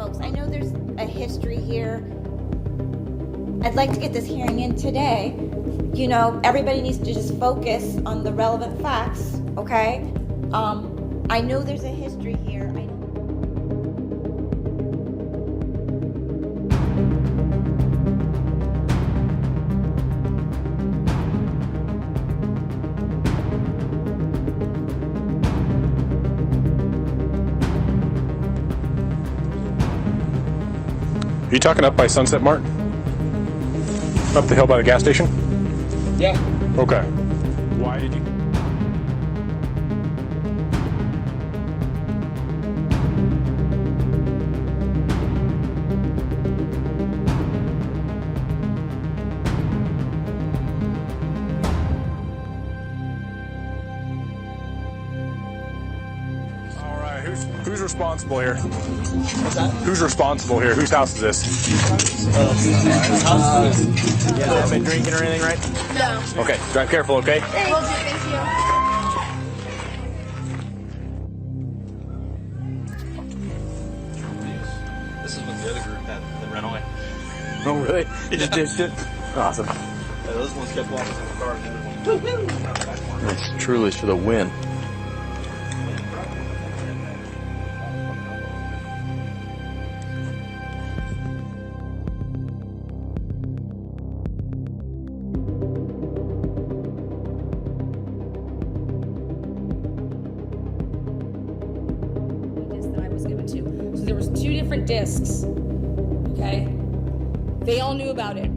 folks, I know there's a history here. I'd like to get this hearing in today. You know, everybody needs to just focus on the relevant facts, okay? I know there's a history here. Are you talking up by Sunset Mart? Up the hill by the gas station? Yeah. Okay. Why did you... All right, who's responsible here? What's that? Who's responsible here? Whose house is this? Yeah, haven't been drinking or anything, right? No. Okay, drive careful, okay? Will do, thank you. This is when the other group had the runaway. Oh, really? You just ditched it? Awesome. Yeah, those ones kept walking in the car and the other one. It's truly for the win. That I was given to. So there was 2 different discs. Okay? They all knew about it.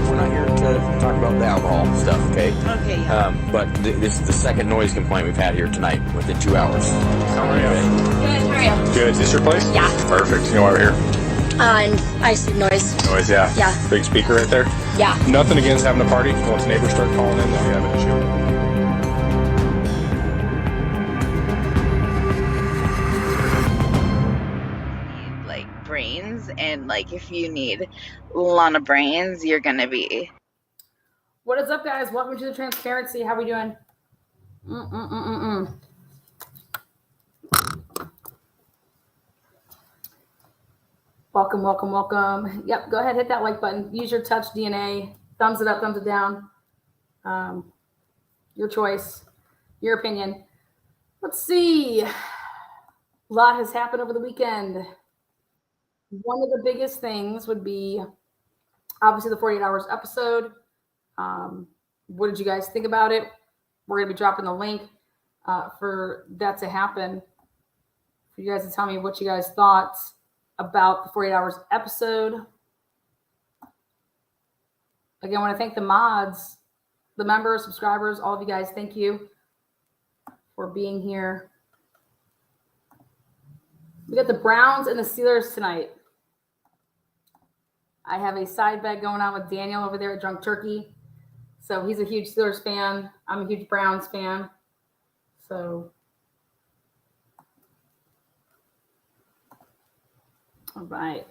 We're not here to talk about the alcohol stuff, okay? Okay, yeah. But this is the second noise complaint we've had here tonight within 2 hours. How are you? Good, how are you? Good. Is this your place? Yeah. Perfect. You know why we're here? And I see noise. Noise, yeah. Yeah. Big speaker right there. Yeah. Nothing against having a party. Once neighbors start calling in, then we have an issue. Like brains, and like if you need a lot of brains, you're gonna be. What is up, guys? Welcome to the Transparency. How we doing? Welcome, welcome, welcome. Yep, go ahead, hit that like button. Use your touch DNA. Thumbs it up, thumbs it down. Your choice, your opinion. Let's see. A lot has happened over the weekend. One of the biggest things would be obviously the 48 Hours episode. What did you guys think about it? We're going to be dropping the link for that to happen. For you guys to tell me what you guys thought about the 48 Hours episode. Again, I want to thank the mods, the members, subscribers, all of you guys. Thank you for being here. We got the Browns and the Steelers tonight. I have a side bet going on with Daniel over there at Drunk Turkey. So he's a huge Steelers fan. I'm a huge Browns fan. So, all right.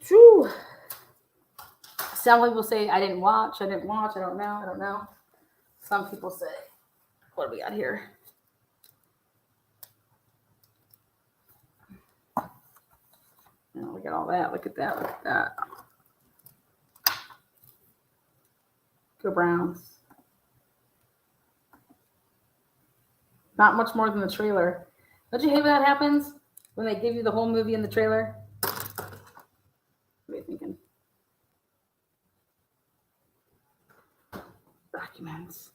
Whew. Some people say I didn't watch. I don't know. Some people say, what do we got here? Oh, look at all that. Look at that. Look at that. Go Browns. Not much more than the trailer. Don't you hate when that happens? When they give you the whole movie in the trailer? What are you thinking? Documents.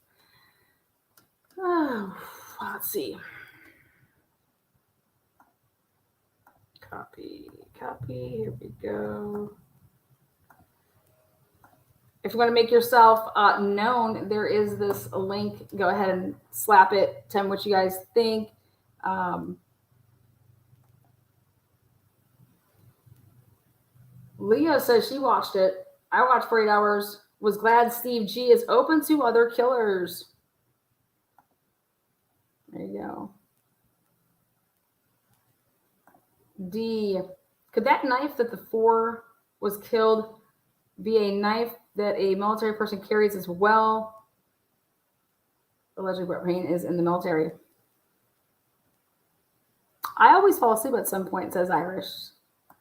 Oh, let's see. Copy. Here we go. If you want to make yourself known, there is this link. Go ahead and slap it. Tell me what you guys think. Leah says she watched it. I watched 48 Hours. Was glad Steve G is open to other killers. There you go. D. Could that knife that the 4 was killed be a knife that a military person carries as well? Allegedly, Brett Payne is in the military. I always fall asleep at some point, says Irish.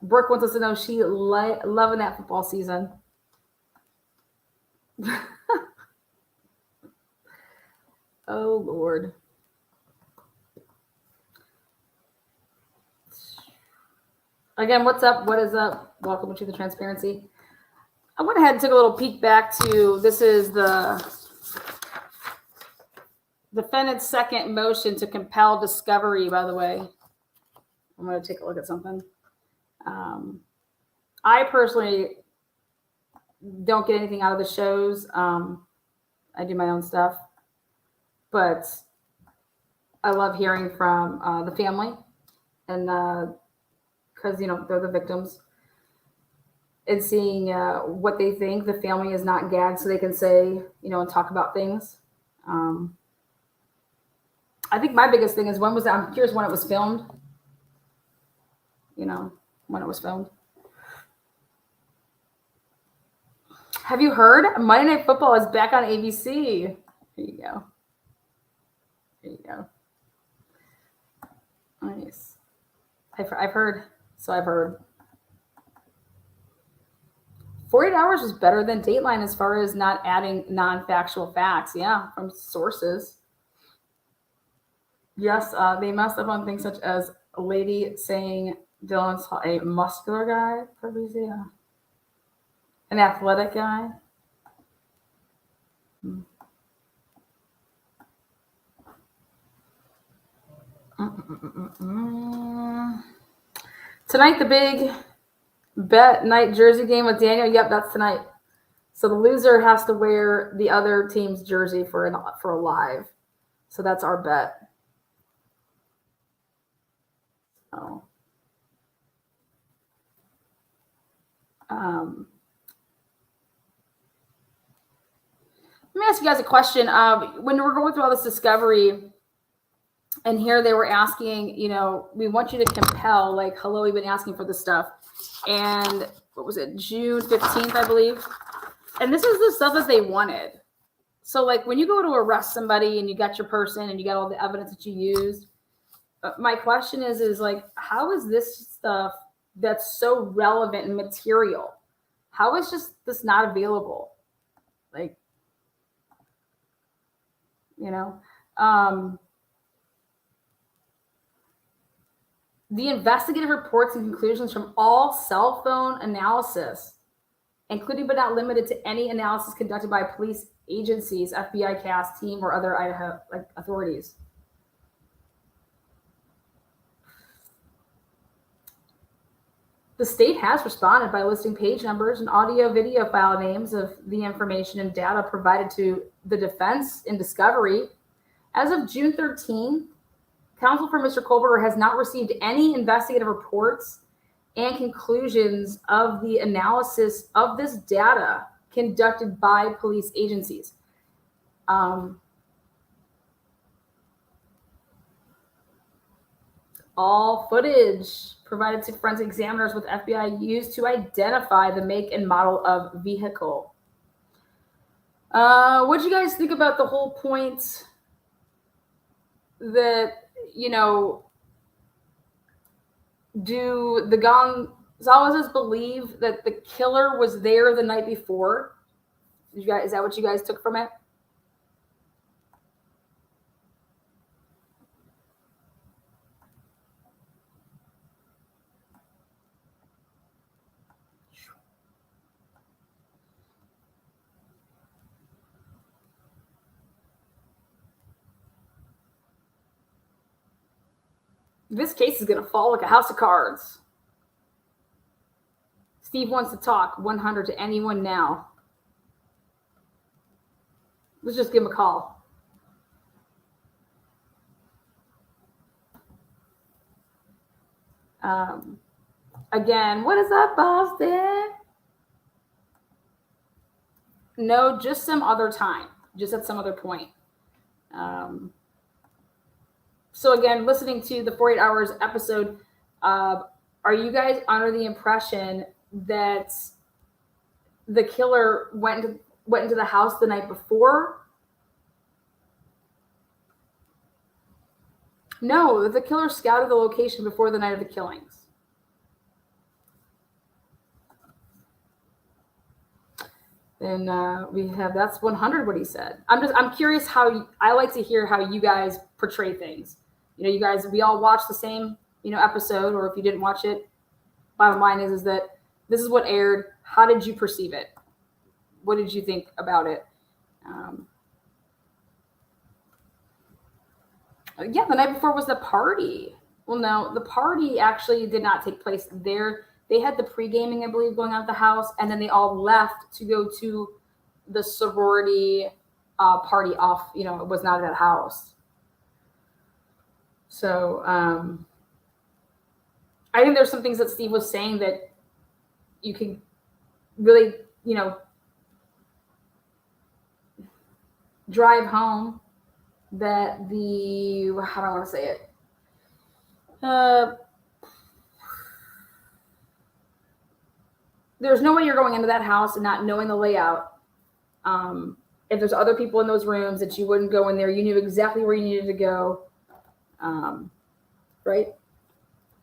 Brooke wants us to know she loving that football season. Oh, Lord. Again, what's up? What is up? Welcome to the transparency. I went ahead and took a little peek back to, this is the defendant's second motion to compel discovery, by the way. I'm going to take a look at something. I personally don't get anything out of the shows. I do my own stuff. But I love hearing from the family, and because, you know, they're the victims, and seeing what they think. The family is not gagged, so they can say, you know, and talk about things. I think my biggest thing is, when was that? I'm curious when it was filmed. You know, when it was filmed. Have you heard? Monday Night Football is back on ABC. Here you go. There you go. Nice. I've heard. So I've heard. 48 Hours was better than Dateline as far as not adding non-factual facts. Yeah, from sources. Yes, they messed up on things such as a lady saying Dylan's a muscular guy, probably, yeah. An athletic guy. Tonight, the big bet night jersey game with Daniel. Yep, that's tonight. So the loser has to wear the other team's jersey for a live. So that's our bet. So, let me ask you guys a question. When we're going through all this discovery, and here they were asking, you know, we want you to compel, like, hello, we've been asking for this stuff. And what was it, June 15th, I believe? And this is the stuff that they wanted. So, like, when you go to arrest somebody and you got your person and you got all the evidence that you used, my question is like, how is this stuff that's so relevant and material, how is just this not available? Like, you know, the investigative reports and conclusions from all cell phone analysis, including but not limited to any analysis conducted by police agencies, FBI, CAS team, or other Idaho authorities. The state has responded by listing page numbers and audio video file names of the information and data provided to the defense in discovery. As of June 13, counsel for Mr. Kohlberger has not received any investigative reports and conclusions of the analysis of this data conducted by police agencies. All footage provided to forensic examiners with FBI used to identify the make and model of vehicle. What do you guys think about the whole point that, you know, do the Gonzalez's believe that the killer was there the night before? Is that what you guys took from it? This case is going to fall like a house of cards. Steve wants to talk. 100 to anyone now. Let's just give him a call. Again, what is up, Boston? No, just some other time. Just at some other point. So again, listening to the 48 Hours episode, Are you guys under the impression that the killer went into the house the night before? No, the killer scouted the location before the night of the killings. Then we have, that's 100 what he said. I'm curious how, I like to hear how you guys portray things. You know, you guys, we all watch the same, episode, or if you didn't watch it, bottom line is that this is what aired. How did you perceive it? What did you think about it? Yeah, the night before was the party. Well, no, the party actually did not take place there. They had the pre-gaming, I believe, going on at the house, and then they all left to go to the sorority party off, it was not at that house. So I think there's some things that Steve was saying that you can really, drive home that how do I want to say it? There's no way you're going into that house and not knowing the layout. If there's other people in those rooms, that you wouldn't go in there. You knew exactly where you needed to go. Right?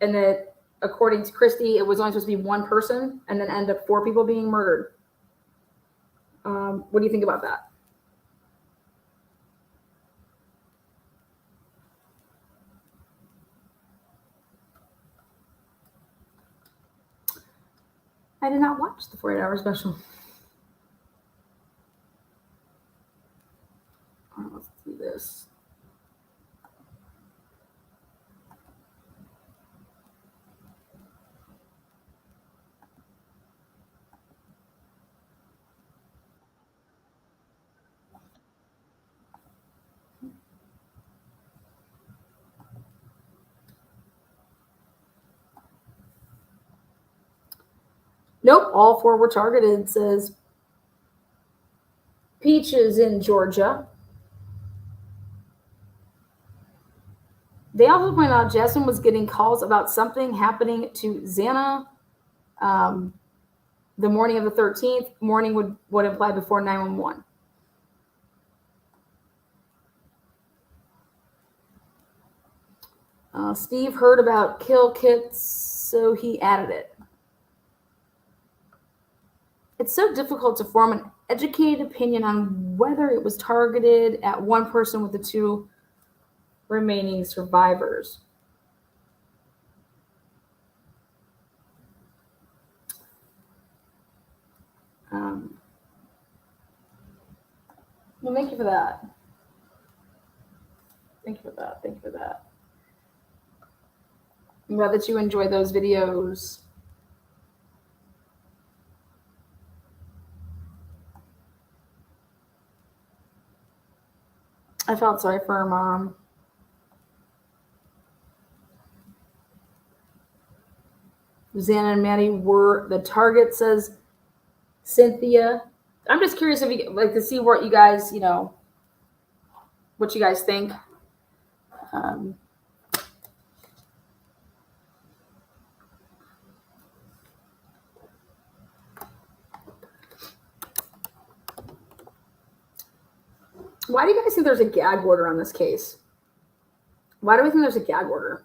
And that according to Christy, it was only supposed to be one person and then end up 4 people being murdered. What do you think about that? I did not watch the 48-hour special. All right, let's do this. Nope, all 4 were targeted. It says Peaches in Georgia. They also point out Jasmine was getting calls about something happening to Xana the morning of the 13th. Morning would imply before 911. Steve heard about kill kits, so he added it. It's so difficult to form an educated opinion on whether it was targeted at one person with the 2 remaining survivors. Well, thank you for that. Thank you for that. Thank you for that. I'm glad that you enjoy those videos. I felt sorry for her mom. Xana and Maddie were the target, says Cynthia. I'm just curious if you like to see what you guys, what you guys think. Why do you guys think there's a gag order on this case? Why do we think there's a gag order?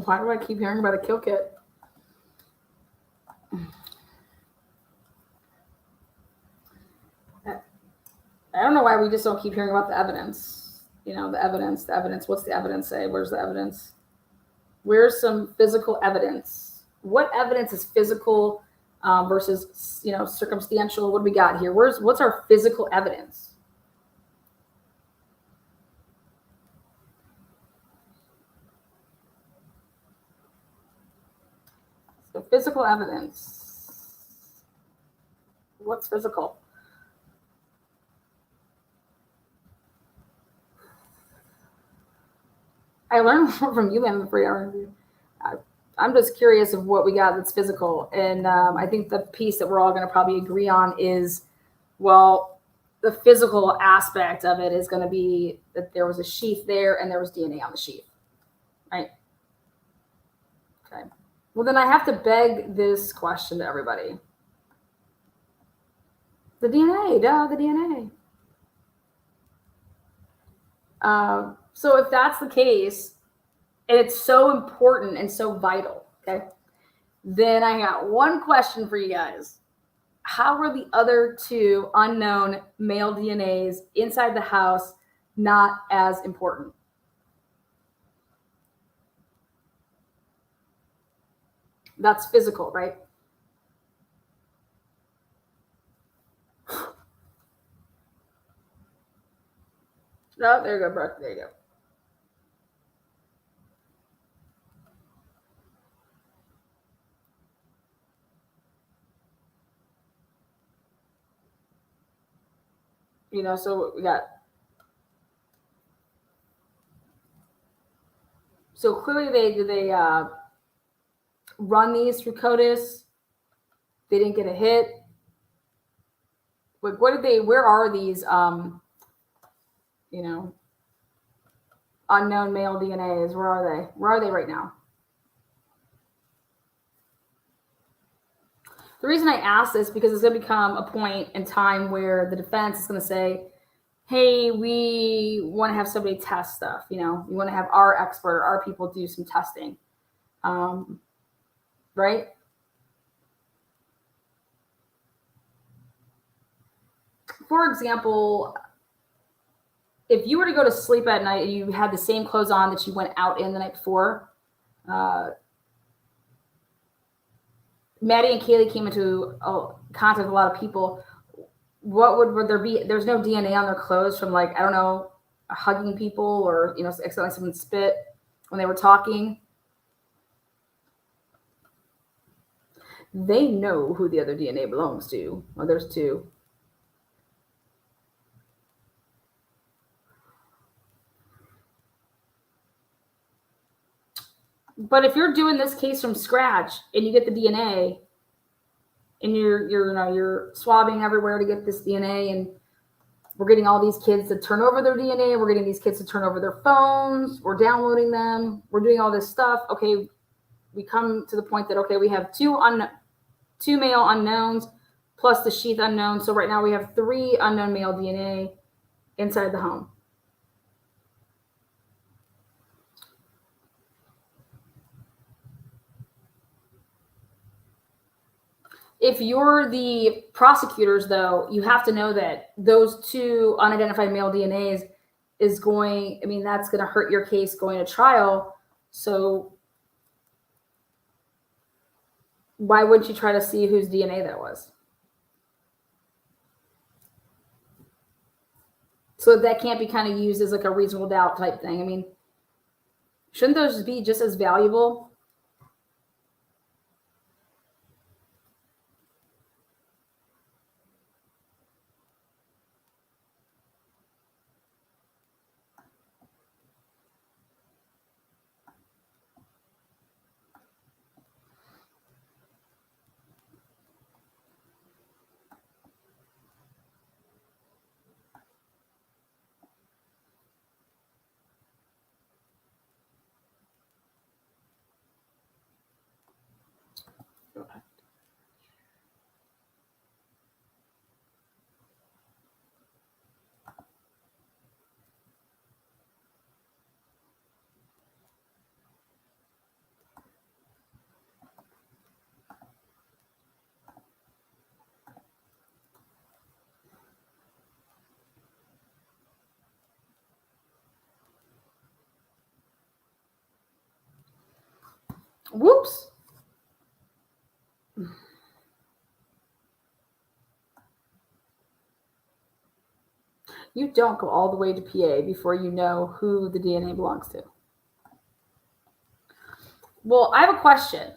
Why do I keep hearing about a kill kit? I don't know why we just don't keep hearing about the evidence. The evidence. What's the evidence say? Where's the evidence? Where's some physical evidence? What evidence is physical versus, circumstantial? What do we got here? What's our physical evidence? So physical evidence. What's physical? I learned more from you than the 3-hour interview. I'm just curious of what we got that's physical. And I think the piece that we're all going to probably agree on is, well, the physical aspect of it is going to be that there was a sheath there and there was DNA on the sheath, right? Okay. Well, then I have to beg this question to everybody. The DNA, the DNA. So if that's the case, and it's so important and so vital, okay, then I got one question for you guys. How were the other two unknown male DNAs inside the house not as important? That's physical, right? No, there you go, Brooke. There you go. You know, so we got. So clearly, they run these through CODIS. They didn't get a hit. Like, what did they? Where are these? You know, unknown male DNAs. Where are they? Where are they right now? The reason I ask this because it's going to become a point in time where the defense is going to say, hey, we want to have somebody test stuff. You know, we want to have our expert, our people do some testing. Right? For example, if you were to go to sleep at night and you had the same clothes on that you went out in the night before, Maddie and Kaylee came into contact with a lot of people. What would there be? There's no DNA on their clothes from, like, I don't know, hugging people or, you know, accidentally someone spit when they were talking. They know who the other DNA belongs to. Well, there's two. But if you're doing this case from scratch and you get the DNA and you're swabbing everywhere to get this DNA, and we're getting all these kids to turn over their DNA, we're getting these kids to turn over their phones, we're downloading them, we're doing all this stuff. Okay, we come to the point that, okay, we have two male unknowns plus the sheath unknown. So right now we have 3 unknown male DNA inside the home. If you're the prosecutors, though, you have to know that those 2 unidentified male DNAs is going, I mean, that's going to hurt your case going to trial. So why wouldn't you try to see whose DNA that was? So that can't be kind of used as like a reasonable doubt type thing. I mean, shouldn't those be just as valuable? Whoops. You don't go all the way to PA before you know who the DNA belongs to. Well, I have a question.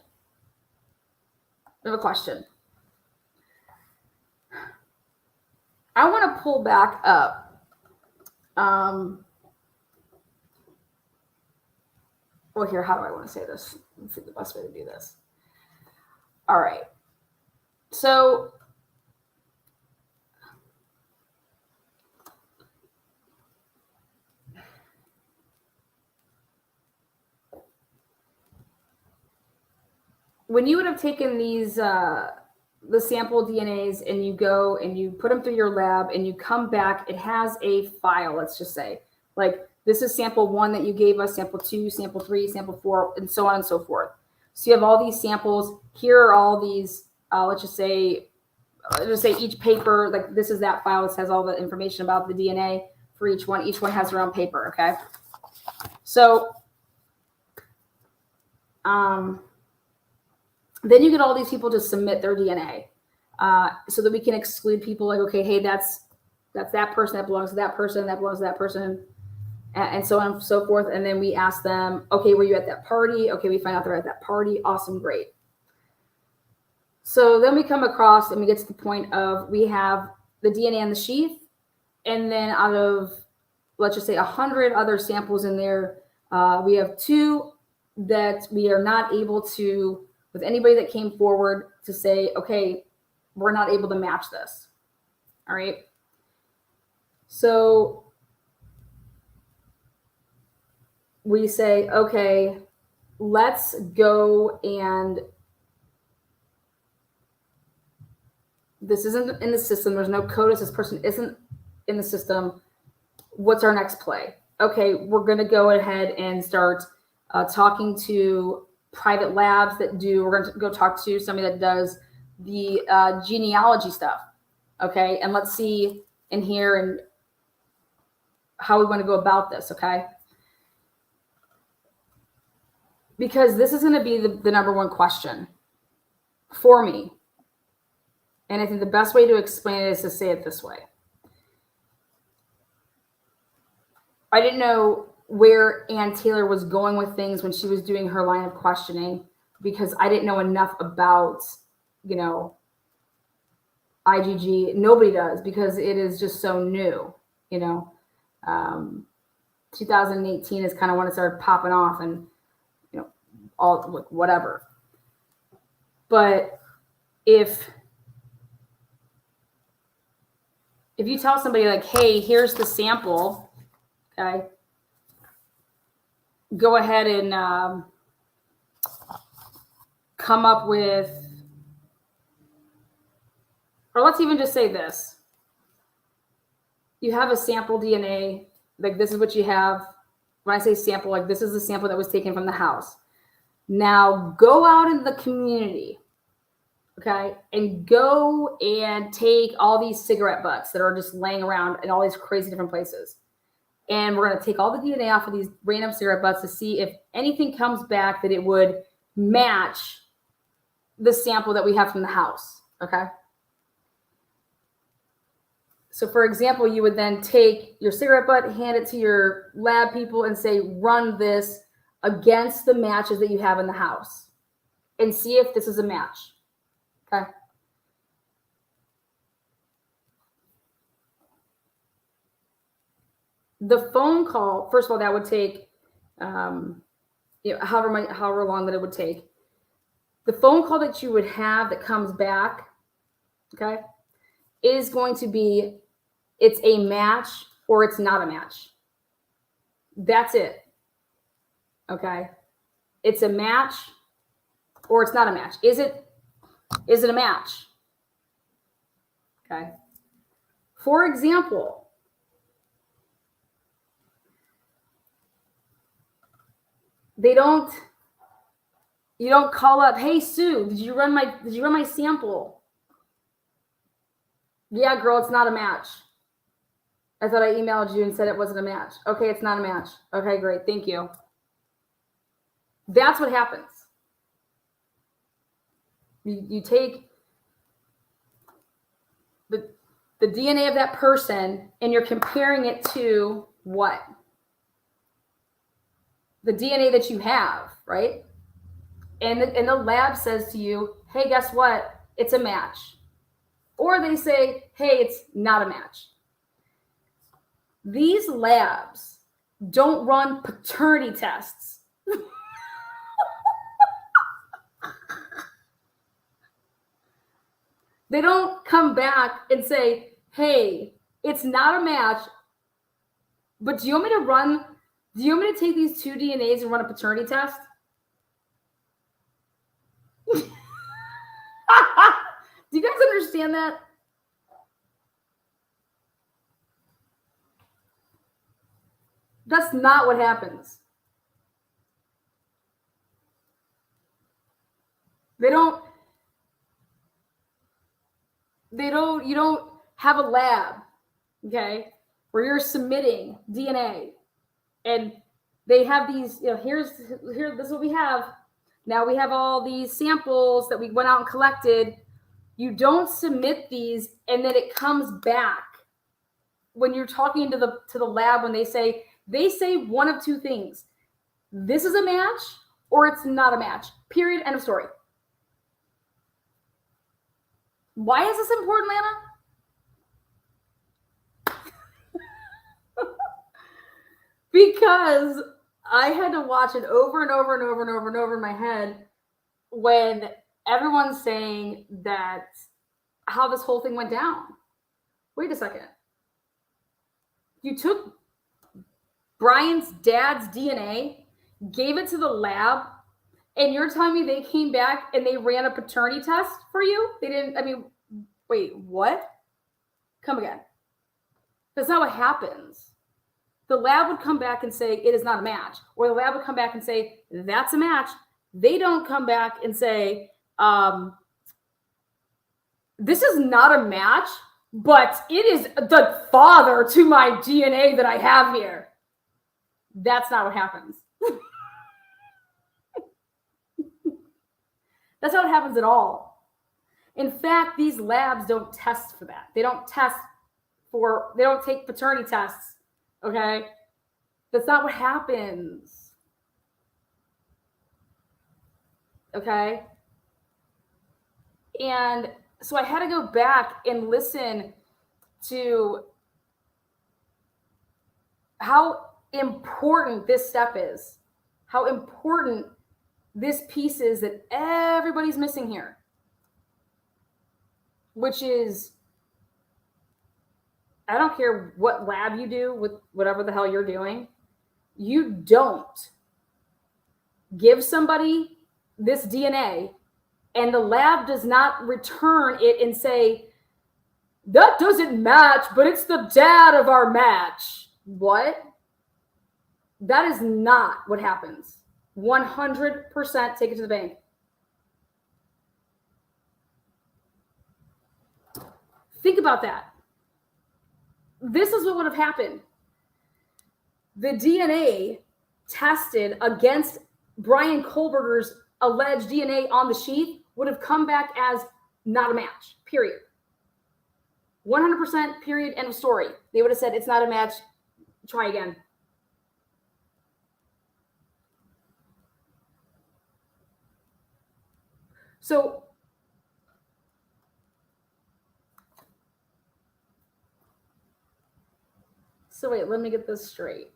I want to pull back up. Well, here, how do I want to say this? Let's see the best way to do this. All right. So when you would have taken these, the sample DNAs, and you go and you put them through your lab and you come back, it has a file, let's just say. Like, this is sample 1 that you gave us, sample 2, sample 3, sample 4, and so on and so forth. So you have all these samples. Here are all these, let's just say each paper, like this is that file that has all the information about the DNA for each one. Each one has their own paper, okay? So then you get all these people to submit their DNA so that we can exclude people like, okay, hey, that's that person, that belongs to that person, that belongs to that person, and so on and so forth. And then we ask them, okay, were you at that party? Okay, we find out they're at that party. Awesome, great. So then we come across and we get to the point of we have the DNA in the sheath, and then out of, let's just say 100 other samples in there, we have 2 that we are not able to, with anybody that came forward to say, okay, we're not able to match this. All right. So we say, okay, let's go, and this isn't in the system. There's no CODIS. This person isn't in the system. What's our next play? Okay, we're going to go ahead and start talking to private labs that do, we're going to go talk to somebody that does the genealogy stuff. Okay, and let's see in here and how we want to go about this. Okay, because this is going to be the number one question for me. And I think the best way to explain it is to say it this way. I didn't know where Ann Taylor was going with things when she was doing her line of questioning, because I didn't know enough about, IgG. Nobody does, because it is just so new, 2018 is kind of when it started popping off, and, all like whatever. But if you tell somebody like, hey, here's the sample, okay, go ahead and come up with, or let's even just say this. You have a sample DNA, like this is what you have. When I say sample, like this is the sample that was taken from the house. Now go out in the community, okay, and go and take all these cigarette butts that are just laying around in all these crazy different places. And we're going to take all the DNA off of these random cigarette butts to see if anything comes back that it would match the sample that we have from the house, okay? So for example, you would then take your cigarette butt, hand it to your lab people and say, run this against the matches that you have in the house and see if this is a match, okay? The phone call, first of all, that would take, however long that it would take. The phone call that you would have that comes back, okay, is going to be, it's a match or it's not a match. That's it. Okay. It's a match or it's not a match. Is it a match? Okay. For example, you don't call up, hey Sue, did you run my sample? Yeah, girl, it's not a match. I thought I emailed you and said it wasn't a match. Okay, it's not a match. Okay, great, thank you. That's what happens. You take the DNA of that person and you're comparing it to what? The DNA that you have, right? And the lab says to you, hey, guess what? It's a match. Or they say, hey, it's not a match. These labs don't run paternity tests. They don't come back and say, hey, it's not a match, but do you want me to take these 2 DNAs and run a paternity test? Do you guys understand that? That's not what happens. You don't have a lab, okay, where you're submitting DNA and they have these, here, this is what we have. Now we have all these samples that we went out and collected. You don't submit these and then it comes back. When you're talking to the lab, when they say one of 2 things. This is a match or it's not a match. Period. End of story. Why is this important, Lana? Because I had to watch it over and over and over and over and over in my head when everyone's saying that how this whole thing went down. Wait a second. You took Brian's dad's DNA, gave it to the lab, and you're telling me they came back and they ran a paternity test for you? They didn't, wait, what? Come again. That's not what happens. The lab would come back and say, it is not a match. Or the lab would come back and say, that's a match. They don't come back and say, this is not a match, but it is the father to my DNA that I have here. That's not what happens. That's not what happens at all. In fact, these labs don't test for that. They don't take paternity tests. Okay? That's not what happens. Okay? And so I had to go back and listen to how important this step is, how important this piece is that everybody's missing here, which is, I don't care what lab you do with whatever the hell you're doing, you don't give somebody this DNA and the lab does not return it and say, that doesn't match, but it's the dad of our match. What? That is not what happens. 100% take it to the bank. Think about that. This is what would have happened. The DNA tested against Brian Kohlberger's alleged DNA on the sheet would have come back as not a match, period. 100% period, end of story. They would have said, it's not a match, try again. So wait, let me get this straight.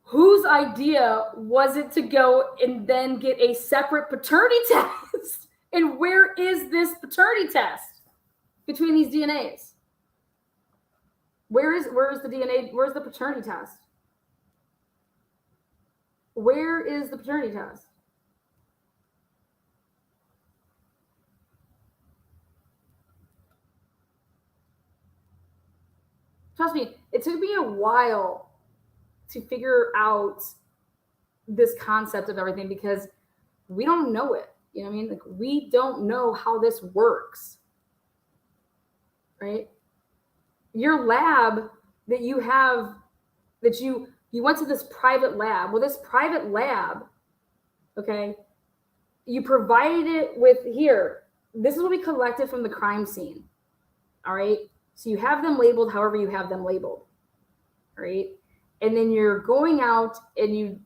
Whose idea was it to go and then get a separate paternity test? And where is this paternity test between these DNAs? Where is the DNA? Where's the paternity test? Where is the paternity test? Trust me, it took me a while to figure out this concept of everything because we don't know it. You know what I mean? Like, we don't know how this works, right? Your lab that you have, that you went to this private lab. Well, this private lab, okay, you provided it with, here, this is what we collected from the crime scene, all right? So you have them labeled however you have them labeled, right? And then you're going out and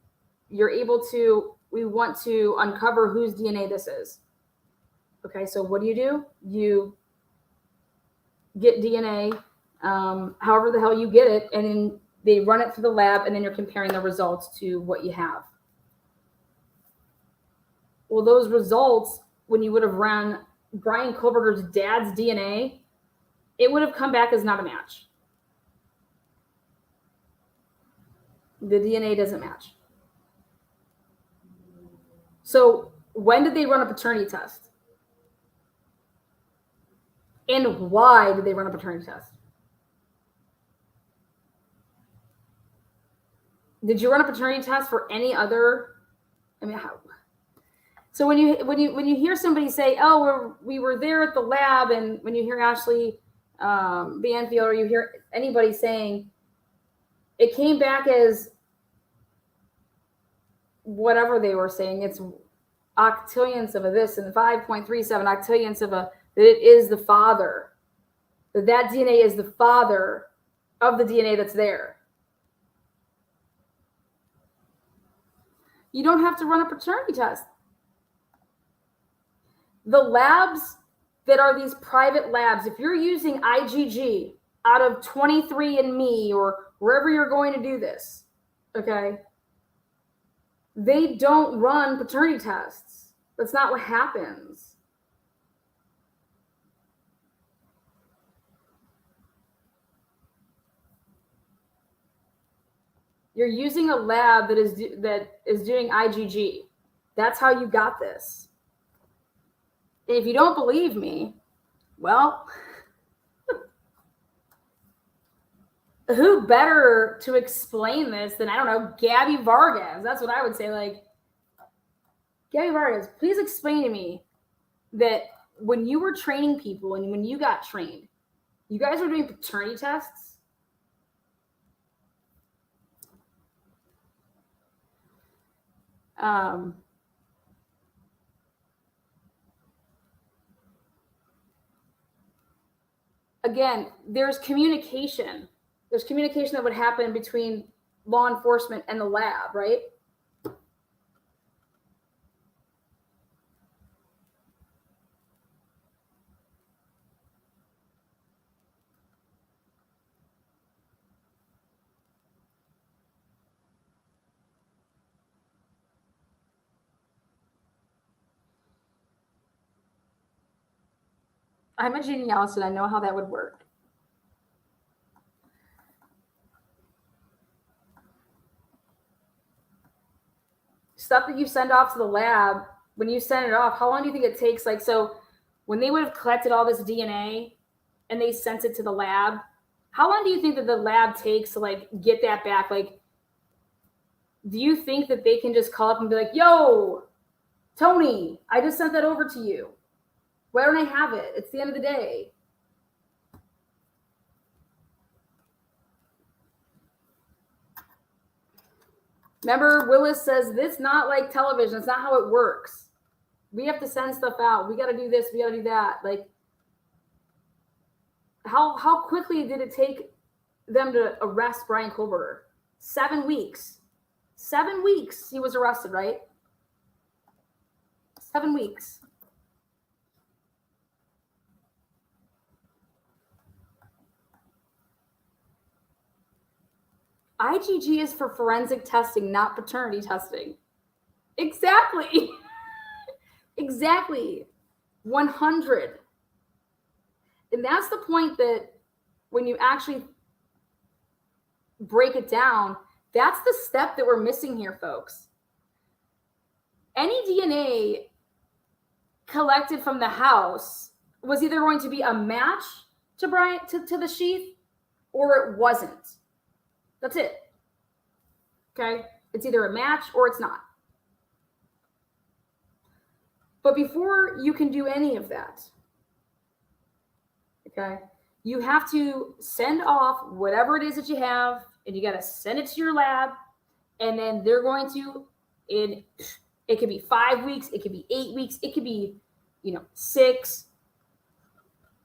you're able to, we want to uncover whose DNA this is. Okay, so what do? You get DNA, however the hell you get it, and then they run it through the lab, and then you're comparing the results to what you have. Well, those results when you would have run Brian Koberger's dad's DNA, it would have come back as not a match. The DNA doesn't match. So when did they run a paternity test? And why did they run a paternity test? Did you run a paternity test for any other? I mean, how? So when you hear somebody say, "Oh, we were there at the lab," and when you hear Ashley Banfield, or you hear anybody saying it came back as whatever they were saying, it's octillions of a this and 5.37 octillions of a, that it is the father, that DNA is the father of the DNA that's there. You don't have to run a paternity test. The labs that are these private labs, if you're using IgG out of 23andMe or wherever you're going to do this, okay, they don't run paternity tests. That's not what happens. You're using a lab that is doing IgG. That's how you got this. And if you don't believe me, well, who better to explain this than, I don't know, Gabby Vargas? That's what I would say. Like, Gabby Vargas, please explain to me that when you were training people and when you got trained, you guys were doing paternity tests? Again, there's communication. There's communication that would happen between law enforcement and the lab, right? I'm a genealogist and I know how that would work. Stuff that you send off to the lab, when you send it off, how long do you think it takes? Like, so when they would have collected all this DNA and they sent it to the lab, how long do you think that the lab takes to like get that back? Like, do you think that they can just call up and be like, "Yo, Tony, I just sent that over to you. Why don't I have it? It's the end of the day." Remember, Willis says, this not like television. It's not how it works. We have to send stuff out. We got to do this. We got to do that. Like, how quickly did it take them to arrest Brian Koberger? 7 weeks. 7 weeks he was arrested, right? 7 weeks. IgG is for forensic testing, not paternity testing. Exactly. Exactly. 100. And that's the point, that when you actually break it down, that's the step that we're missing here, folks. Any DNA collected from the house was either going to be a match to Brian, to the sheath, or it wasn't. That's it. Okay? It's either a match or it's not. But before you can do any of that, okay, you have to send off whatever it is that you have, and you got to send it to your lab, and then they're going to, it could be 5 weeks, it could be 8 weeks, it could be, 6,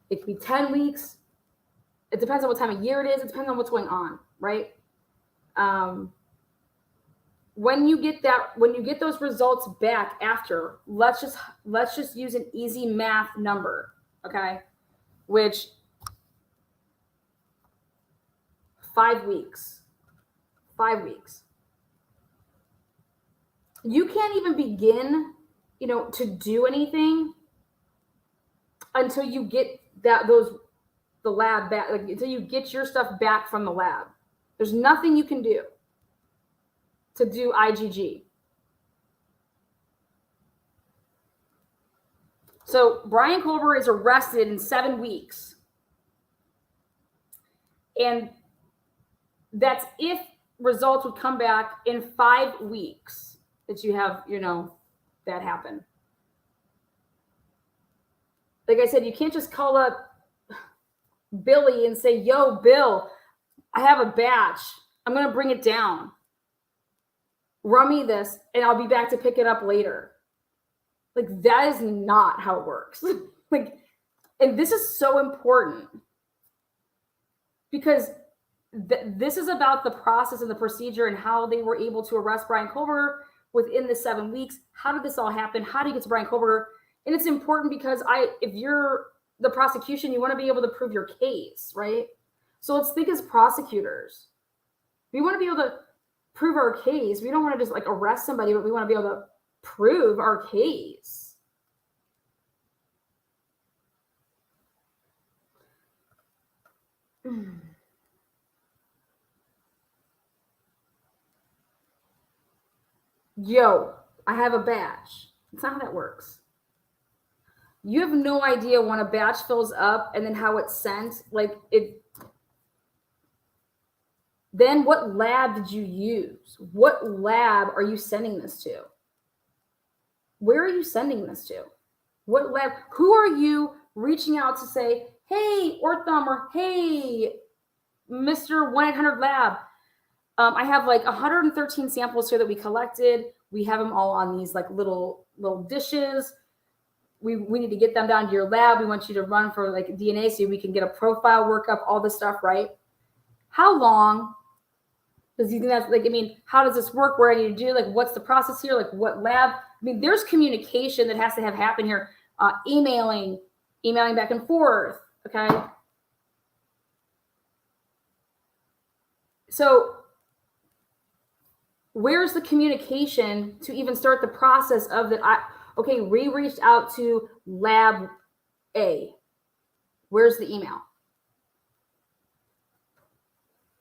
it could be 10 weeks. It depends on what time of year it is. It depends on what's going on, right? When you get those results back after, let's just use an easy math number, okay? Which 5 weeks. 5 weeks. You can't even begin to do anything until you get the lab back, like, until you get your stuff back from the lab. There's nothing you can do to do IgG. So Brian Culver is arrested in 7 weeks. And that's if results would come back in 5 weeks that you have, that happen. Like I said, you can't just call up Billy and say, yo, Bill, I have a batch. I'm going to bring it down. Run me this, and I'll be back to pick it up later. Like, that is not how it works. And this is so important because this is about the process and the procedure and how they were able to arrest Brian Culver within the 7 weeks. How did this all happen? How do you get to Brian Culver? And it's important because if you're the prosecution, you want to be able to prove your case, right? So let's think as prosecutors. We want to be able to prove our case. We don't want to just arrest somebody, but we want to be able to prove our case. Yo, I have a batch. That's not how that works. You have no idea when a batch fills up and then how it's sent. Then what lab did you use? What lab are you sending this to? Where are you sending this to? What lab? Who are you reaching out to say, hey, Ortham, or hey, Mr. 1-800 Lab? I have 113 samples here that we collected. We have them all on these little dishes. We need to get them down to your lab. We want you to run for DNA so we can get a profile workup, all this stuff, right? How long does you think that's how does this work? Where I need to do what's the process here? What lab? There's communication that has to have happened here. Emailing back and forth. Okay. So where's the communication to even start the process of that? Okay, we reached out to Lab A. Where's the email?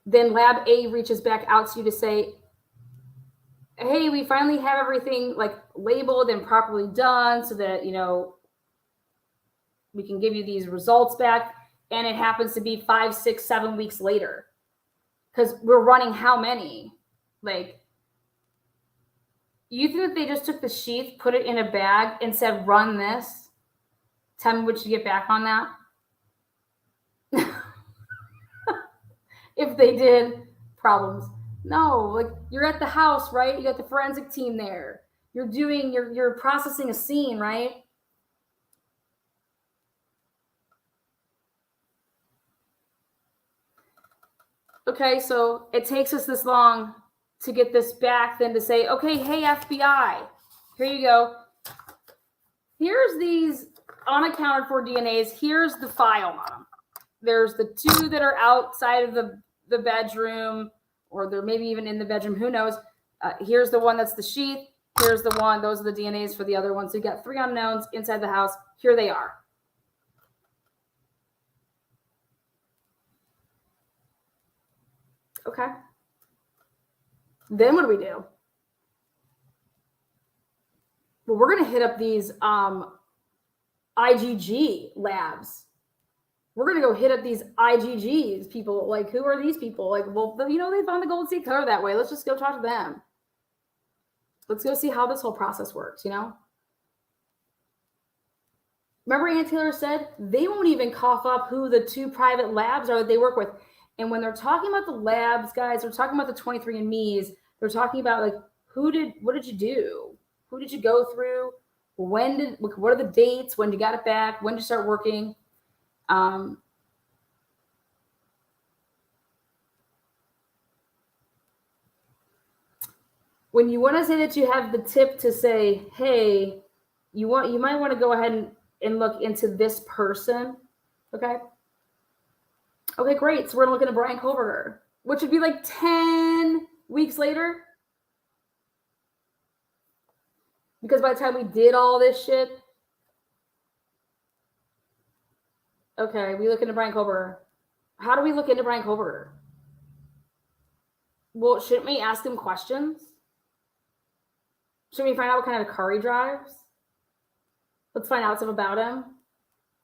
Then Lab A reaches back out to you to say, hey, we finally have everything labeled and properly done so that, we can give you these results back. And it happens to be 5, 6, 7 weeks later. Because we're running how many? You think that they just took the sheath, put it in a bag, and said, run this? Tell me what you get back on that. If they did, problems. No, you're at the house, right? You got the forensic team there. You're processing a scene, right? Okay, so it takes us this long to get this back, then to say, okay, hey, FBI, here you go. Here's these unaccounted for DNAs. Here's the file on them. There's the 2 that are outside of the bedroom, or they're maybe even in the bedroom, who knows. Here's the one that's the sheath. Here's the one. Those are the DNAs for the other one. So you got 3 unknowns inside the house. Here they are. Okay. Then what do we do? Well, we're going to hit up these IgG labs. We're going to go hit up these IgGs people. Who are these people? They found the Golden State Killer that way. Let's just go talk to them. Let's go see how this whole process works, Remember Ann Taylor said they won't even cough up who the 2 private labs are that they work with. And when they're talking about the labs, guys, they're talking about the 23andMe's. They're talking about what did you do? Who did you go through? What are the dates? When you got it back? When did you start working? When you want to say that you have the tip to say, hey, you might want to go ahead and look into this person. Okay. Okay, great. So we're looking at Brian Culver, which would be 10 weeks later. Because by the time we did all this shit, okay, we look into Brian Kober. How do we look into Brian Kober? Well, shouldn't we ask him questions? Shouldn't we find out what kind of a car he drives? Let's find out stuff about him.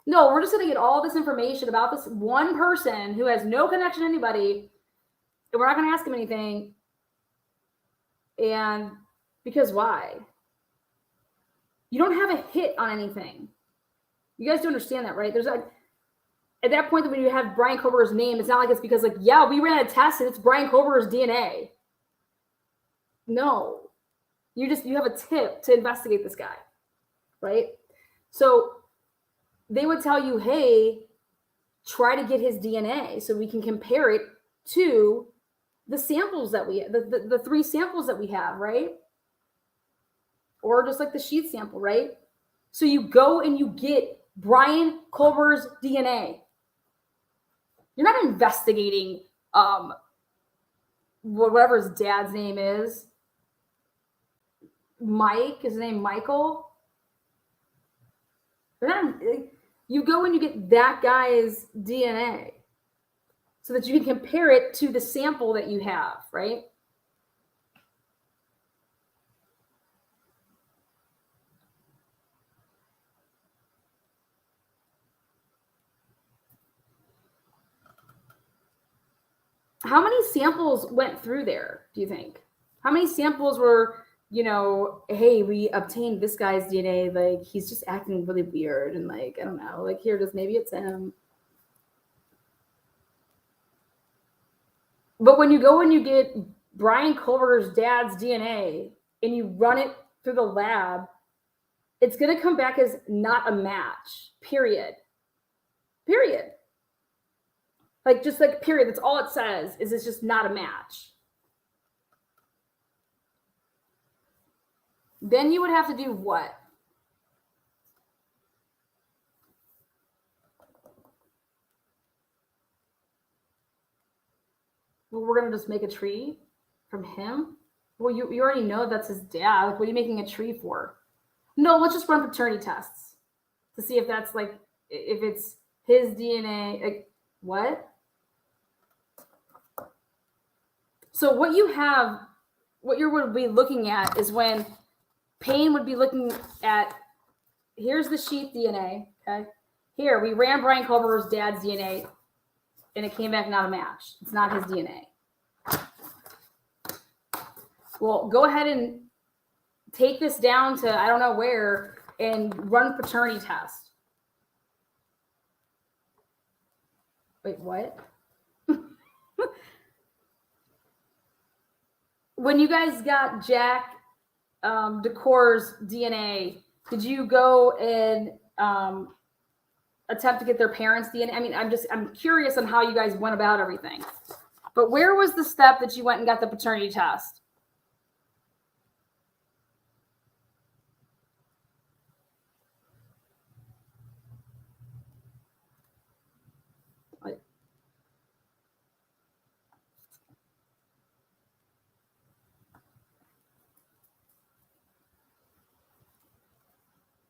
No, we're just going to get all this information about this one person who has no connection to anybody, and we're not going to ask him anything. And because why? You don't have a hit on anything. You guys do understand that, right? There's a, at that point, when you have Brian Kober's name, it's not like it's because, like, yeah, we ran a test and it's Brian Kober's DNA. No. You have a tip to investigate this guy, right? So they would tell you, hey, try to get his DNA so we can compare it to the samples that we, the 3 samples that we have, right? Or just like the sheath sample, right? So you go and you get Brian Kober's DNA. You're not investigating whatever his dad's name is. Mike, is his name Michael? You go and you get that guy's DNA so that you can compare it to the sample that you have, right? How many samples went through there, do you think? How many samples were, you know, hey, we obtained this guy's DNA, like, he's just acting really weird, and, like, I don't know, like, here, just maybe it's him. But when you go and you get Brian Kober's dad's DNA and you run it through the lab, it's going to come back as not a match, period. Period. Like, just like, period. That's all it says, is it's just not a match. Then you would have to do what? Well, we're going to just make a tree from him? Well, you already know that's his dad. Like, what are you making a tree for? No, let's just run paternity tests to see if that's, like, if it's his DNA. Like, what? So what you would be looking at is when Payne would be looking at, here's the sheath DNA, okay? Here, we ran Brian Kober's dad's DNA, and it came back not a match. It's not his DNA. Well, go ahead and take this down to, I don't know where, and run paternity test. Wait, what? When you guys got Jack Decor's DNA, did you go and attempt to get their parents' DNA? I mean, I'm curious on how you guys went about everything. But where was the step that you went and got the paternity test?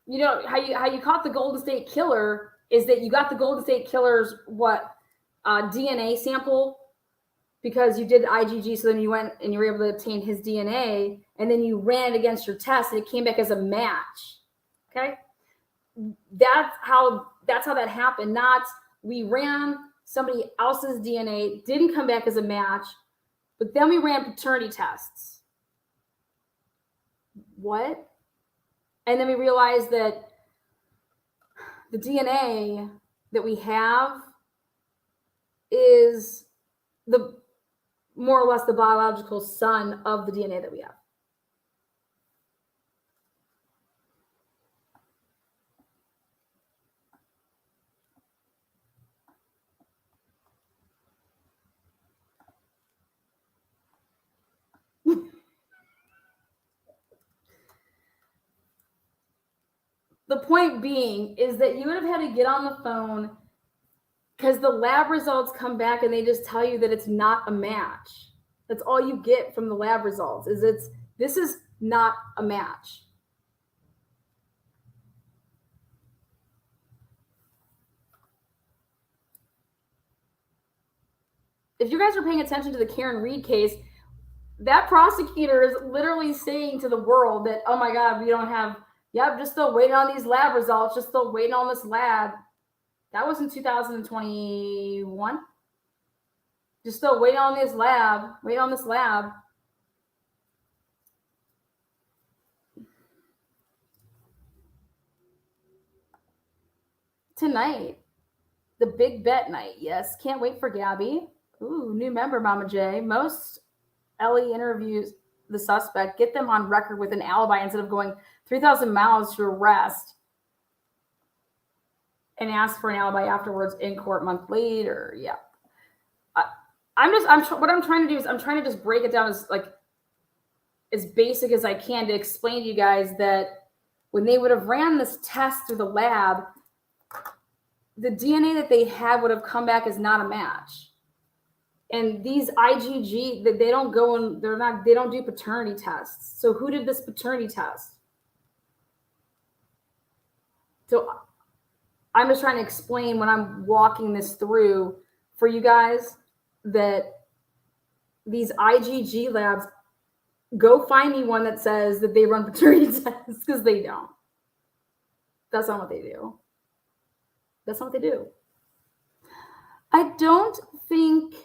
You know, how you caught the Golden State Killer is that you got the Golden State Killer's DNA sample because you did IgG. So then you went and you were able to obtain his DNA, and then you ran it against your test, and it came back as a match. Okay, that's how that happened. Not we ran somebody else's DNA, didn't come back as a match, but then we ran paternity tests. What? And then we realized that the DNA that we have is the more or less the biological son of the DNA that we have. The point being is that you would have had to get on the phone because the lab results come back and they just tell you that it's not a match. That's all you get from the lab results is this is not a match. if you guys are paying attention to the Karen Reed case, that prosecutor is literally saying to the world that, oh my God, we don't have, just still waiting on these lab results, just still waiting on this lab. That was in 2021. Just still waiting on this lab, Tonight, the big bet night. Yes, can't wait for Gabby. Ooh, new member, Mama J. Most Ellie interviews the suspect, get them on record with an alibi instead of going 3,000 miles to arrest and ask for an alibi afterwards in court a month later. Yeah. What I'm trying to do is I'm trying to just break it down as basic as I can to explain to you guys that when they would have ran this test through the lab, the DNA that they had would have come back as not a match. And these IgG, they don't go and they don't do paternity tests. So who did this paternity test? So I'm just trying to explain when I'm walking this through for you guys that these IgG labs, go find me one that says that they run paternity tests, because they don't. That's not what they do. That's not what they do. I don't think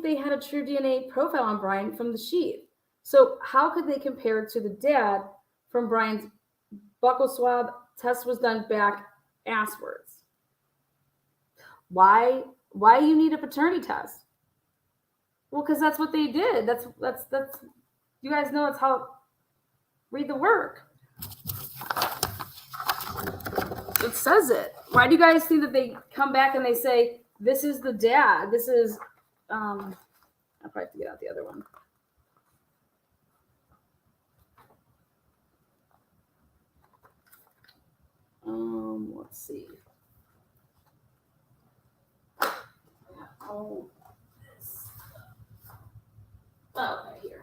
they had a true DNA profile on Brian from the sheath. So how could they compare it to the dad from Brian's buccal swab? Test was done back asswards. Why you need a paternity test? Well, because that's what they did. That's you guys know it's how. Read the work. It says it. Why do you guys think that they come back and they say, this is the dad? This is, I'll probably have to get out the other one. Let's see. Oh, this. Okay, here.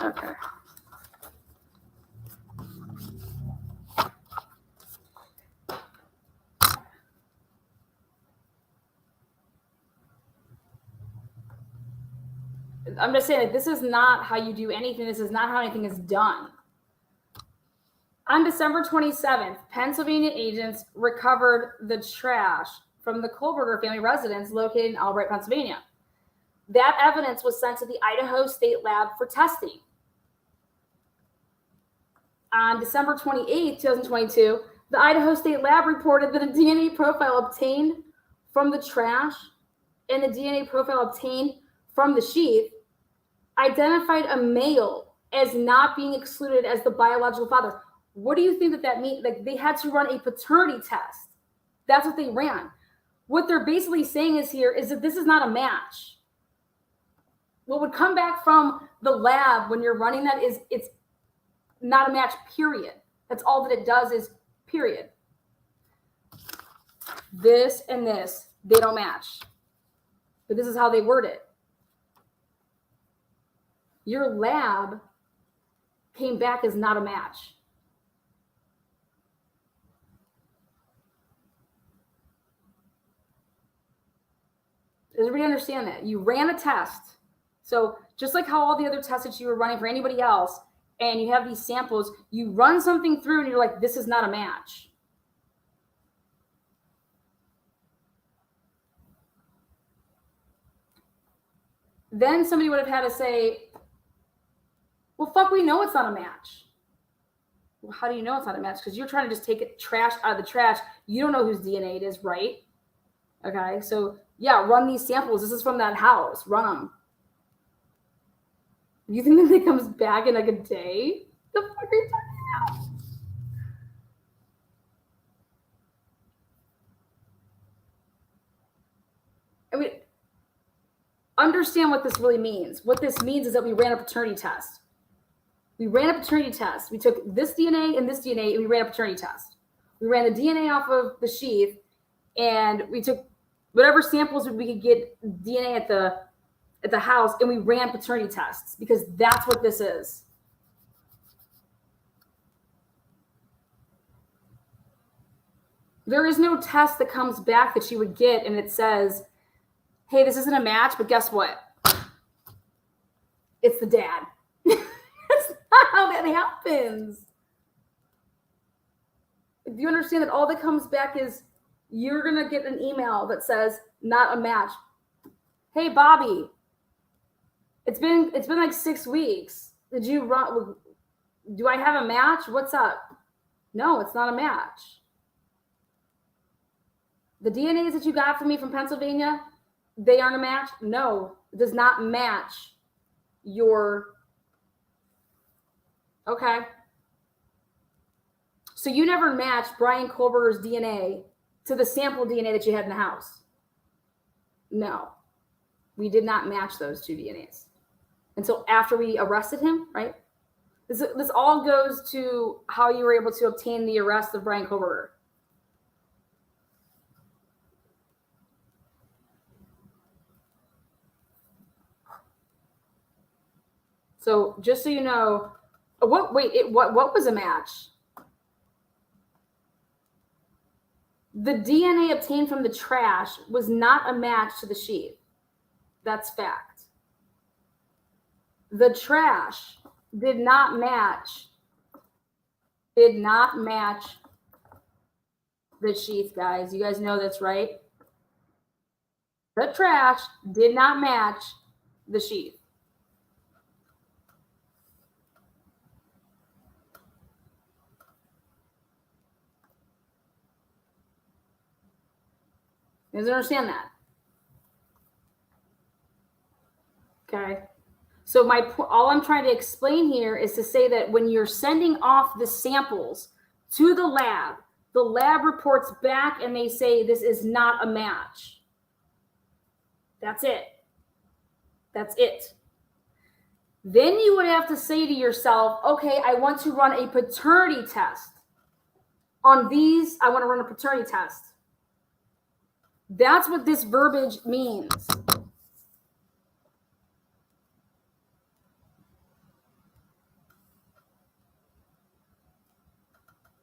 Okay. I'm just saying, this is not how you do anything. This is not how anything is done. On December 27th, Pennsylvania agents recovered the trash from the Kohlberger family residence located in Albright, Pennsylvania. That evidence was sent to the Idaho State Lab for testing. On December 28th, 2022, the Idaho State Lab reported that a DNA profile obtained from the trash and the DNA profile obtained from the sheath identified a male as not being excluded as the biological father. What do you think that means? Like, they had to run a paternity test. That's what they ran. What they're basically saying is that this is not a match. What would come back from the lab when you're running that is it's not a match, period. That's all that it does is period. This and this, they don't match. But this is how they word it. Your lab came back as not a match. Does everybody understand that? You ran a test. So just like how all the other tests that you were running for anybody else, and you have these samples, you run something through and you're like, this is not a match. Then somebody would have had to say, well, fuck, we know it's not a match. Well, how do you know it's not a match? Because you're trying to just take it trash out of the trash. You don't know whose DNA it is, right? Okay, so yeah, run these samples. This is from that house. Run them. You think that it comes back in like a day? The fuck are you talking about? I mean, understand what this really means. What this means is that we ran a paternity test. We ran a paternity test. We took this DNA and we ran a paternity test. We ran the DNA off of the sheath, and we took whatever samples we could get DNA at the house, and we ran paternity tests, because that's what this is. There is no test that comes back that you would get and it says, hey, this isn't a match, but guess what? It's the dad. That's not how that happens. If you understand that all that comes back is you're going to get an email that says, not a match. Hey, Bobby, it's been like 6 weeks. Did you run? Do I have a match? What's up? No, it's not a match. The DNAs that you got from me from Pennsylvania, they aren't a match? No, it does not match your... Okay. So you never matched Brian Kohlberger's DNA to the sample DNA that you had in the house? No. We did not match those two DNAs until after we arrested him, right? This all goes to how you were able to obtain the arrest of Brian Kohlberger. So just so you know, what was a match? The DNA obtained from the trash was not a match to the sheath. That's fact. The trash did not match the sheath, guys. You guys know that's right. The trash did not match the sheath. You guys understand that? Okay. So all I'm trying to explain here is to say that when you're sending off the samples to the lab reports back and they say this is not a match. That's it. That's it. Then you would have to say to yourself, okay, I want to run a paternity test. On these, I want to run a paternity test. That's what this verbiage means.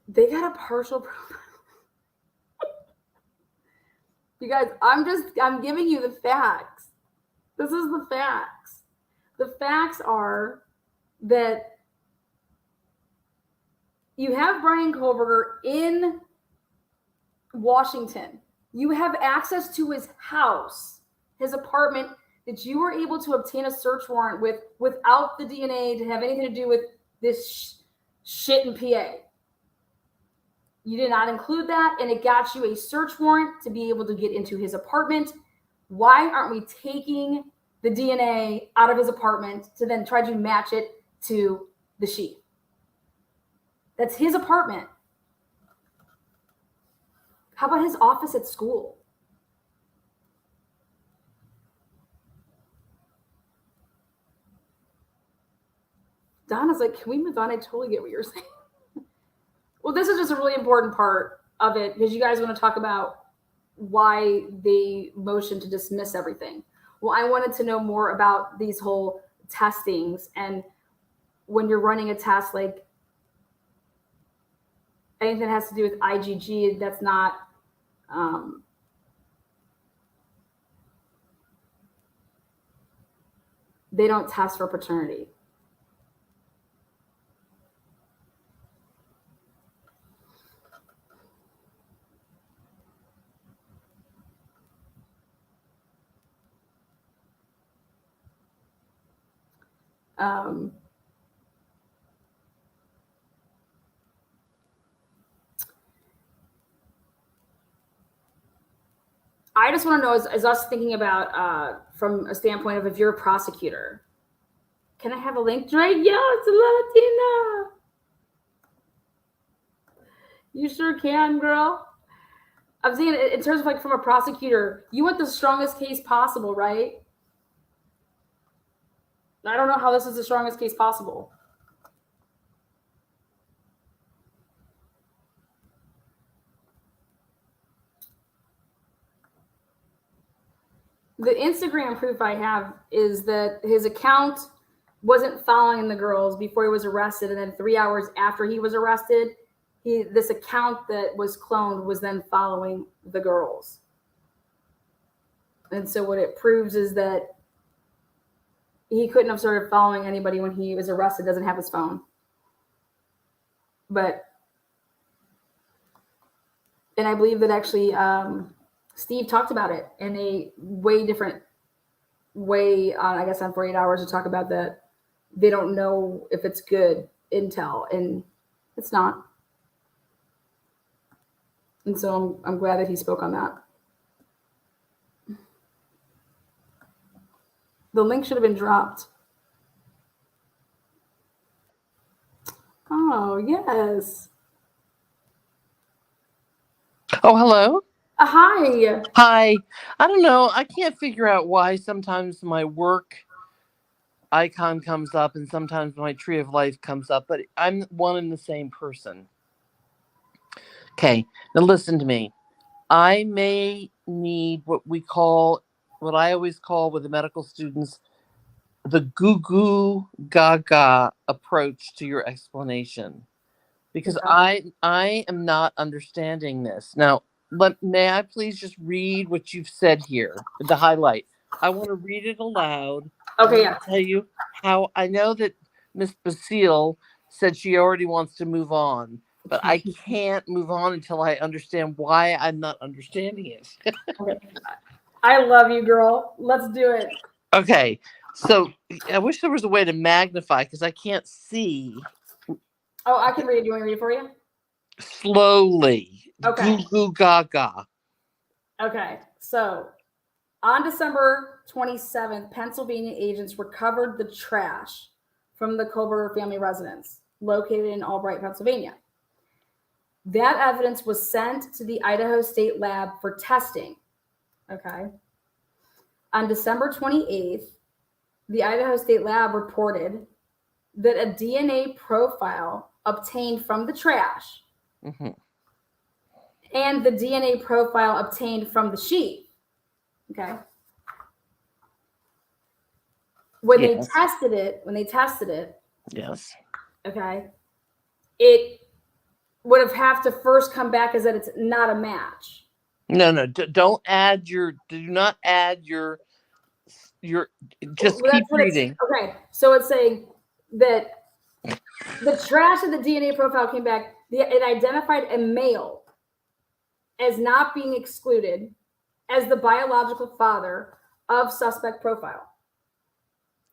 They got a partial profile. You guys, I'm giving you the facts. This is the facts. The facts are that you have Brian Kohlberger in Washington. You have access to his house, his apartment, that you were able to obtain a search warrant with without the DNA to have anything to do with this shit in PA. You did not include that, and it got you a search warrant to be able to get into his apartment. Why aren't we taking the DNA out of his apartment to then try to match it to the sheath? That's his apartment. How about his office at school? Donna's like, can we move on? I totally get what you're saying. Well, this is just a really important part of it because you guys want to talk about why they motioned to dismiss everything. Well, I wanted to know more about these whole testings, and when you're running a test, like anything that has to do with IgG, that's not they don't test for paternity. I just want to know, is us thinking about from a standpoint of if you're a prosecutor, can I have a link? Right? Yeah, it's a Latina. You sure can, girl. I'm saying in terms of like from a prosecutor, you want the strongest case possible, right? I don't know how this is the strongest case possible. The Instagram proof I have is that his account wasn't following the girls before he was arrested, and then 3 hours after he was arrested, this account that was cloned was then following the girls. And so what it proves is that he couldn't have started following anybody when he was arrested, doesn't have his phone. And I believe that actually Steve talked about it in a way different way, I guess on 48 Hours, to talk about that they don't know if it's good intel, and it's not. And so I'm glad that he spoke on that. The link should have been dropped. Oh, yes. Oh, hello. Hi. Hi. I don't know. I can't figure out why sometimes my work icon comes up and sometimes my tree of life comes up, but I'm one and the same person. Okay. Now listen to me. I may need what I always call with the medical students, the goo gaga approach to your explanation, because I am not understanding this. Now, may I please just read what you've said here, the highlight? I want to read it aloud. Okay, I'll tell you how I know that Miss Basile said she already wants to move on, but I can't move on until I understand why I'm not understanding it. Okay. I love you, girl. Let's do it. Okay, so I wish there was a way to magnify because I can't see. Oh, I can read it. You want me to read it for you? Slowly. Okay. Goo goo gaga. Okay. So on December 27th, Pennsylvania agents recovered the trash from the Kober family residence located in Albright, Pennsylvania. That evidence was sent to the Idaho State Lab for testing. Okay. On December 28th, the Idaho State Lab reported that a DNA profile obtained from the trash and the DNA profile obtained from the sheet. Okay. When they tested it, yes. Okay, it would have to first come back as that it's not a match. No, don't add do not add your just Well, keep reading. Okay, so it's saying that the trash of the DNA profile came back. It identified a male as not being excluded as the biological father of suspect profile.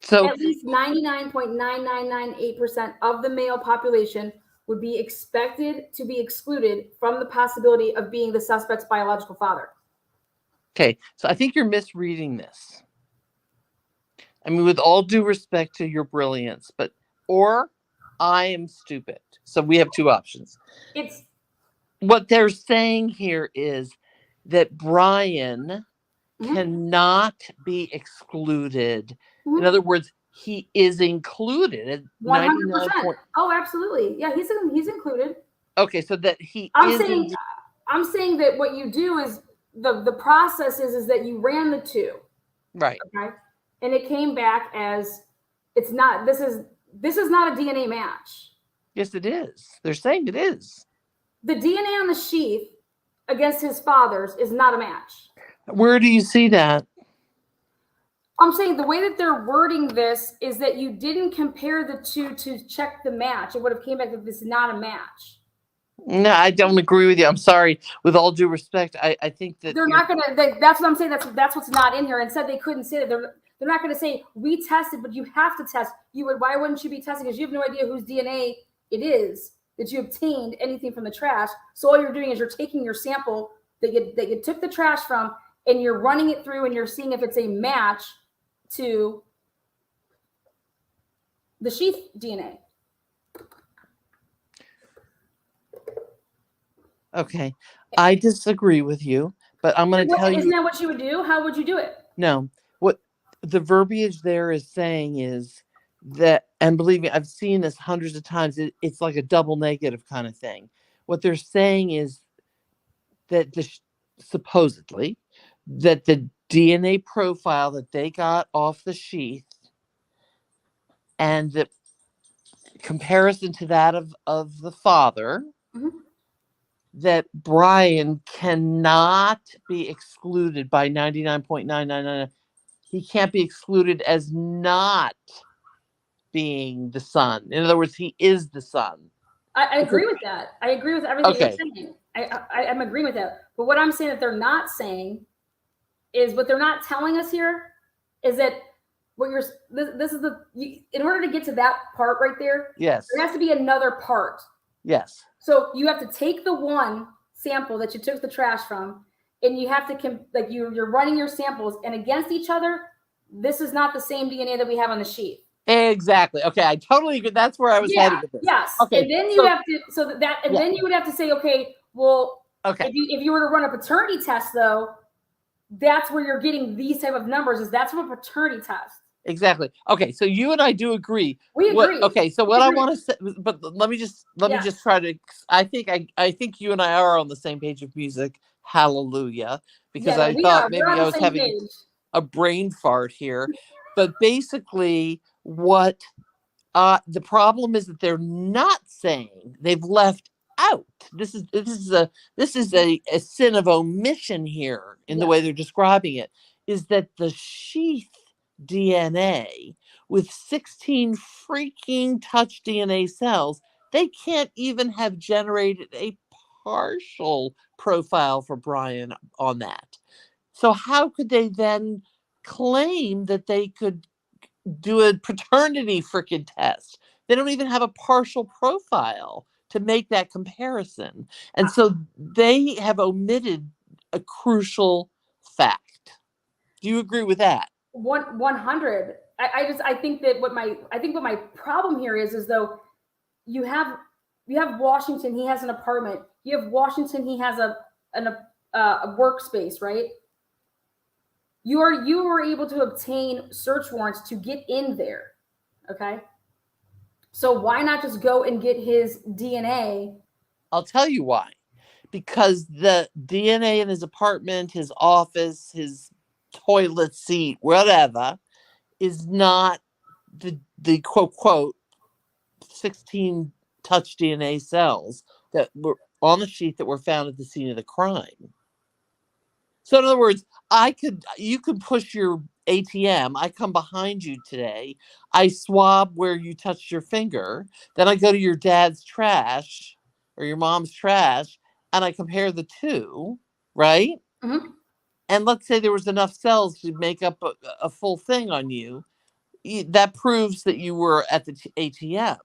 So at least 99.9998% of the male population would be expected to be excluded from the possibility of being the suspect's biological father. Okay, so I think you're misreading this. I mean, with all due respect to your brilliance, or I am stupid. So we have two options. What they're saying here is that Brian cannot be excluded. In other words, he is included. 100%. Oh, absolutely. Yeah, he's included. Okay, so that I'm saying that what you do is the process is that you ran the two. Right. Okay. And it came back as this is not a DNA match. Yes, it is. They're saying it is. The DNA on the sheath against his father's is not a match. Where do you see that? I'm saying the way that they're wording this is that you didn't compare the two to check the match. It would have came back that this is not a match. No, I don't agree with you. I'm sorry. With all due respect, I think that they're not going to. That's what I'm saying. That's what's not in here. And said they couldn't say that. They're not going to say we tested, but you have to test. Why wouldn't you be testing? Because you have no idea whose DNA it is that you obtained anything from the trash. So all you're doing is you're taking your sample that you took the trash from, and you're running it through, and you're seeing if it's a match to the sheath DNA. Okay, I disagree with you, but I'm going to tell you. Isn't that what you would do? How would you do it? No, what the verbiage there is saying is that, and believe me, I've seen this hundreds of times. It's like a double negative kind of thing. What they're saying is that supposedly that the DNA profile that they got off the sheath and the comparison to that of the father Mhm. that Brian cannot be excluded by 99.999. He can't be excluded as not being the son. In other words, he is the son. I agree with that. I agree with everything you're Okay. saying. I'm agreeing with that. But what I'm saying that they're not saying is what they're not telling us here is that what you're this is in order to get to that part right there, Yes. there has to be another part. Yes. So you have to take the one sample that you took the trash from, and you have to you're running your samples, and against each other, this is not the same DNA that we have on the sheet. Exactly. Okay, I totally agree. That's where I was heading with this. Yes. Okay. And then you have to then you would have to say, okay, well, okay, if you were to run a paternity test, though, that's where you're getting these type of numbers. Is that's from a paternity test. Exactly. Okay, so you and I do agree. We agree. Okay, so what I want to say, but let me just try to. I think you and I are on the same page of music. Hallelujah, because I thought maybe I was having a brain fart here, but basically, what the problem is that they're not saying, they've left out. This is a sin of omission here in the way they're describing it. Is that the sheath DNA with 16 freaking touch DNA cells, they can't even have generated a partial profile for Brian on that. So how could they then claim that they could do a paternity freaking test? They don't even have a partial profile to make that comparison. And so they have omitted a crucial fact. Do you agree with that? 100. I think what my problem here is though you have Washington, he has an apartment. You have Washington, he has a workspace, right? You were able to obtain search warrants to get in there. Okay. So why not just go and get his DNA? I'll tell you why. Because the DNA in his apartment, his office, his toilet seat, whatever, is not the quote 16 touch DNA cells that were on the sheet that were found at the scene of the crime. So in other words, you could push your ATM. I come behind you today. I swab where you touched your finger. Then I go to your dad's trash or your mom's trash, and I compare the two, right? Mm-hmm. And let's say there was enough cells to make up a full thing on you. That proves that you were at the ATM.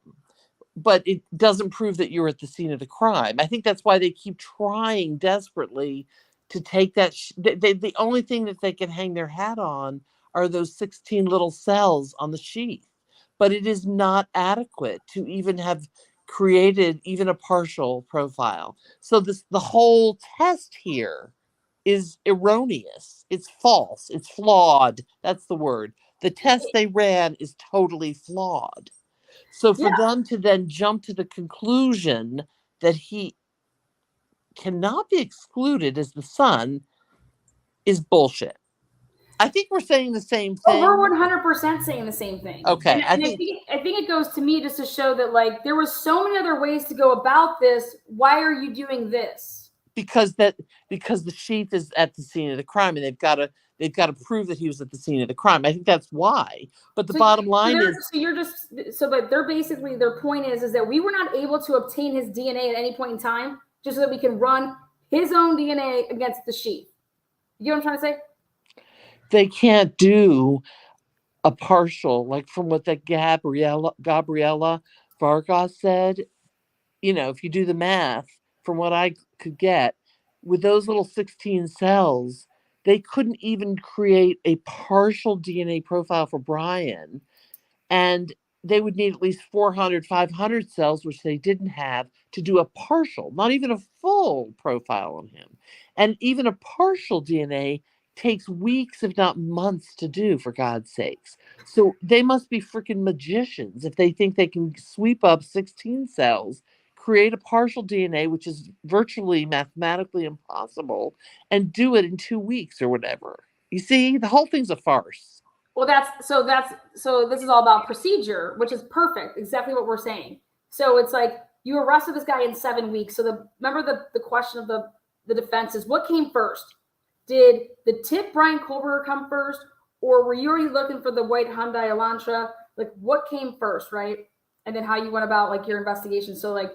But it doesn't prove that you were at the scene of the crime. I think that's why they keep trying desperately to take that. The only thing that they can hang their hat on are those 16 little cells on the sheath. But it is not adequate to even have created even a partial profile. So the whole test here is erroneous. It's false. It's flawed. That's the word. The test they ran is totally flawed. So for them to then jump to the conclusion that he cannot be excluded as the son is bullshit. I think we're saying the same thing. Oh, we're 100% saying the same thing. Okay. And I think it goes to me just to show that like there was so many other ways to go about this. Why are you doing this? Because the sheath is at the scene of the crime, and they've got to prove that he was at the scene of the crime. I think that's why. But the bottom line is, but they're basically, their point is that we were not able to obtain his DNA at any point in time, just so that we can run his own DNA against the sheath. You know what I'm trying to say? They can't do a partial, like from what that Gabriella Vargas said. You know, if you do the math, from what I could get, with those little 16 cells, they couldn't even create a partial DNA profile for Brian. And they would need at least 400, 500 cells, which they didn't have, to do a partial, not even a full profile on him. And even a partial DNA takes weeks, if not months, to do, for God's sakes. So they must be freaking magicians if they think they can sweep up 16 cells, create a partial DNA, which is virtually mathematically impossible, and do it in 2 weeks or whatever. You see, the whole thing's a farce. Well, so this is all about procedure, which is perfect. Exactly what we're saying. So it's like you arrested this guy in 7 weeks. So remember the question of the defense is, what came first? Did the tip Brian Kohlberger come first, or were you already looking for the white Hyundai Elantra? Like, what came first, right? And then how you went about like your investigation. So like,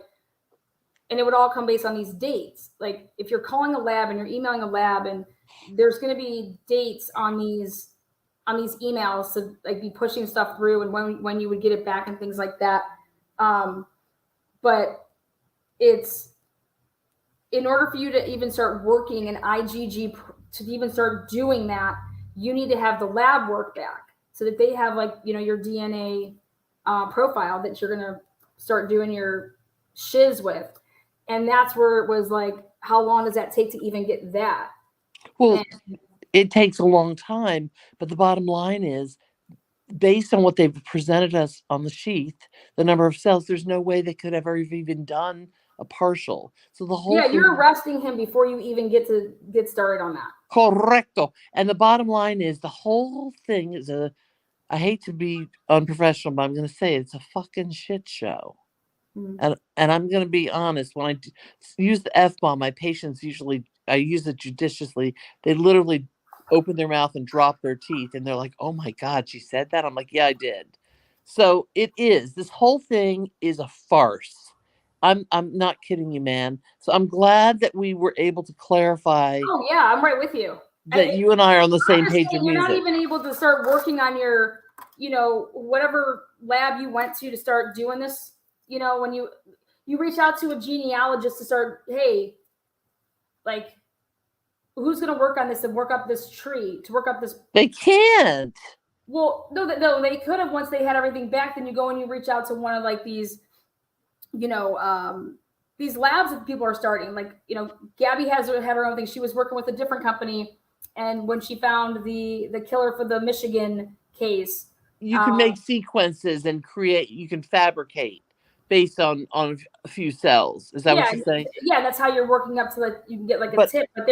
and it would all come based on these dates. Like if you're calling a lab and you're emailing a lab, and there's going to be dates on these emails to like be pushing stuff through, and when you would get it back and things like that. But it's, in order for you to even start working an IgG, to even start doing that, you need to have the lab work back so that they have like, you know, your DNA profile that you're going to start doing your shiz with. And that's where it was like, how long does that take to even get that? Well, it takes a long time, but the bottom line is, based on what they've presented us on the sheath, the number of cells, there's no way they could have ever even done a partial. So the whole thing, you're arresting him before you even get started on that. Correcto. And the bottom line is, the whole thing is I hate to be unprofessional, but I'm going to say it's a fucking shit show. Mm-hmm. And I'm going to be honest, when I use the F-bomb, my patients usually, I use it judiciously. They literally open their mouth and drop their teeth, and they're like, oh my God, she said that? I'm like, yeah, I did. So it is. This whole thing is a farce. I'm not kidding you, man. So I'm glad that we were able to clarify. Oh yeah, I'm right with you. That you and I are on the same page of music. You're not even able to start working on your, you know, whatever lab you went to start doing this. You know, when you reach out to a genealogist to start, hey, like, who's going to work on this and work up this tree, to work up this? They can't. Well, no, they could have once they had everything back. Then you go and you reach out to one of like these, you know, these labs that people are starting. Like, you know, Gabby had her own thing. She was working with a different company, and when she found the killer for the Michigan case, you can make sequences and create. You can fabricate based on a few cells. Is that what you're saying? Yeah, that's how you're working up to like you can get like a tip. But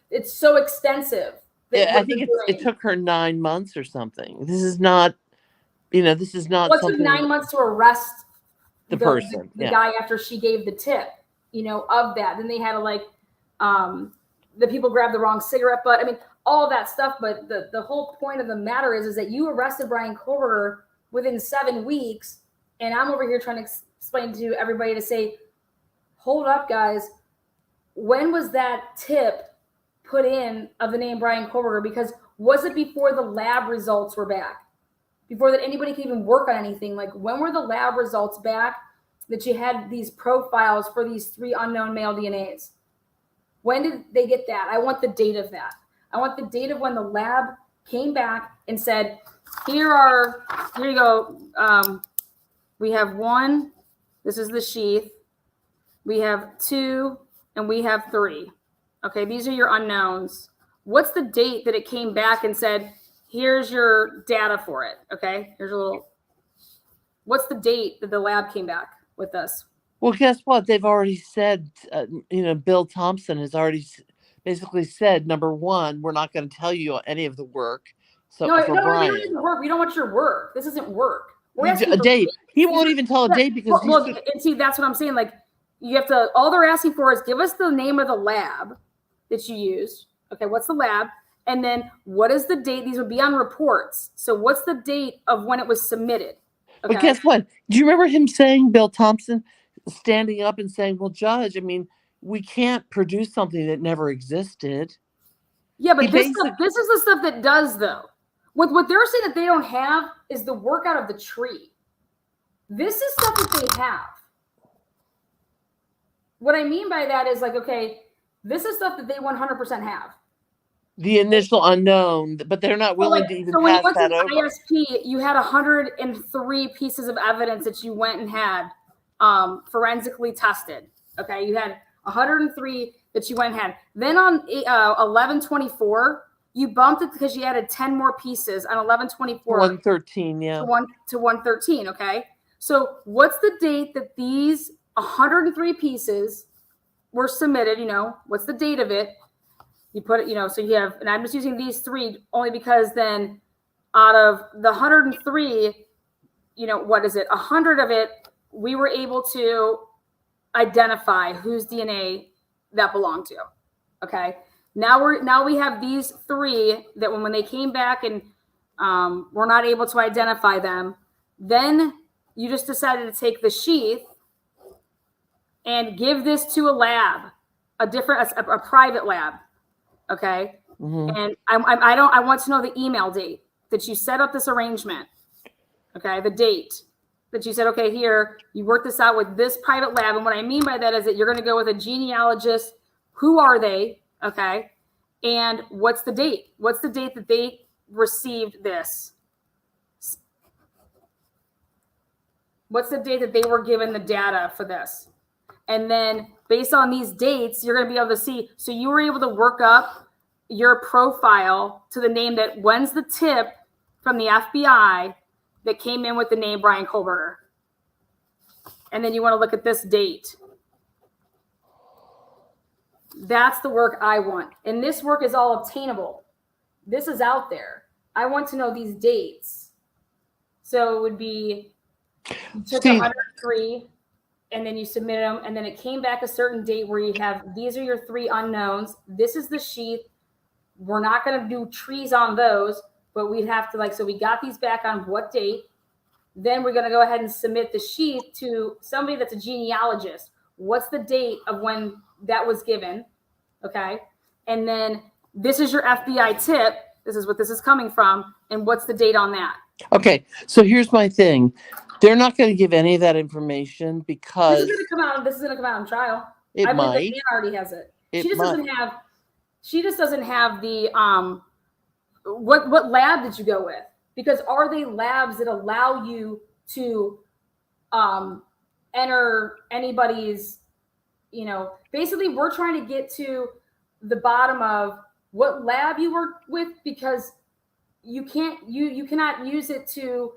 it's so extensive. I think it took her 9 months or something. This is not, you know, this is not. Well, it took 9 months to arrest the person, the guy after she gave the tip, you know, of that. Then they had to like, the people grabbed the wrong cigarette butt. I mean, all of that stuff. But the whole point of the matter is that you arrested Brian Kohlberger within 7 weeks, and I'm over here trying to explain to everybody to say, hold up, guys. When was that tip put in of the name Brian Kohlberger? Because was it before the lab results were back? Before that anybody could even work on anything? Like, when were the lab results back that you had these profiles for these 3 unknown male DNAs? When did they get that? I want the date of that. I want the date of when the lab came back and said, here you go. We have 1. This is the sheath. We have 2, and we have 3. Okay, these are your unknowns. What's the date that it came back and said, here's your data for it? Okay, here's a little. What's the date that the lab came back with us? Well, guess what? They've already said, you know, Bill Thompson has already basically said, number one, we're not going to tell you any of the work. So no, for Brian, we don't want your work. This isn't work. We're asking a date. He won't even tell a date because and see, that's what I'm saying. Like, you have to. All they're asking for is give us the name of the lab that you used. Okay, what's the lab? And then what is the date? These would be on reports. So what's the date of when it was submitted? Okay. But guess what? Do you remember him saying, Bill Thompson, standing up and saying, well, Judge, I mean, we can't produce something that never existed. Yeah, but this is the stuff that does, though. What they're saying that they don't have is the work out of the tree. This is stuff that they have. What I mean by that is like, okay, this is stuff that they 100% have. The initial unknown, but they're not willing to even pass that over. ISP, you had 103 pieces of evidence that you went and had forensically tested. Okay, you had 103 that you went and had. Then on 11/24, you bumped it because you added 10 more pieces on 11/24. 113, yeah. To 113. Okay, so what's the date that these 103 pieces were submitted? You know, what's the date of it? You put it, you know, so you have, and I'm just using these 3 only because then out of the 103, you know, what is it? 100 of it, we were able to identify whose DNA that belonged to. Okay. Now we have these three that when they came back and we're not able to identify them, then you just decided to take the sheath and give this to a lab, a private lab. Okay. And I want to know the email date that you set up this arrangement. Okay. The date that you said, okay, here, you work this out with this private lab. And what I mean by that is that you're going to go with a genealogist. Who are they? Okay. And what's the date? What's the date that they received this? What's the date that they were given the data for this? And then based on these dates, you're going to be able to see. So you were able to work up your profile to the name that when's the tip from the FBI that came in with the name Brian Kohlberger. And then you want to look at this date. That's the work I want. And this work is all obtainable. This is out there. I want to know these dates. So it would be, you took 103 and then you submitted them, and then it came back a certain date where you have, these are your three unknowns. This is the sheath. We're not going to do trees on those, but we'd have to so we got these back on what date. Then we're going to go ahead and submit the sheath to somebody that's a genealogist. What's the date of when that was given? Okay. And then this is your FBI tip. This is what this is coming from. And what's the date on that? Okay. So here's my thing. They're not going to give any of that information because this is going to come out in trial. It I believe might. that Dan already has it. It She just might. doesn't have the what lab did you go with? Because are they labs that allow you to enter anybody's, basically we're trying to get to the bottom of what lab you work with, because you cannot use it to,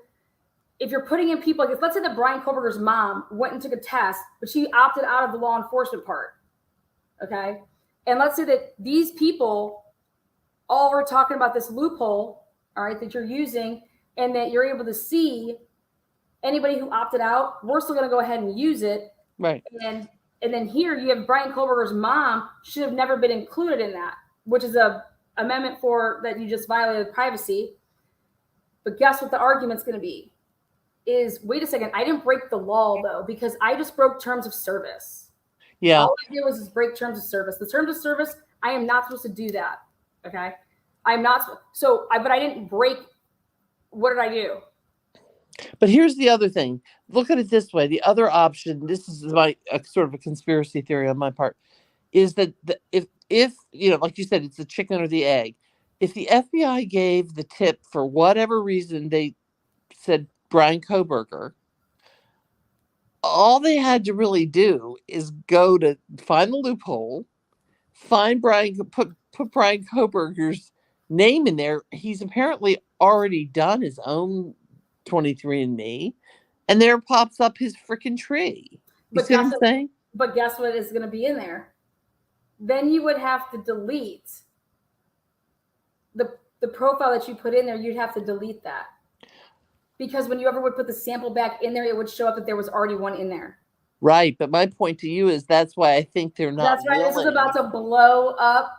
if you're putting in people, like let's say that Brian Kohlberger's mom went and took a test, but she opted out of the law enforcement part. Okay. And let's say that these people all were talking about this loophole, all right, that you're using, and that you're able to see anybody who opted out, we're still going to go ahead and use it. Right. And then here you have Brian Kohlberger's mom should have never been included in that, which is a amendment for that you just violated privacy. But guess what the argument's going to be is, wait a second, I didn't break the law though, because I just broke terms of service. Yeah. All I did was break terms of service. The terms of service, I am not supposed to do that. Okay. I'm not. But I didn't break. What did I do? But here's the other thing. Look at it this way. The other option, this is my sort of a conspiracy theory on my part, is that if like you said, it's the chicken or the egg. If the FBI gave the tip for whatever reason, they said Brian Kohlberger, all they had to really do is go to find the loophole, find put Brian Kohlberger's name in there. He's apparently already done his own 23andMe, and there pops up his freaking tree. You see what I'm saying? But guess what is going to be in there? Then you would have to delete the profile that you put in there. You'd have to delete that, because when you ever would put the sample back in there, it would show up that there was already one in there. Right. But my point to you is that's why I think they're not. That's right. This is about to blow up.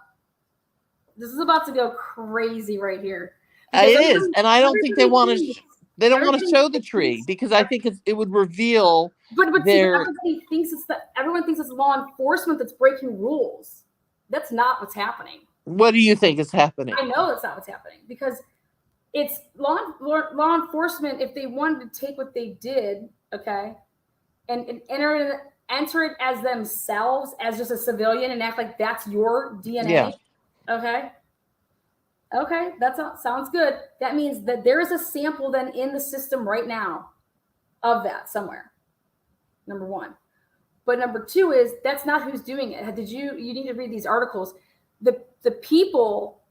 This is about to go crazy right here. It is, and I don't think they want to. They don't want to show the tree because I think it would reveal. But everybody thinks everyone thinks it's law enforcement that's breaking rules. That's not what's happening. What do you think is happening? I know that's not what's happening, because it's law enforcement. If they wanted to take what they did, okay, and enter it as themselves, as just a civilian, and act like that's your DNA. Yeah. Okay, sounds good. That means that there is a sample then in the system right now of that somewhere. Number one. But number two is, that's not who's doing it. You need to read these articles. The people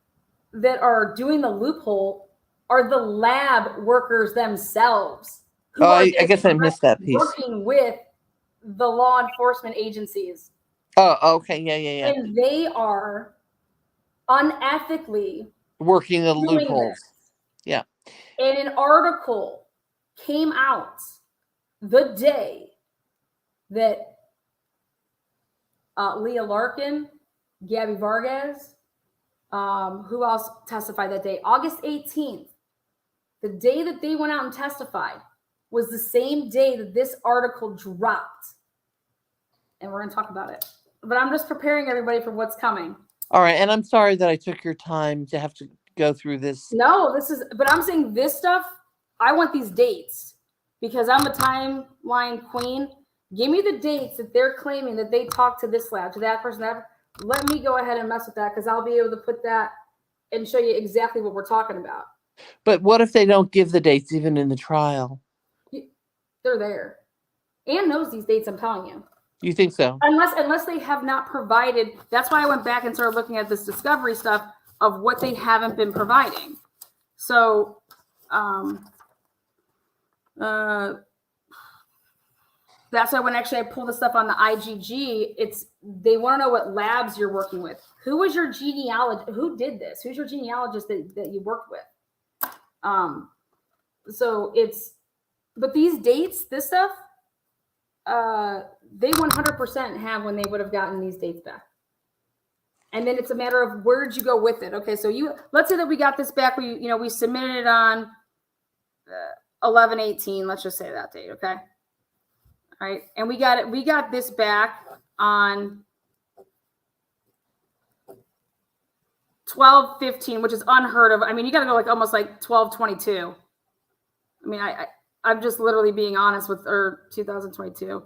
that are doing the loophole are the lab workers themselves. I guess I missed that piece. Working with the law enforcement agencies. Oh, okay. Yeah. And they are unethically working the loopholes. Yeah. And an article came out the day that Leah Larkin, Gabby Vargas. Who else testified that day? August 18th, the day that they went out and testified, was the same day that this article dropped. And we're going to talk about it. But I'm just preparing everybody for what's coming. All right. And I'm sorry that I took your time to have to go through this. No, but I'm saying this stuff, I want these dates because I'm a timeline queen. Give me the dates that they're claiming that they talked to this lab, to that person, that. Let me go ahead and mess with that because I'll be able to put that and show you exactly what we're talking about. But what if they don't give the dates even in the trial? They're there. Anne knows these dates, I'm telling you. You think so? Unless they have not provided. That's why I went back and started looking at this discovery stuff of what they haven't been providing. So, that's why when actually I pull the stuff on the IgG, they want to know what labs you're working with. Who was your genealogist? Who did this? Who's your genealogist that you worked with? But these dates, this stuff, they 100% have when they would have gotten these dates back. And then it's a matter of where did you go with it? Okay, so let's say that we got this back. We submitted it on 11/18. Let's just say that date, okay? All right, and we got this back on 12/15, which is unheard of. I mean, you got to go like almost like 12/22. I mean, I'm just literally being honest with, or 2022.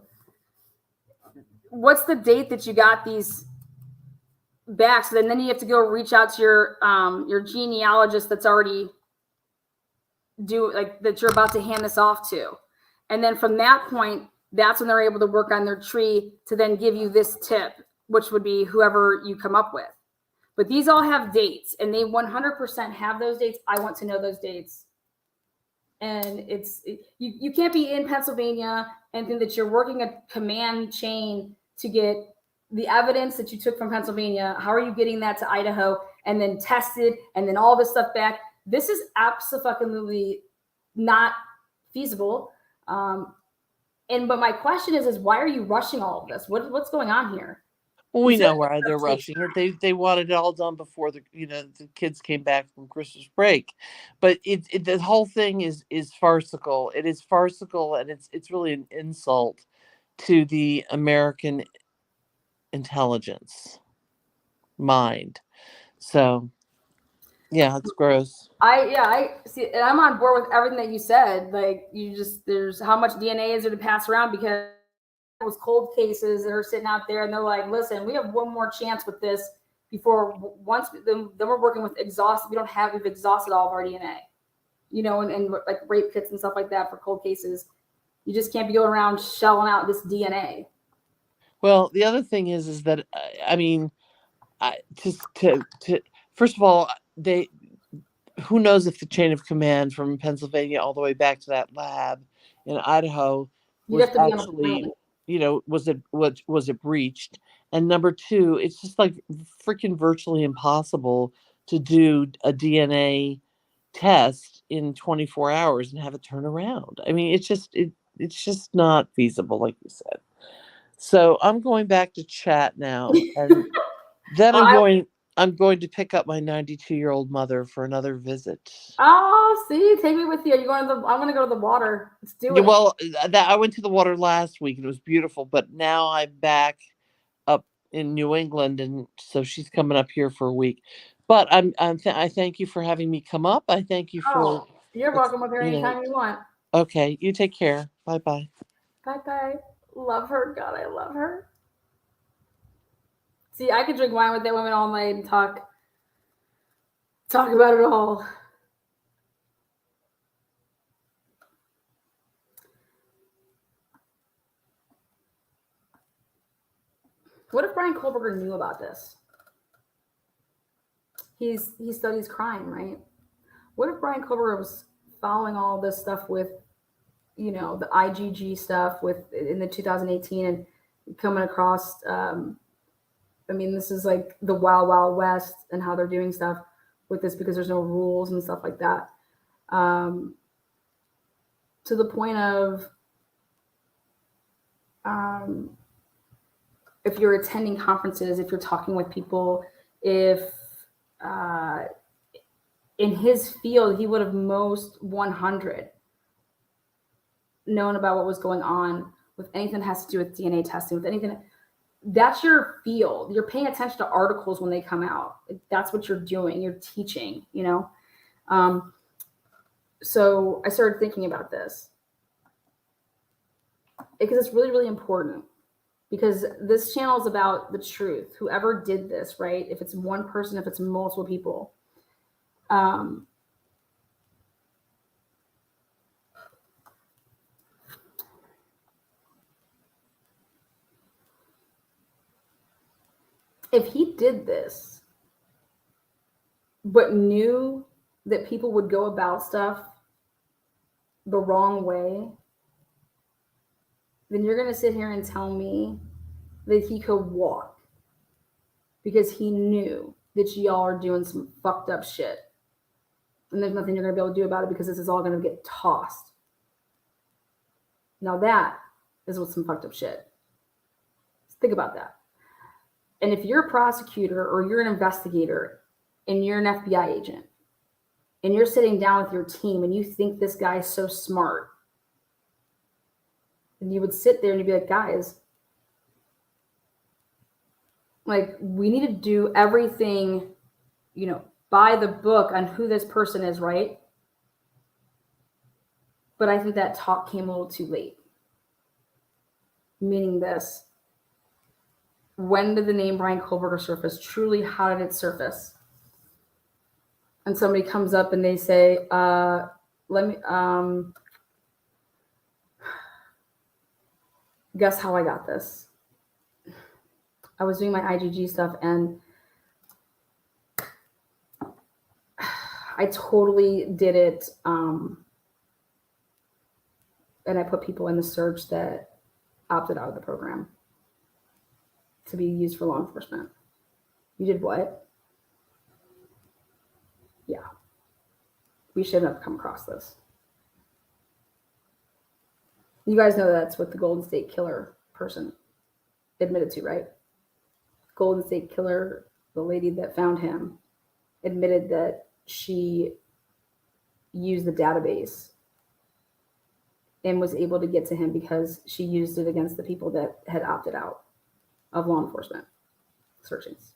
What's the date that you got these back? So then you have to go reach out to your genealogist that's already that you're about to hand this off to, and then from that point, that's when they're able to work on their tree to then give you this tip, which would be whoever you come up with. But these all have dates, and they 100% have those dates. I want to know those dates. And you can't be in Pennsylvania and think that you're working a command chain to get the evidence that you took from Pennsylvania. How are you getting that to Idaho and then tested and then all this stuff back? This is absolutely not feasible. But my question is why are you rushing all of this? What's going on here? Well, we know why they're rushing it. They wanted it all done before the kids came back from Christmas break. But the whole thing is farcical. It is farcical, and it's really an insult to the American intelligence mind. So yeah, it's gross. I see, and I'm on board with everything that you said. Like there's how much DNA is there to pass around because it was cold cases that are sitting out there, and they're like, listen, we have one more chance with this before then we're working with exhausted. We've exhausted all of our DNA, and like rape kits and stuff like that for cold cases. You just can't be going around shelling out this DNA. Well, the other thing is that I mean, first of all, who knows if the chain of command from Pennsylvania all the way back to that lab in Idaho was actually, was it breached? And number two, it's just like freaking virtually impossible to do a DNA test in 24 hours and have it turn around. I mean, it's just not feasible, like you said. So I'm going back to chat now, and then I'm going to pick up my 92-year-old mother for another visit. Oh, see, take me with you. I'm going to go to the water. Let's do it. Well, I went to the water last week and it was beautiful, but now I'm back up in New England, and so she's coming up here for a week. But I thank you for having me come up. I thank you for. You're welcome up here anytime you want. Okay, you take care. Bye-bye. Bye-bye. Love her. God, I love her. See, I could drink wine with that woman all night and talk about it all. What if Brian Kohlberger knew about this? He studies crime, right? What if Brian Kohlberger was following all this stuff with, the IgG stuff in the 2018 and coming across, this is like the Wild Wild West and how they're doing stuff with this because there's no rules and stuff like that. To the point of if you're attending conferences, if you're talking with people, if in his field, he would have most 100 known about what was going on with anything that has to do with DNA testing, with anything. That's your field. You're paying attention to articles when they come out. That's what you're doing. You're teaching, you know? So I started thinking about this because it's really, really important, because this channel is about the truth. Whoever did this, right? If it's one person, if it's multiple people, if he did this, but knew that people would go about stuff the wrong way, then you're going to sit here and tell me that he could walk because he knew that y'all are doing some fucked up shit. And there's nothing you're going to be able to do about it because this is all going to get tossed. Now that is what's some fucked up shit. Think about that. And if you're a prosecutor or you're an investigator and you're an FBI agent and you're sitting down with your team and you think this guy is so smart, and you would sit there and you'd be like, guys, like, we need to do everything, you know, by the book on who this person is, right? But I think that talk came a little too late. Meaning this: when did the name Brian Kohlberger surface? Truly, how did it surface? And somebody comes up and they say, guess how I got this? I was doing my IgG stuff and I totally did it. And I put people in the search that opted out of the program to be used for law enforcement. You did what? Yeah. We shouldn't have come across this. You guys know that's what the Golden State Killer person admitted to, right? Golden State Killer, the lady that found him, admitted that she used the database and was able to get to him because she used it against the people that had opted out of law enforcement searchings.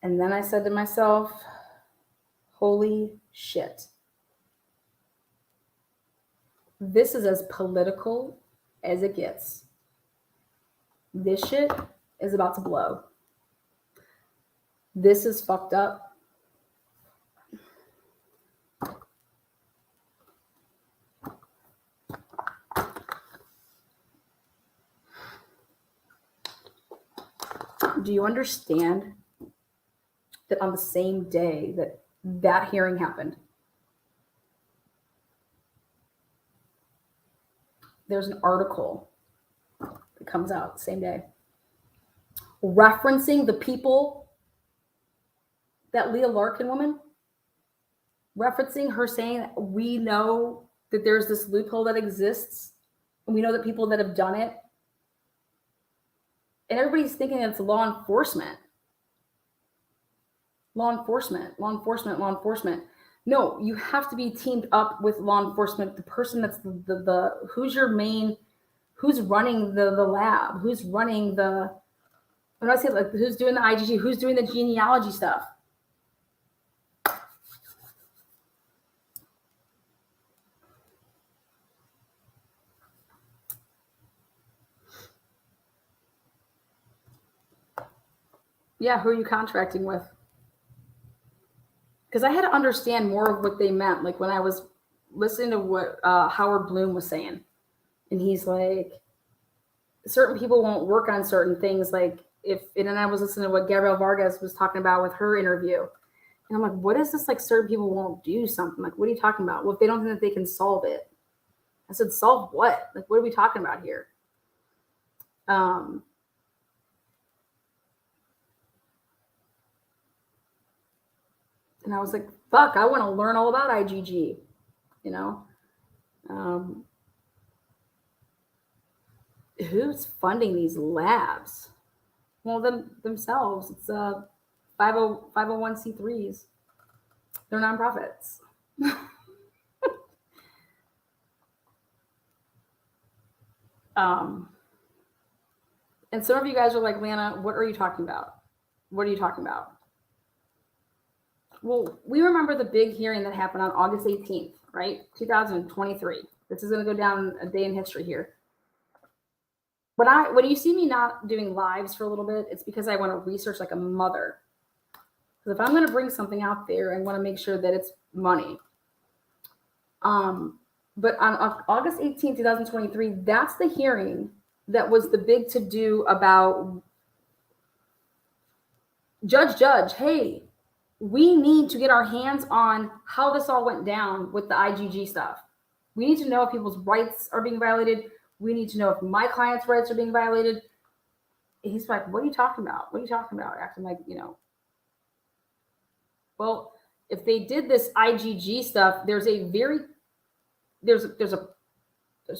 And then I said to myself, holy shit. This is as political as it gets. This shit is about to blow. This is fucked up. Do you understand that on the same day that that hearing happened, there's an article that comes out the same day referencing the people, that Leah Larkin woman, referencing her saying, we know that there's this loophole that exists, and we know that people that have done it, and everybody's thinking it's law enforcement. Law enforcement, law enforcement, law enforcement. No, you have to be teamed up with law enforcement. The person that's the who's your main, who's running the lab, who's running the, when I say like who's doing the IgG, who's doing the genealogy stuff. Yeah, who are you contracting with? Because I had to understand more of what they meant. Like when I was listening to what Howard Bloom was saying, and he's like, certain people won't work on certain things. Like and then I was listening to what Gabrielle Vargas was talking about with her interview. And I'm like, what is this? Like certain people won't do something. Like, what are you talking about? Well, if they don't think that they can solve it. I said, solve what? Like, what are we talking about here? And I was like, fuck, I want to learn all about IgG, you know? Who's funding these labs? Well, themselves. It's 501c3s. They're nonprofits. And some of you guys are like, Lana, what are you talking about? What are you talking about? Well, we remember the big hearing that happened on August 18th, right? 2023. This is going to go down a day in history here. When you see me not doing lives for a little bit, it's because I want to research like a mother. Because if I'm going to bring something out there, I want to make sure that it's money. But on August 18th, 2023, that's the hearing that was the big to-do about judge, hey, we need to get our hands on how this all went down with the IgG stuff. We need to know if people's rights are being violated. We need to know if my client's rights are being violated. He's like, what are you talking about? What are you talking about? Acting like, you know. Well, if they did this IgG stuff, there's a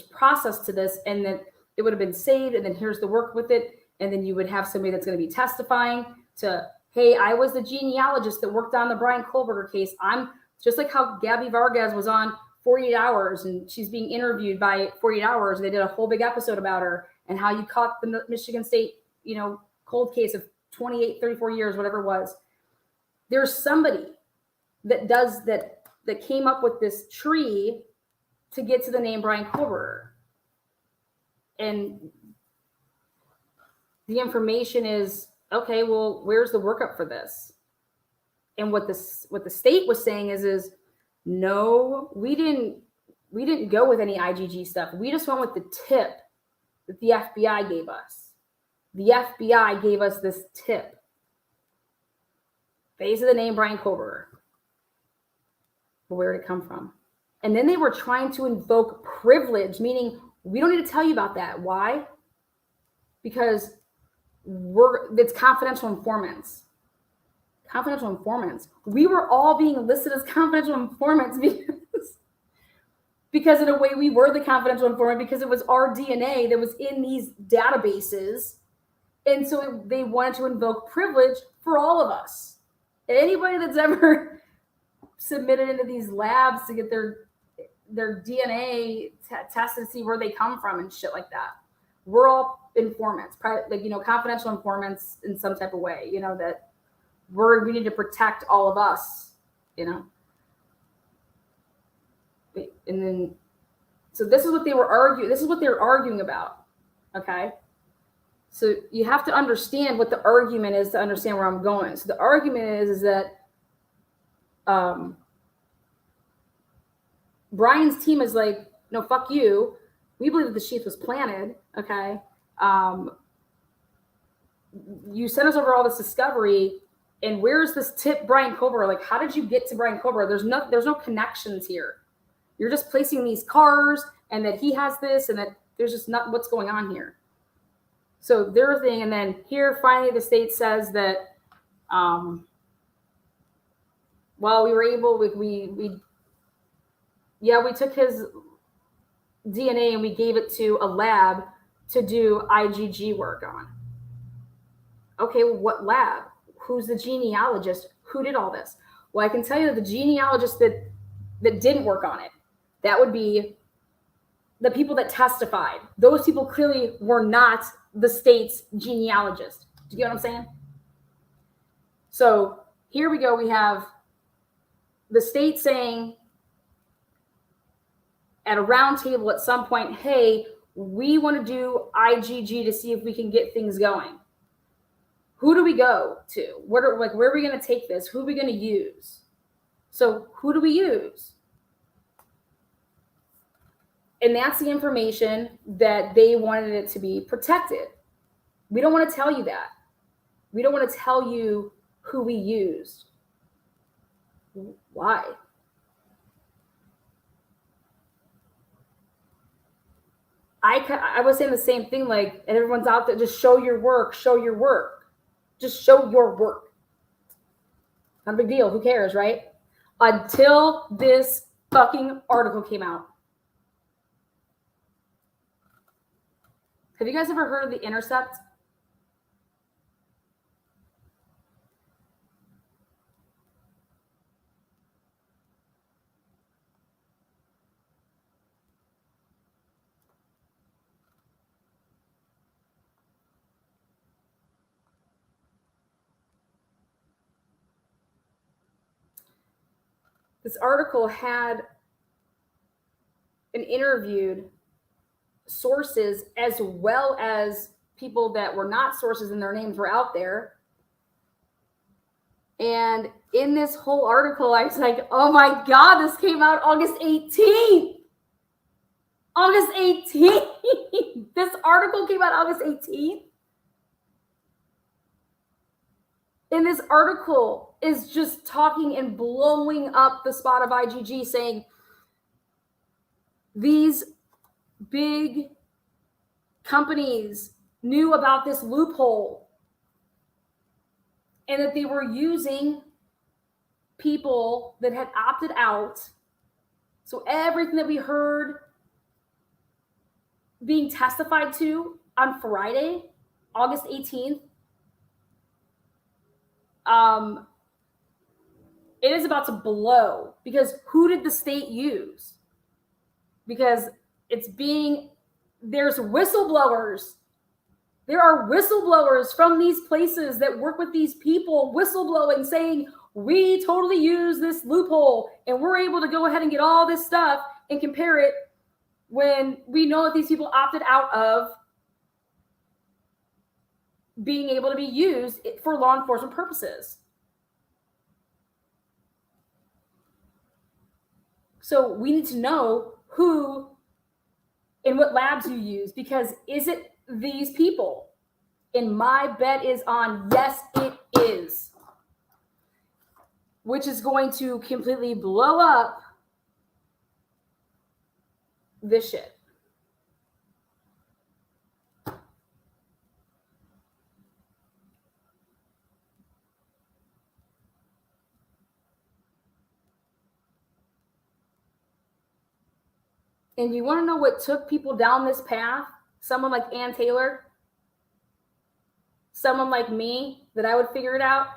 process to this, and then it would have been saved, and then here's the work with it, and then you would have somebody that's going to be testifying to, hey, I was the genealogist that worked on the Brian Kohlberger case. I'm just like how Gabby Vargas was on 48 Hours, and she's being interviewed by 48 Hours. They did a whole big episode about her and how you caught the Michigan State, you know, cold case of 28, 34 years, whatever it was. There's somebody that does that came up with this tree to get to the name Brian Kohlberger. And the information is, okay, well, where's the workup for this? And what the state was saying is no, we didn't go with any IgG stuff. We just went with the tip that the FBI gave us. The FBI gave us this tip. Base of the name Brian Kohlberger. But where did it come from? And then they were trying to invoke privilege, meaning we don't need to tell you about that. Why? Because it's confidential informants. Confidential informants. We were all being listed as confidential informants because in a way we were the confidential informant because it was our DNA that was in these databases. And so they wanted to invoke privilege for all of us. Anybody that's ever submitted into these labs to get their DNA tested to see where they come from and shit like that. We're all informants, like, you know, confidential informants in some type of way, you know, that we need to protect all of us, you know. And then, so this is what they were arguing. This is what they're arguing about. Okay. So you have to understand what the argument is to understand where I'm going. So the argument is that, Brian's team is like, no, fuck you. We believe that the sheath was planted. Okay. You sent us over all this discovery, and where's this tip, Brian Kohlberger? Like, how did you get to Brian Kohlberger? There's no connections here. You're just placing these cars, and that he has this, and that there's just not what's going on here. So their thing, and then here finally the state says that, well, we were able, we took his DNA and we gave it to a lab to do IgG work on. Okay, well, what lab? Who's the genealogist? Who did all this? Well, I can tell you that the genealogist that didn't work on it, that would be the people that testified. Those people clearly were not the state's genealogist. Do you get what I'm saying? So here we go. We have the state saying at a round table at some point, hey, we want to do IgG to see if we can get things going. Who do we go to? Where are we going to take this? Who are we going to use? So who do we use? And that's the information that they wanted it to be protected. We don't want to tell you that. We don't want to tell you who we used. Why? I was saying the same thing, like, and everyone's out there, just show your work, show your work. Just show your work. Not a big deal. Who cares, right? Until this fucking article came out. Have you guys ever heard of The Intercept? This article had an interviewed sources as well as people that were not sources and their names were out there. And in this whole article, I was like, oh my God, this came out August 18th. August 18th. This article came out August 18th. And this article is just talking and blowing up the spot of IGG, saying these big companies knew about this loophole and that they were using people that had opted out. So everything that we heard being testified to on Friday, August 18th, it is about to blow, because who did the state use? Because there's whistleblowers. There are whistleblowers from these places that work with these people, whistleblowing, saying, we totally use this loophole and we're able to go ahead and get all this stuff and compare it, when we know that these people opted out of being able to be used for law enforcement purposes. So we need to know who and what labs you use, because is it these people? And my bet is on yes, it is. Which is going to completely blow up this shit. And you want to know what took people down this path? Someone like Ann Taylor, someone like me, that I would figure it out.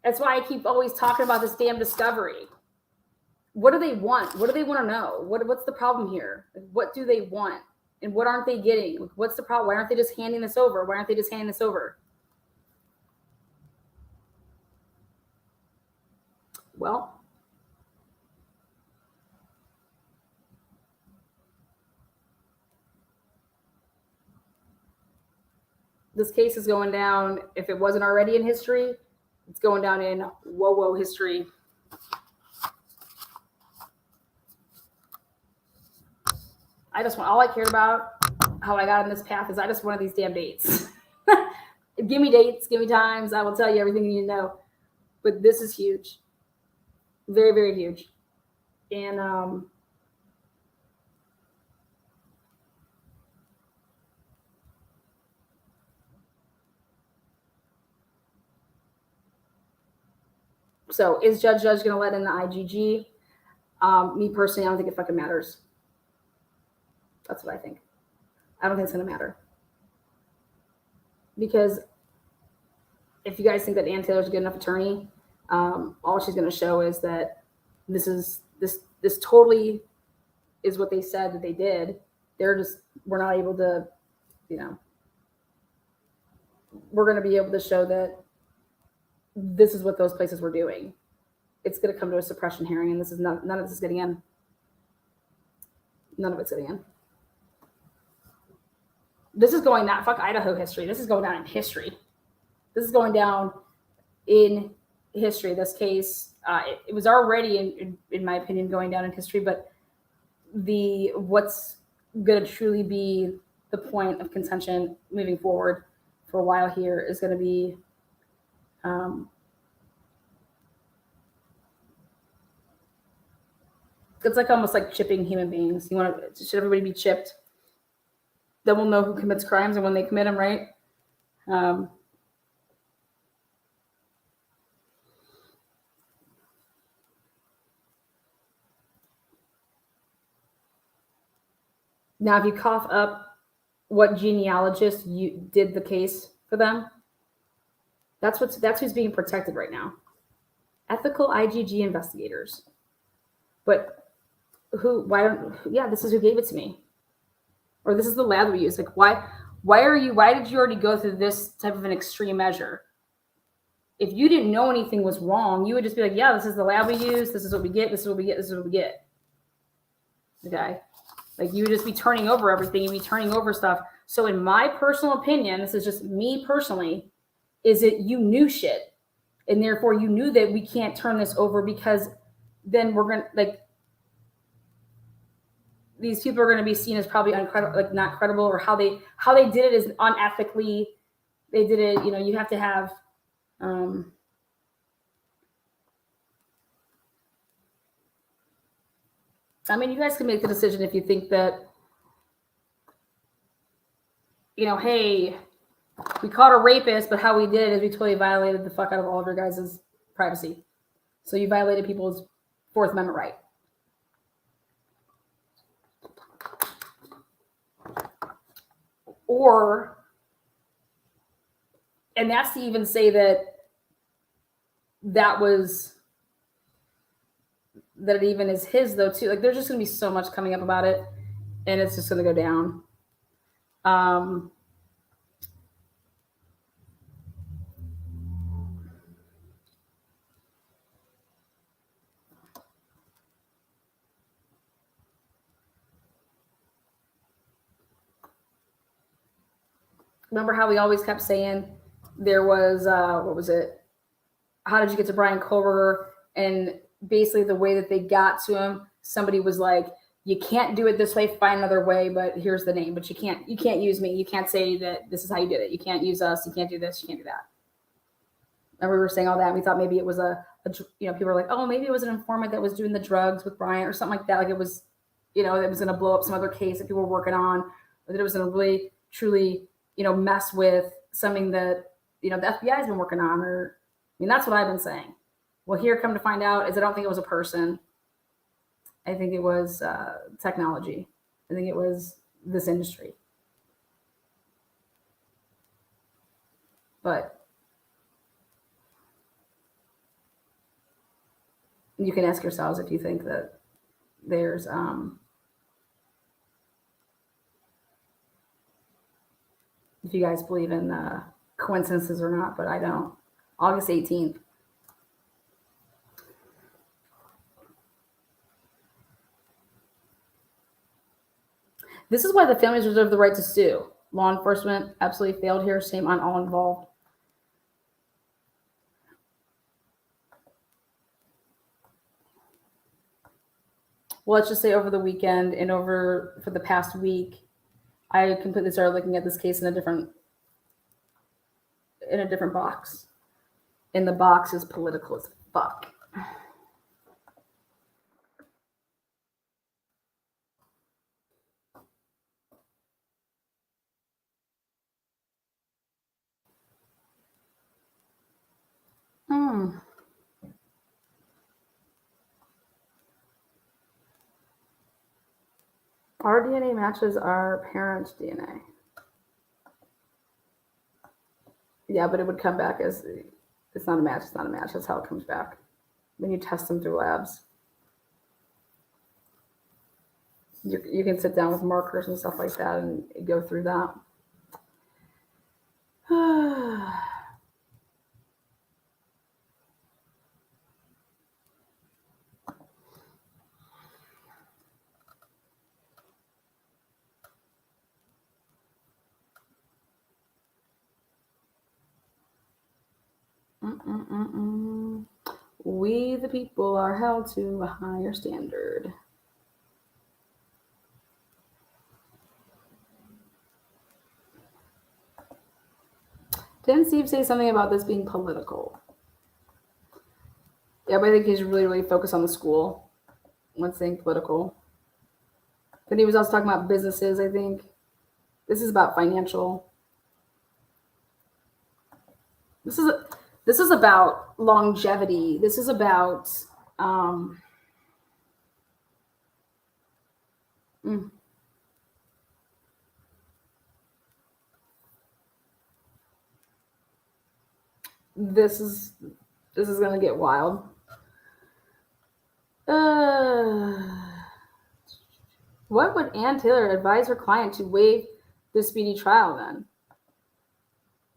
That's why I keep always talking about this damn discovery. What do they want? What do they want to know? What's the problem here? What do they want? And what aren't they getting? What's the problem? Why aren't they just handing this over? Why aren't they just handing this over? Well, this case is going down, if it wasn't already in history, it's going down in whoa history. All I cared about, how I got on this path, is I just wanted these damn dates. Give me dates, give me times. I will tell you everything you need to know. But this is huge. Very, very huge. And so is Judge going to let in the IGG? Me personally, I don't think it fucking matters. That's what I think. I don't think it's going to matter. Because if you guys think that Ann Taylor's a good enough attorney, all she's going to show is that this totally is what they said that they did. We're not able to, we're going to be able to show that this is what those places were doing. It's going to come to a suppression hearing, and this is none of this is getting in. None of it's getting in. This is going down, fuck Idaho history. This is going down in history. This is going down in history. This case, it was already, in my opinion, going down in history, but what's going to truly be the point of contention moving forward for a while here is going to be it's like almost like chipping human beings. Should everybody be chipped? Then we'll know who commits crimes and when they commit them, right? Now, if you cough up what genealogist you did the case for them, that's who's being protected right now. Ethical IgG investigators. But this is who gave it to me. Or this is the lab we use. Like, why did you already go through this type of an extreme measure? If you didn't know anything was wrong, you would just be like, yeah, this is the lab we use, this is what we get, this is what we get, this is what we get. Okay? Like, you would just be turning over everything, you'd be turning over stuff. So in my personal opinion, this is just me personally, is that you knew shit. And therefore you knew that we can't turn this over, because then we're going to, like, these people are going to be seen as probably not credible, or how they did it is unethically. They did it, you have to have, I mean, you guys can make the decision if you think that, hey, we caught a rapist, but how we did it is we totally violated the fuck out of all of your guys' privacy. So you violated people's Fourth Amendment right. And that's to even say that it even is his, though, too. Like, there's just going to be so much coming up about it, and it's just going to go down. Remember how we always kept saying there was, what was it? How did you get to Brian Koberger? And basically the way that they got to him, somebody was like, you can't do it this way, find another way, but here's the name. But you can't use me. You can't say that this is how you did it. You can't use us. You can't do this. You can't do that. And we were saying all that. We thought maybe it was people were like, oh, maybe it was an informant that was doing the drugs with Brian or something like that. Like it was, that was going to blow up some other case that people were working on, or that it was going to really, truly, mess with something that, the FBI has been working on. Or, that's what I've been saying. Well, here, come to find out, is I don't think it was a person. I think it was technology. I think it was this industry. But you can ask yourselves if you think that there's if you guys believe in coincidences or not, but I don't. August 18th. This is why the families reserve the right to sue. Law enforcement absolutely failed here. Shame on all involved. Well, let's just say over the weekend and for the past week, I completely started looking at this case in a different box. And the box is political as fuck. Our DNA matches our parents' DNA. Yeah, but it would come back as, it's not a match, it's not a match. That's how it comes back when you test them through labs. You can sit down with markers and stuff like that and go through that. We, the people, are held to a higher standard. Didn't Steve say something about this being political? Yeah, but I think he's really, really focused on the school when saying political. But he was also talking about businesses, I think. This is about financial. This is about longevity. This is about This is gonna get wild. What would Ann Taylor advise her client to waive the speedy trial then?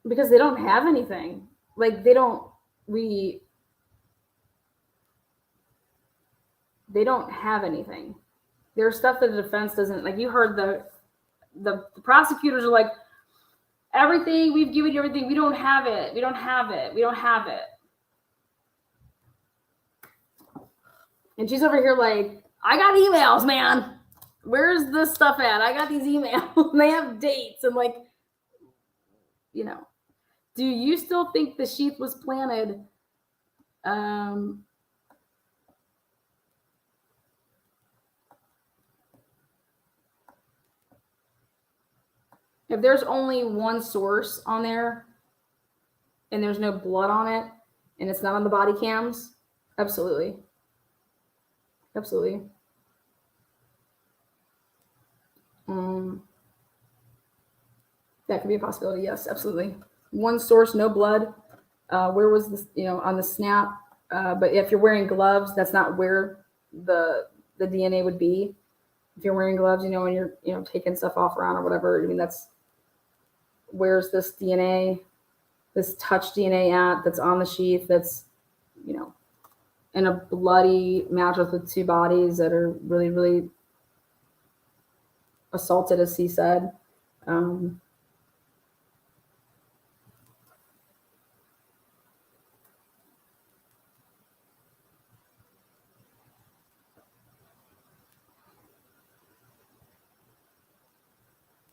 Because they don't have anything. Like they don't have anything. There's stuff that the defense doesn't, like you heard the prosecutors are like, everything, we've given you everything, we don't have it. And she's over here like, I got emails, man. Where's this stuff at? I got these emails. And they have dates and like, you know. Do you still think the sheath was planted? If there's only one source on there and there's no blood on it and it's not on the body cams, absolutely. Absolutely. That could be a possibility. Yes, absolutely. One source, no blood. Where was this, on the snap? But if you're wearing gloves, that's not where the DNA would be. If you're wearing gloves, and you're, taking stuff off around or whatever, I mean, that's, where's this DNA, this touch DNA at that's on the sheath that's, in a bloody mattress with two bodies that are really, really assaulted, as he said.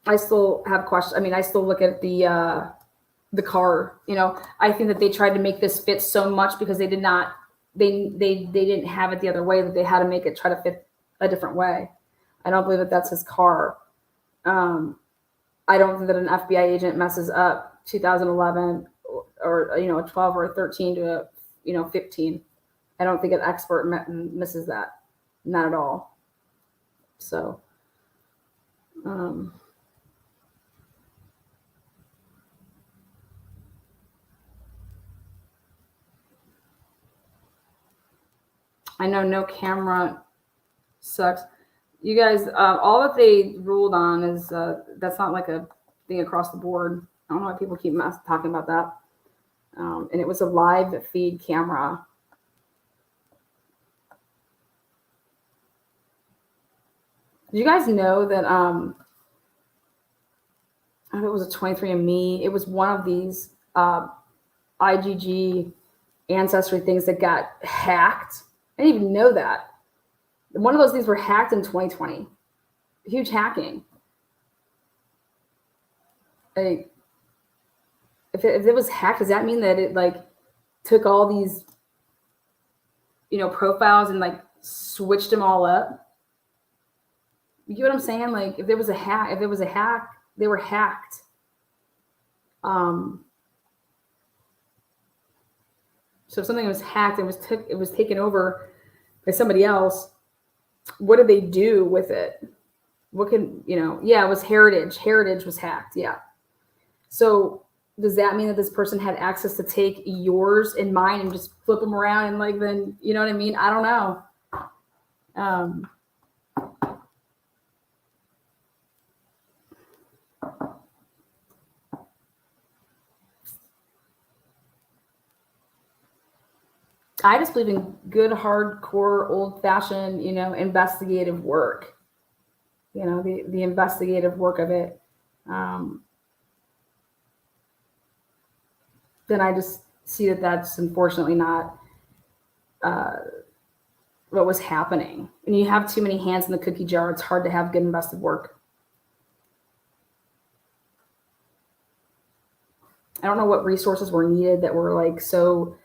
I still have questions. I mean, I still look at the car. I think that they tried to make this fit so much because they did not. They didn't have it the other way, that they had to make it try to fit a different way. I don't believe that that's his car. I don't think that an FBI agent messes up 2011 or a 12 or a 13 to a 15. I don't think an expert misses that, not at all. So. I know no camera sucks. You guys, all that they ruled on is that's not like a thing across the board. I don't know why people keep talking about that. And it was a live feed camera. Did you guys know that I don't know, it was a 23andMe. It was one of these IgG ancestry things that got hacked. I didn't even know that. One of those things were hacked in 2020. Huge hacking. Like, if it was hacked, does that mean that it like took all these, profiles and like switched them all up? You get what I'm saying? Like, if there was a hack, they were hacked. So if something was hacked and it was taken over by somebody else, what did they do with it? What can, yeah, it was Heritage. Heritage was hacked. Yeah. So does that mean that this person had access to take yours and mine and just flip them around and like, then, you know what I mean? I don't know. I just believe in good, hardcore, old-fashioned, investigative work. The investigative work of it. Then I just see that that's unfortunately not what was happening. When you have too many hands in the cookie jar, it's hard to have good investigative work. I don't know what resources were needed that were like so.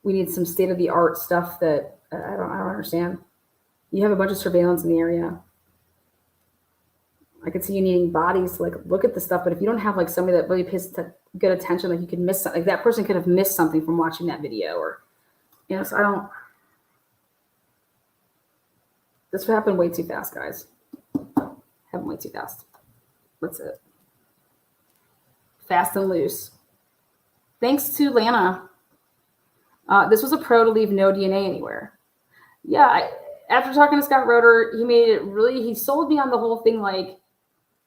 We need some state-of-the-art stuff that I don't understand. You have a bunch of surveillance in the area. I could see you needing bodies to like look at the stuff, but if you don't have like somebody that really pays good attention, like you could miss something. Like that person could have missed something from watching that video, or so I don't. This happened way too fast, guys. Happened way too fast. That's it. Fast and loose. Thanks to Lana. This was a pro to leave no DNA anywhere. Yeah, after talking to Scott Roeder, he sold me on the whole thing, like,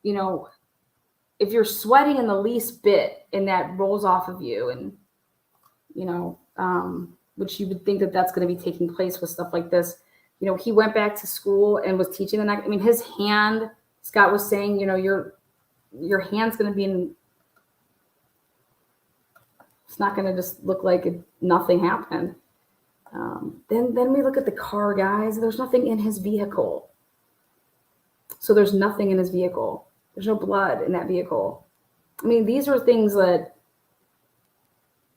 you know, if you're sweating in the least bit and that rolls off of you, and, you know, which you would think that that's going to be taking place with stuff like this. You know, he went back to school and was teaching the next. I mean, his hand, Scott was saying, you know, your hand's going to be in. It's not going to just look like nothing happened. Then we look at the car, guys. There's nothing in his vehicle. So there's nothing in his vehicle. There's no blood in that vehicle. I mean, these are things that,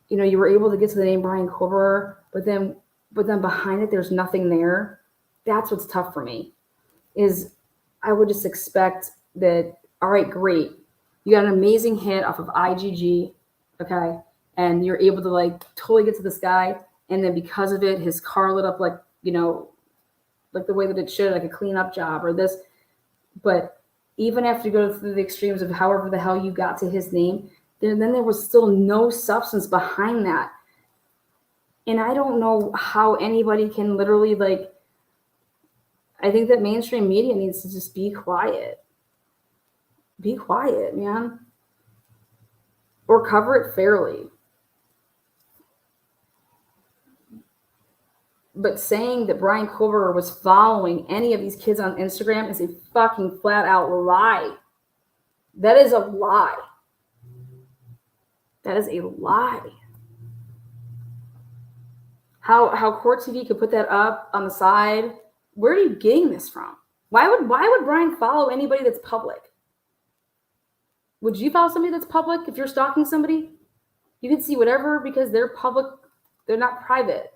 you know, you were able to get to the name Brian Kober, but then behind it, there's nothing there. That's what's tough for me, is I would just expect that, all right, great. You got an amazing hit off of IGG, okay? And you're able to, like, totally get to this guy. And then because of it, his car lit up like, you know, like the way that it should, like a cleanup job or this. But even after you go through the extremes of however the hell you got to his name, then there was still no substance behind that. And I don't know how anybody can literally, like, I think that mainstream media needs to just be quiet. Be quiet, man. Or cover it fairly. But saying that Brian Kober was following any of these kids on Instagram is a fucking flat out lie. That is a lie. That is a lie. How Court TV could put that up on the side. Where are you getting this from? Why would Brian follow anybody that's public? Would you follow somebody that's public if you're stalking somebody? You can see whatever because they're public. They're not private.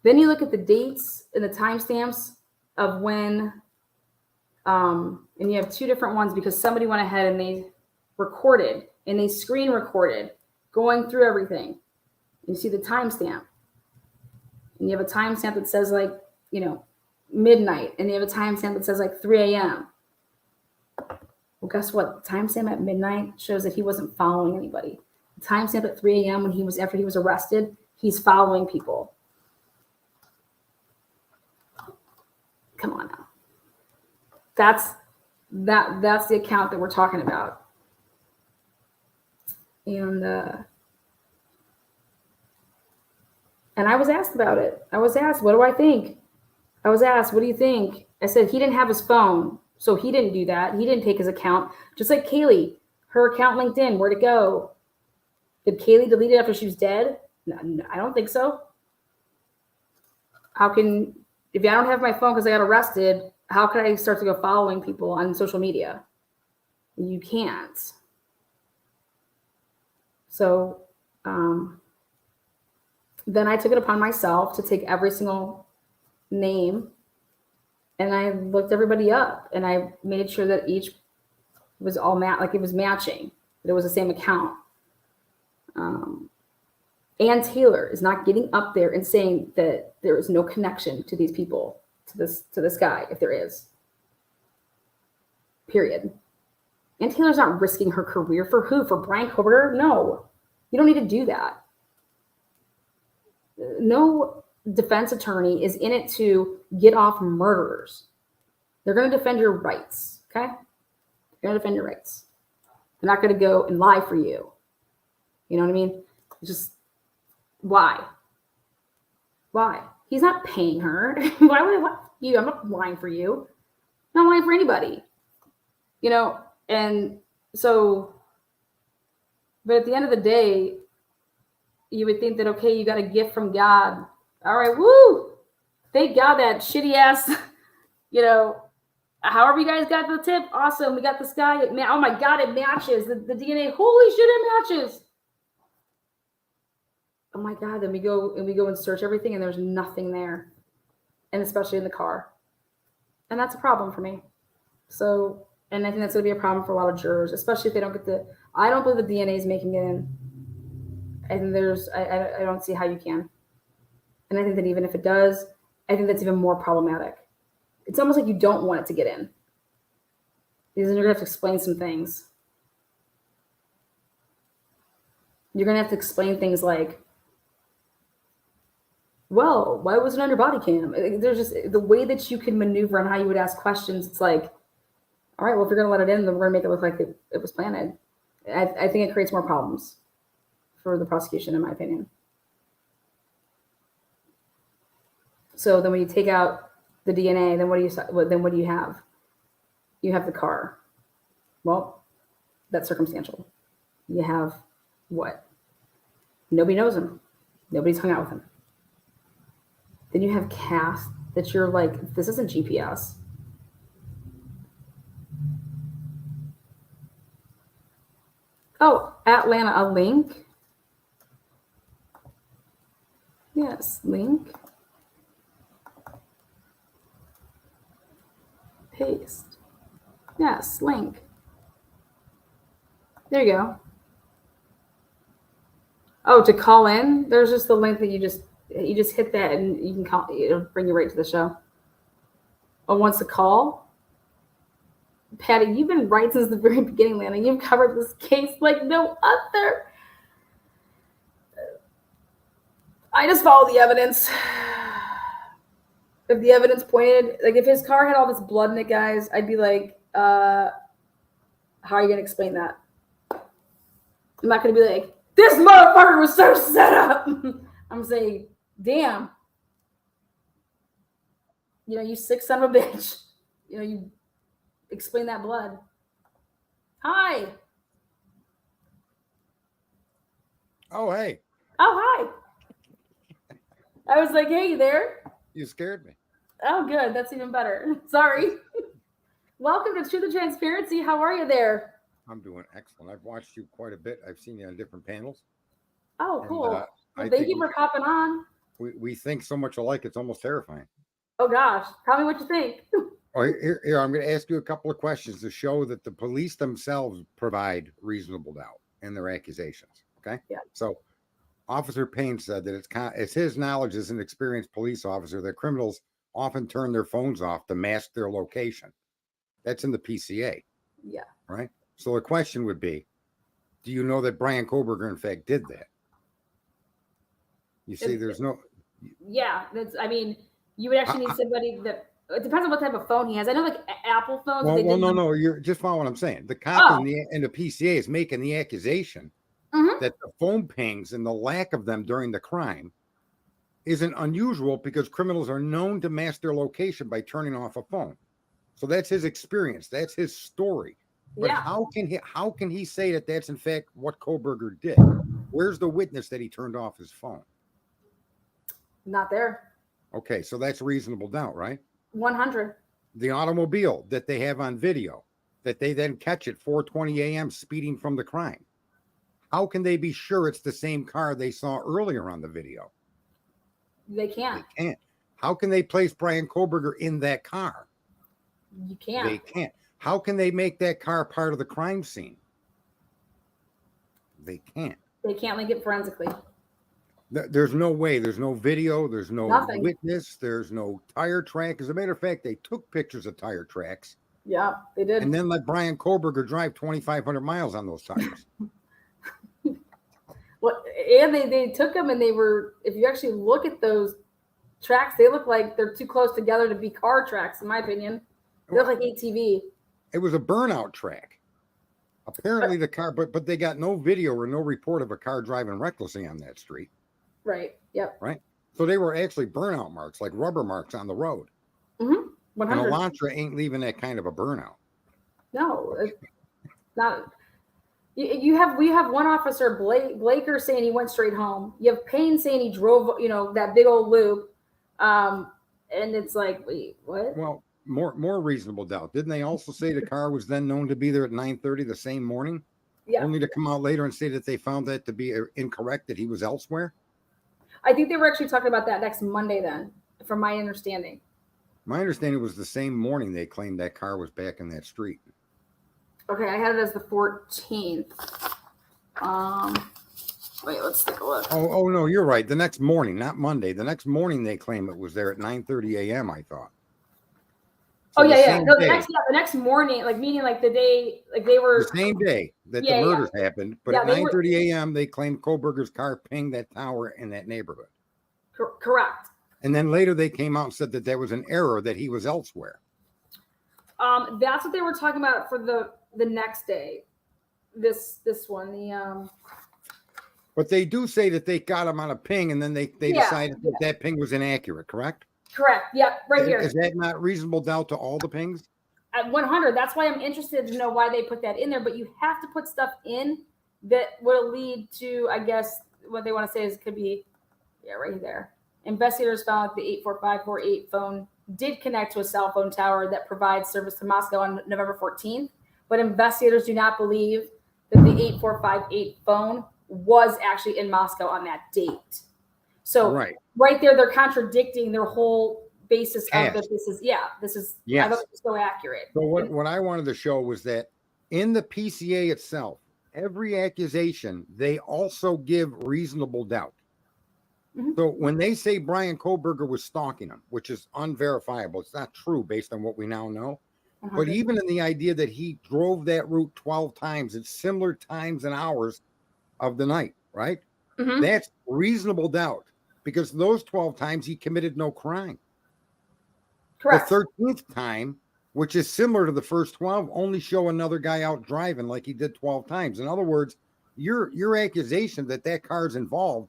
Then you look at the dates and the timestamps of when, and you have two different ones because somebody went ahead and they recorded and they screen recorded going through everything. You see the timestamp. And you have a timestamp that says, like, you know, midnight. And you have a timestamp that says like 3 a.m. Well, guess what? The timestamp at midnight shows that he wasn't following anybody. The timestamp at 3 a.m. after he was arrested, he's following people. Come on now. That's the account that we're talking about. And I was asked about it. I was asked, what do I think? I was asked, what do you think? I said, he didn't have his phone, so he didn't do that. He didn't take his account. Just like Kaylee, her account LinkedIn, where'd it go? Did Kaylee delete it after she was dead? No, I don't think so. If I don't have my phone because I got arrested, how could I start to go following people on social media? You can't. So then I took it upon myself to take every single name and I looked everybody up and I made sure that each was all it was matching, that it was the same account. Ann Taylor is not getting up there and saying that there is no connection to these people, to this guy, if there is. Period. Ann Taylor's not risking her career for who? For Brian Kober? No. You don't need to do that. No defense attorney is in it to get off murderers. They're going to defend your rights, okay? They're going to defend your rights. They're not going to go and lie for you. You know what I mean? Just, why? Why? He's not paying her. Why would I lie for you? I'm not lying for you. I'm not lying for anybody. You know, and so, but at the end of the day, you would think that, okay, you got a gift from God. All right, woo! Thank God that shitty ass, you know, however you guys got the tip, awesome. We got this guy. Oh my God, it matches. The DNA, holy shit, it matches. Oh my God, then we go and search everything and there's nothing there. And especially in the car. And that's a problem for me. So, and I think that's going to be a problem for a lot of jurors, especially if they don't get I don't believe the DNA is making it in. And I don't see how you can. And I think that even if it does, I think that's even more problematic. It's almost like you don't want it to get in. Because then you're going to have to explain some things. you're going to have to explain things like, well, why was it on your body cam? There's just the way that you can maneuver and how you would ask questions. It's like, all right, well, if you're going to let it in, then we're going to make it look like it was planted. I think it creates more problems for the prosecution, in my opinion. So then when you take out the DNA, then what do you have? You have the car. Well, that's circumstantial. You have what? Nobody knows him. Nobody's hung out with him. Then you have cast that you're like, this isn't GPS. Oh, Atlanta, a link. Yes, link. Paste. Yes, link. There you go. Oh, to call in, there's just the link that you just hit that and you can call. It'll bring you right to the show. Oh, wants to call? Patty, you've been right since the very beginning, Lana. You've covered this case like no other. I just follow the evidence. If the evidence pointed, like if his car had all this blood in it, guys, I'd be like, how are you going to explain that? I'm not going to be like, this motherfucker was so set up. I'm saying, damn. You know, you sick son of a bitch. You know, you explain that blood. Hi. Oh, hey. Oh, hi. I was like, hey, you there? You scared me. Oh, good. That's even better. Sorry. Welcome to Truth and Transparency. How are you there? I'm doing excellent. I've watched you quite a bit. I've seen you on different panels. Oh, cool. And, well, thank you for popping on. We think so much alike, it's almost terrifying. Oh, gosh. Tell me what you think. Oh, here, I'm going to ask you a couple of questions to show that the police themselves provide reasonable doubt in their accusations. Okay? Yeah. So, Officer Payne said that it's his knowledge as an experienced police officer that criminals often turn their phones off to mask their location. That's in the PCA. Yeah. Right? So the question would be, do you know that Brian Koberger, in fact, did that? You see, there's no... Yeah. I mean, you would actually need somebody that... It depends on what type of phone he has. I know, like, Apple phones... Well, no. You're just following what I'm saying. The cop in the PCA is making the accusation that the phone pings and the lack of them during the crime isn't unusual because criminals are known to mask their location by turning off a phone. So that's his experience. That's his story. But how can he say that that's in fact what Koberger did? Where's the witness that he turned off his phone? Not there. Okay, so that's reasonable doubt, right? 100. The automobile that they have on video that they then catch at 4:20 a.m. speeding from the crime. How can they be sure it's the same car they saw earlier on the video? They can't. They can't. How can they place Brian Koberger in that car? You can't. They can't. How can they make that car part of the crime scene? They can't. They can't link it forensically. There's no way. There's no video. There's no Nothing. witness. There's no tire track. As a matter of fact, they took pictures of tire tracks. Yeah, they did. And then let Brian Koberger drive 2,500 miles on those tires. Well, and they took them and they were, if you actually look at those tracks, they look like they're too close together to be car tracks, in my opinion. They look like ATV. It was a burnout track. Apparently the car, but they got no video or no report of a car driving recklessly on that street. Right. Yep. Right. So they were actually burnout marks, like rubber marks on the road. Mm-hmm. 100. And Elantra ain't leaving that kind of a burnout. No, it's not. We have one officer, Blaker, saying he went straight home. You have Payne saying he drove, that big old loop. And it's like, wait, what? Well, more reasonable doubt. Didn't they also say the car was then known to be there at 9:30 the same morning? Yeah. Only to come out later and say that they found that to be incorrect, that he was elsewhere? I think they were actually talking about that next Monday then, from my understanding. My understanding was the same morning they claimed that car was back in that street. Okay, I had it as the 14th. Wait, let's take a look. Oh no, you're right. The next morning, not Monday. The next morning they claim it was there at 9:30 a.m., I thought. So the next morning, like meaning like the day, like they were the same day that the murders happened, but at 9:30 a.m. they claimed Koberger's car pinged that tower in that neighborhood. Correct. And then later they came out and said that there was an error, that he was elsewhere. That's what they were talking about for the next day. This one, But they do say that they got him on a ping, and then they decided that ping was inaccurate, correct? Correct. Yep, right here. Is that not reasonable doubt to all the pings? At 100. That's why I'm interested to know why they put that in there. But you have to put stuff in that will lead to, I guess, what they want to say is could be, right there. Investigators found the 84548 phone did connect to a cell phone tower that provides service to Moscow on November 14th. But investigators do not believe that the 8458 phone was actually in Moscow on that date. So right there, they're contradicting their whole basis of that. This is I thought it was so accurate. So what I wanted to show was that in the PCA itself, every accusation, they also give reasonable doubt. Mm-hmm. So when they say Brian Koberger was stalking him, which is unverifiable, it's not true based on what we now know. Mm-hmm. But even in the idea that he drove that route 12 times at similar times and hours of the night, right? Mm-hmm. That's reasonable doubt, because those 12 times he committed no crime. Correct. The 13th time, which is similar to the first 12, only show another guy out driving like he did 12 times. In other words, your accusation that car's involved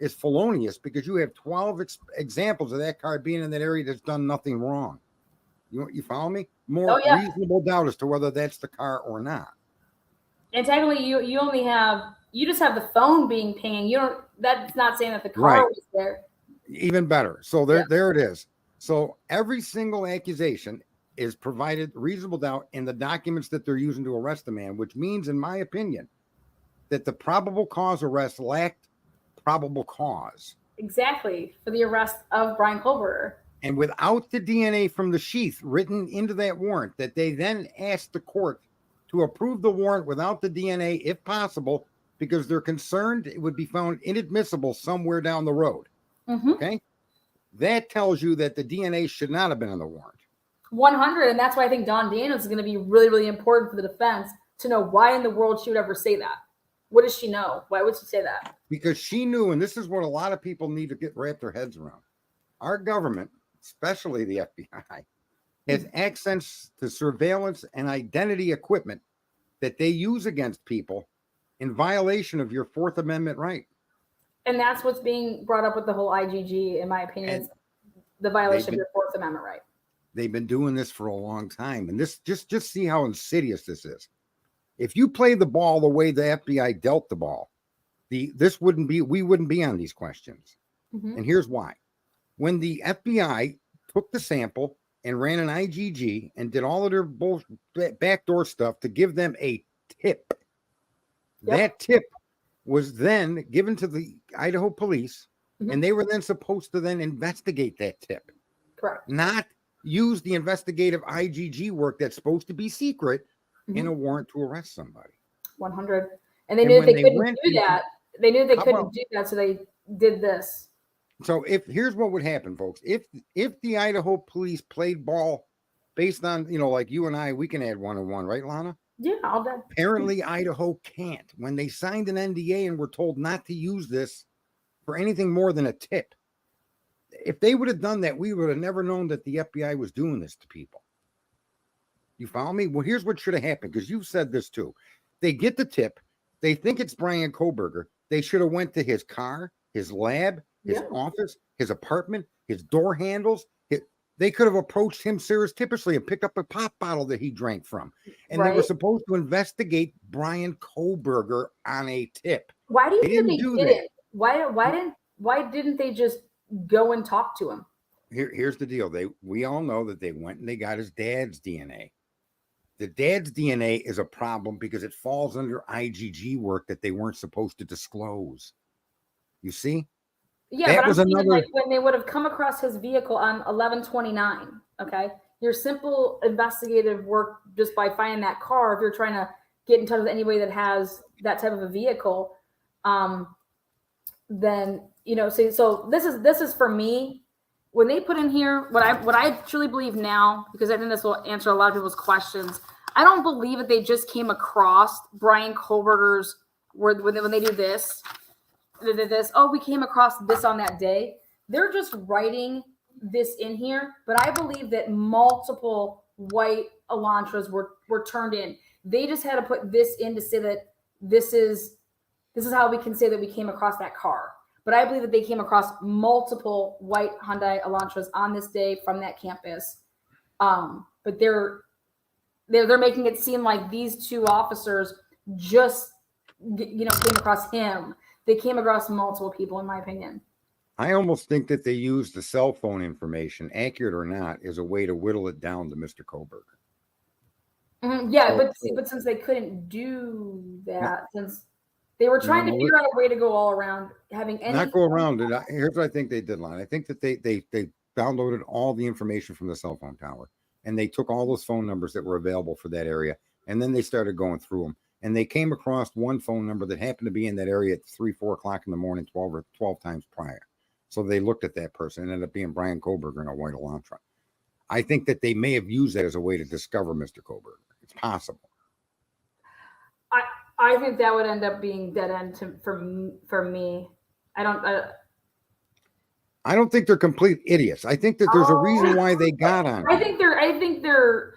is felonious, because you have 12 examples of that car being in that area that's done nothing wrong. You follow me? More reasonable doubt as to whether that's the car or not. And technically, you just have the phone being pinging. That's not saying that the car was there. Even better. So there it is. So every single accusation is provided reasonable doubt in the documents that they're using to arrest the man, which means, in my opinion, that the probable cause arrest lacked probable cause. Exactly, for the arrest of Brian Koberger. And without the DNA from the sheath written into that warrant, that they then asked the court to approve the warrant without the DNA, if possible, because they're concerned it would be found inadmissible somewhere down the road. Mm-hmm. Okay? That tells you that the DNA should not have been on the warrant. 100, and that's why I think Dawn Daniels is going to be really, really important for the defense to know why in the world she would ever say that. What does she know? Why would she say that? Because she knew, and this is what a lot of people need to wrap their heads around. Our government, especially the FBI, has access to surveillance and identity equipment that they use against people in violation of your Fourth Amendment right. And that's what's being brought up with the whole IGG, in my opinion, is the violation of your Fourth Amendment right. They've been doing this for a long time. And this just see how insidious this is. If you play the ball the way the FBI dealt the ball, we wouldn't be on these questions. Mm-hmm. And here's why. When the FBI took the sample and ran an IGG and did all of their backdoor stuff to give them a tip, that tip was then given to the Idaho police, mm-hmm. and they were then supposed to then investigate that tip. Correct. Not use the investigative IGG work that's supposed to be secret in a warrant to arrest somebody. 100. And they knew they couldn't do that. They knew they couldn't do that, so they did this. So here's what would happen, folks. If the Idaho police played ball based on, like you and I, we can add 1 and 1, right, Lana? Yeah, all that. Apparently Idaho can't. When they signed an NDA and were told not to use this for anything more than a tip. If they would have done that, we would have never known that the FBI was doing this to people. You follow me? Well, here's what should have happened, because you've said this too. They get the tip. They think it's Brian Koberger. They should have went to his car, his lab, his office, his apartment, his door handles. They could have approached him surreptitiously and picked up a pop bottle that he drank from. And they were supposed to investigate Brian Koberger on a tip. Why do you think they didn't? Why didn't they just go and talk to him? Here's the deal. We all know that they went and they got his dad's DNA. The dad's DNA is a problem because it falls under IGG work that they weren't supposed to disclose. You see? Yeah, that was another. Like when they would have come across his vehicle on 11/29. Okay, your simple investigative work just by finding that car. If you're trying to get in touch with anybody that has that type of a vehicle, then so this is for me. when they put in here, what I truly believe now, because I think this will answer a lot of people's questions. I don't believe that they just came across Brian Kohlberger's word when they do this. They did this. Oh, we came across this on that day. They're just writing this in here, but I believe that multiple white Elantras were turned in. They just had to put this in to say that this is how we can say that we came across that car. But I believe that they came across multiple white Hyundai Elantras on this day from that campus. But they're making it seem like these two officers just came across him. They came across multiple people, in my opinion. I almost think that they used the cell phone information, accurate or not, as a way to whittle it down to Mr. Kohlberger. Mm-hmm. Yeah, but since they couldn't do that, since they were trying to figure out a way to go all around, having any not go around it. Here's what I think they did, Lon. I think that they downloaded all the information from the cell phone tower, and they took all those phone numbers that were available for that area, and then they started going through them. And they came across one phone number that happened to be in that area at 3-4 o'clock in the morning, 12 times prior. So they looked at that person and ended up being Brian Kohlberger in a white Elantra. I think that they may have used that as a way to discover Mr. Kohlberger. It's possible. I think that would end up being dead end for me. I don't think they're complete idiots. I think that there's a reason why they got on. I think they're.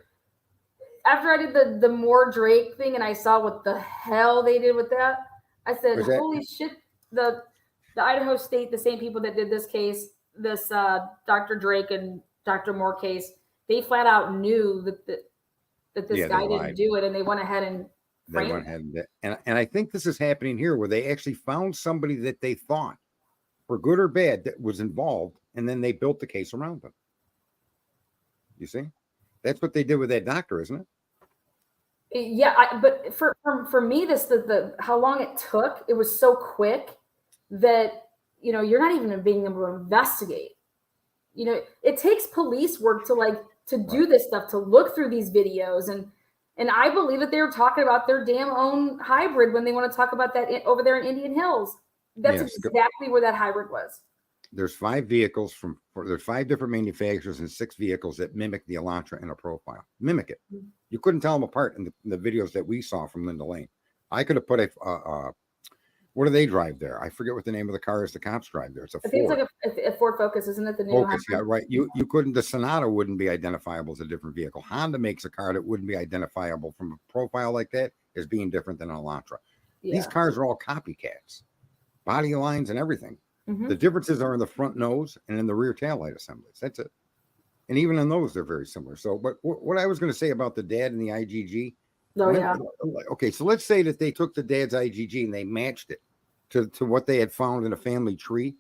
After I did the Moore Drake thing and I saw what the hell they did with that, I said, "Holy shit!" The Idaho State, the same people that did this case, this Dr. Drake and Dr. Moore case, they flat out knew that this guy didn't do it, and they went ahead and framed him. And I think this is happening here, where they actually found somebody that they thought, for good or bad, that was involved, and then they built the case around them. You see, that's what they did with that doctor, isn't it? Yeah, but for me, the how long it took, it was so quick that you're not even being able to investigate. It takes police work to do this stuff, to look through these videos, and I believe that they were talking about their damn own hybrid when they want to talk about that over there in Indian Hills. That's exactly where that hybrid was. There's 5 vehicles there's 5 different manufacturers and 6 vehicles that mimic the Elantra in a profile. Mimic it. You couldn't tell them apart in the videos that we saw from Linda Lane. I could have put what do they drive there? I forget what the name of the car is the cops drive there. It's a Ford. I think it's like a Ford Focus, isn't it? The new Focus, yeah, right. You couldn't, the Sonata wouldn't be identifiable as a different vehicle. Honda makes a car that wouldn't be identifiable from a profile like that as being different than an Elantra. Yeah. These cars are all copycats. Body lines and everything. Mm-hmm. The differences are in the front nose and in the rear taillight assemblies. That's it. And even in those, they're very similar. So, but what I was going to say about the dad and the IgG. Okay, so let's say that they took the dad's IgG and they matched it to what they had found in a family tree.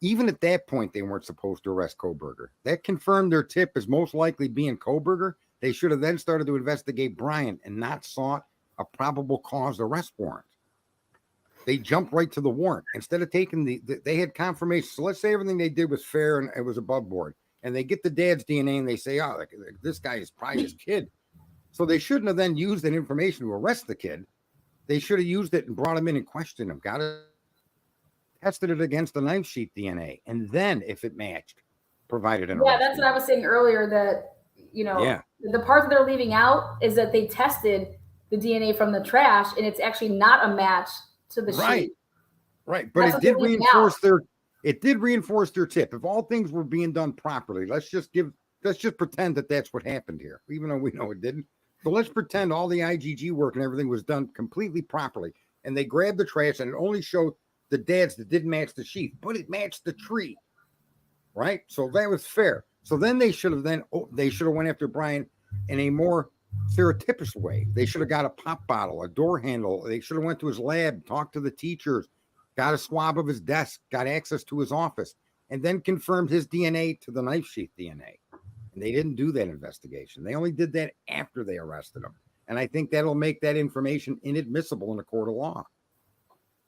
Even at that point, they weren't supposed to arrest Kohlberger. That confirmed their tip as most likely being Kohlberger. They should have then started to investigate Brian and not sought a probable cause arrest warrant. They jumped right to the warrant instead of taking they had confirmation. So let's say everything they did was fair and it was above board, and they get the dad's DNA and they say, "Oh, this guy is probably his kid." So they shouldn't have then used that information to arrest the kid. They should have used it and brought him in and questioned him. Tested it against the knife sheath DNA, and then if it matched, provided an arrest. Yeah, that's what I was saying earlier. That the part that they're leaving out is that they tested the DNA from the trash, and it's actually not a match to the sheet. Right. But it did reinforce their tip. If all things were being done properly, let's just pretend that that's what happened here, even though we know it didn't. So let's pretend all the IgG work and everything was done completely properly. And they grabbed the trash and it only showed the dad's that didn't match the sheath, but it matched the tree. Right. So that was fair. So then they should have went after Brian in a more stereotypical way. They should have got a pop bottle, a door handle. They should have went to his lab, talked to the teachers, got a swab of his desk, got access to his office, and then confirmed his DNA to the knife sheath DNA. And they didn't do that investigation. They only did that after they arrested him. And I think that'll make that information inadmissible in a court of law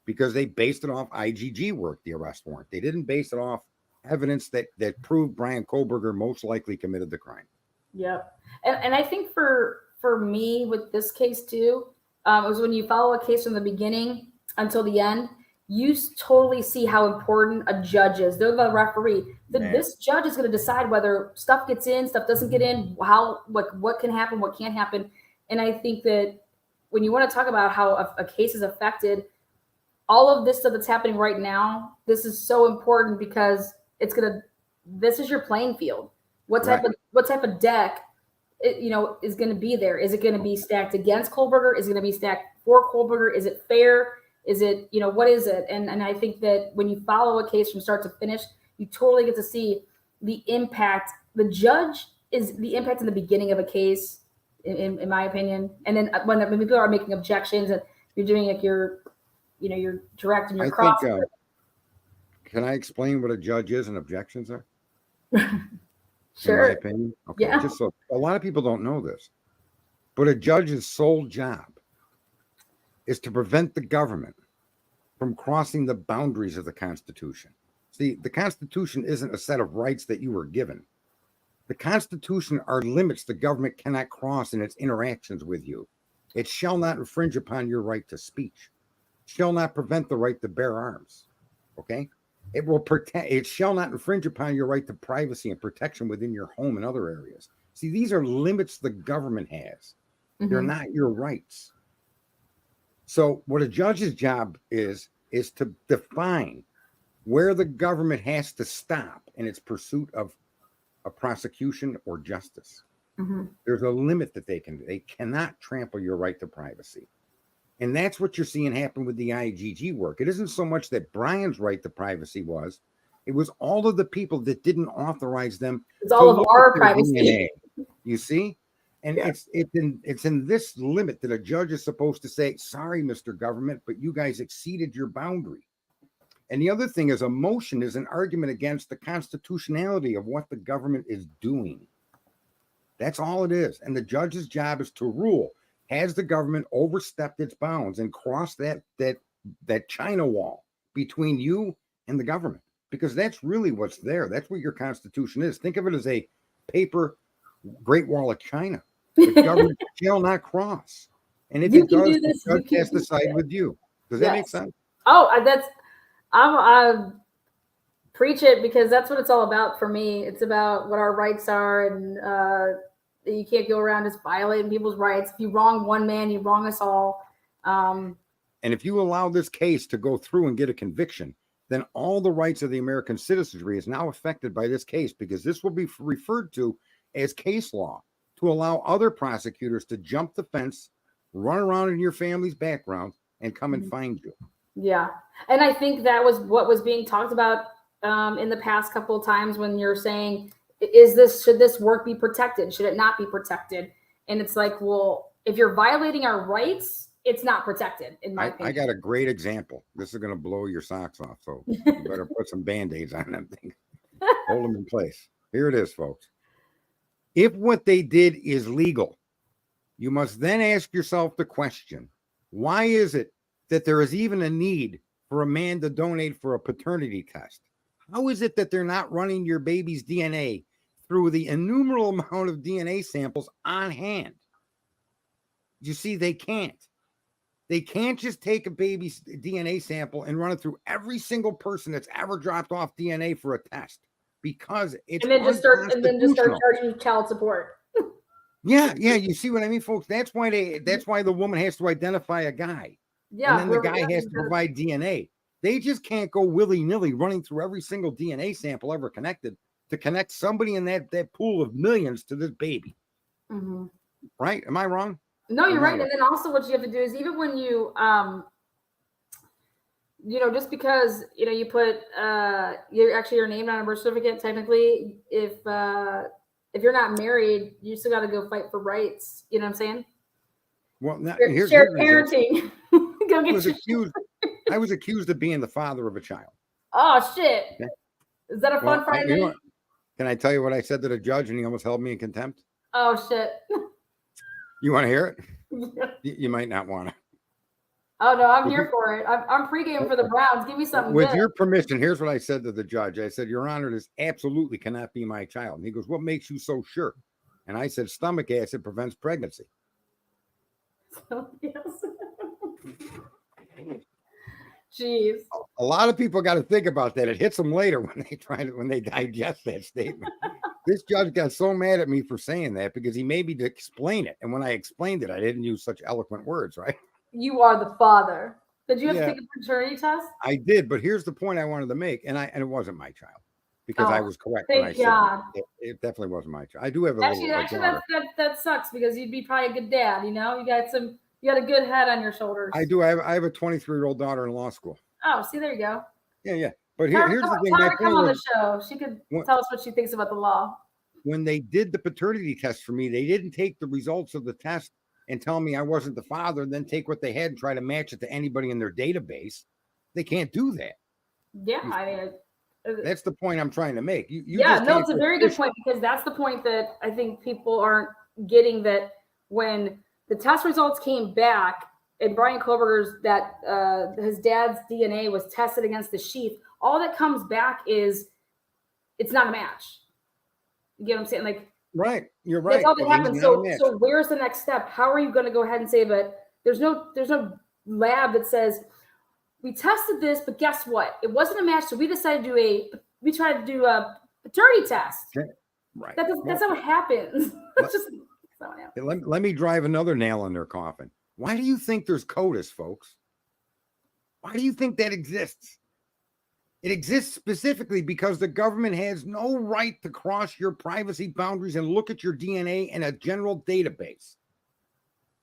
because they based it off IgG work, the arrest warrant. They didn't base it off evidence that proved Brian Kohlberger most likely committed the crime. Yep. And I think for me with this case too, it was when you follow a case from the beginning until the end, totally see how important a judge is. They're the referee. This judge is going to decide whether stuff gets in, stuff doesn't get in, what can happen, what can't happen. And I think that when you want to talk about how a case is affected, all of this stuff that's happening right now, this is so important because this is your playing field. What type of deck, is going to be there? Is it going to be stacked against Kohlberger? Is it going to be stacked for Kohlberger? Is it fair? Is it, what is it? And I think that when you follow a case from start to finish, you totally get to see the impact. The judge is the impact in the beginning of a case, in my opinion. And then when people are making objections and you're doing like you're direct and you're cross. Can I explain what a judge is and objections are? Sure. In my opinion. Okay. Yeah. Just so a lot of people don't know this, but a judge's sole job is to prevent the government from crossing the boundaries of the Constitution. See, the Constitution isn't a set of rights that you were given. The Constitution are limits the government cannot cross in its interactions with you. It shall not infringe upon your right to speech. It shall not prevent the right to bear arms. Okay? It shall not infringe upon your right to privacy and protection within your home and other areas. See, these are limits the government has. Mm-hmm. They're not your rights. So what a judge's job is to define where the government has to stop in its pursuit of a prosecution or justice. Mm-hmm. There's a limit that they cannot trample your right to privacy. And that's what you're seeing happen with the IGG work. It isn't so much that Brian's right to privacy it was all of the people that didn't authorize them. It's all of our privacy. DNA, you see? And yeah. it's in this limit that a judge is supposed to say, sorry, Mr. Government, but you guys exceeded your boundary. And the other thing is a motion is an argument against the constitutionality of what the government is doing. That's all it is. And the judge's job is to rule. Has the government overstepped its bounds and crossed that China wall between you and the government? Because that's really what's there. That's what your Constitution is. Think of it as a paper Great Wall of China. The government shall not cross. And if it does, the judge has to side with you. Does that make sense? Oh, I preach it, because that's what it's all about for me. It's about what our rights are, and you can't go around just violating people's rights. If you wrong one man, you wrong us all. And if you allow this case to go through and get a conviction, then all the rights of the American citizenry is now affected by this case, because this will be referred to as case law, to allow other prosecutors to jump the fence, run around in your family's background, and come and find you. Yeah. And I think that was what was being talked about in the past couple of times when you're saying, should this work be protected? Should it not be protected? And it's like, well, if you're violating our rights, it's not protected, in my opinion. I got a great example. This is going to blow your socks off, so you better put some Band-Aids on them things. Hold them in place. Here it is, folks. If what they did is legal, you must then ask yourself the question, why is it that there is even a need for a man to donate for a paternity test? How is it that they're not running your baby's DNA through the innumerable amount of DNA samples on hand? You see, they can't. They can't just take a baby's DNA sample and run it through every single person that's ever dropped off DNA for a test, because it's and then just start charging child support. Yeah. You see what I mean, folks? That's why the woman has to identify a guy. Yeah. And then the guy has to provide DNA. They just can't go willy-nilly running through every single DNA sample ever connected to connect somebody in that pool of millions to this baby. Mm-hmm. Right? Am I wrong? No, you're right. And then also what you have to do is, even when you, just because, you put your name on a birth certificate, technically, if you're not married, you still got to go fight for rights. You know what I'm saying? Well, now, share parenting. I was accused of being the father of a child. Oh, shit. Okay. Is that a fun Friday? Can I tell you what I said to the judge and he almost held me in contempt? Oh, shit. You want to hear it? Yeah. You might not want to. Oh, no, I'm here for it. I'm pregame for the Browns. Give me something With your permission, here's what I said to the judge. I said, Your Honor, this absolutely cannot be my child. And he goes, what makes you so sure? And I said, stomach acid prevents pregnancy. Yes. Jeez. A lot of people got to think about that. It hits them later when they digest that statement. This judge got so mad at me for saying that because he made me to explain it. And when I explained it, I didn't use such eloquent words, right? You are the father. Did you have Yeah. to take a paternity test? I did, but here's the point I wanted to make. And it wasn't my child because I was correct when I Thank said God. it definitely wasn't my child. I do have a Actually, little daughter. that sucks because you'd be probably a good dad. You know, you got a good head on your shoulders. I do. I have a 23-year-old daughter in law school. Oh, see, there you go. Yeah. But here's the thing. Tell her My to come point on the was, show. She could tell us what she thinks about the law. when they did the paternity test for me, they didn't take the results of the test and tell me I wasn't the father, and then take what they had and try to match it to anybody in their database. They can't do that. Yeah, I mean, That's the point I'm trying to make. It's a very good point because that's the point that I think people aren't getting, that when the test results came back and Brian Koberger's his dad's DNA was tested against the sheath, all that comes back is it's not a match. You get what I'm saying? Like, right, you're right. that's all that happens. So where's the next step? How are you going to go ahead and say, but there's no lab that says we tested this, but guess what? It wasn't a match, so we decided to tried to do a paternity test. Okay. Right. That's not what happens. That's not what happens. Let me drive another nail in their coffin. Why do you think there's CODIS, folks? Why do you think that exists? It exists specifically because the government has no right to cross your privacy boundaries and look at your DNA in a general database.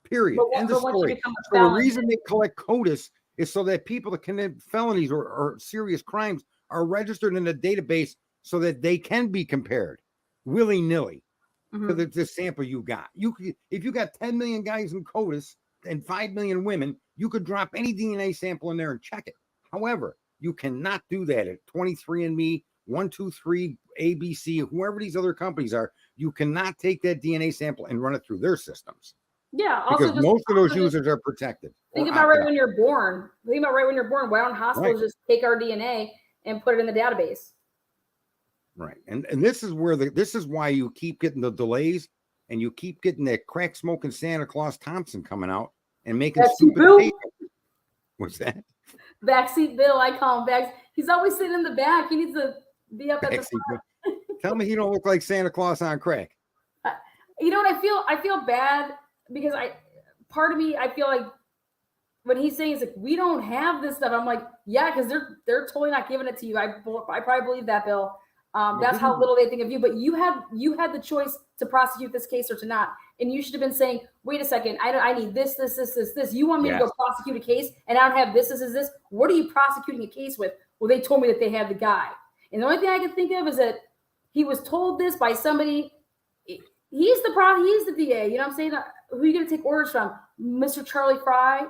Period. End of story. So the reason they collect CODIS is so that people that commit felonies or serious crimes are registered in a database so that they can be compared willy-nilly to the sample you got. If you got 10 million guys in CODIS and 5 million women, you could drop any DNA sample in there and check it. However, you cannot do that at 23andMe, 123, ABC, whoever these other companies are. You cannot take that DNA sample and run it through their systems. Yeah, because most of those users are protected. Think about right when you're born. Why don't hospitals just take our DNA and put it in the database? Right. And this is where this is why you keep getting the delays and you keep getting that crack smoking Santa Claus Thompson coming out and making stupid papers. What's that? Backseat Bill, I call him back. He's always sitting in the back. He needs to be up at the front. Tell me he don't look like Santa Claus on crack. You know what? I feel bad because part of me, I feel like when he's saying, it's like, we don't have this stuff. I'm like, yeah, because they're totally not giving it to you. I probably believe that, Bill. That's how little they think of you. But you had the choice to prosecute this case or to not. And you should have been saying, wait a second, I need this. You want me to go prosecute a case and I don't have this. What are you prosecuting a case with? Well, they told me that they had the guy. And the only thing I can think of is that he was told this by somebody. He's the DA. You know what I'm saying? Who are you going to take orders from? Mr. Charlie Fry?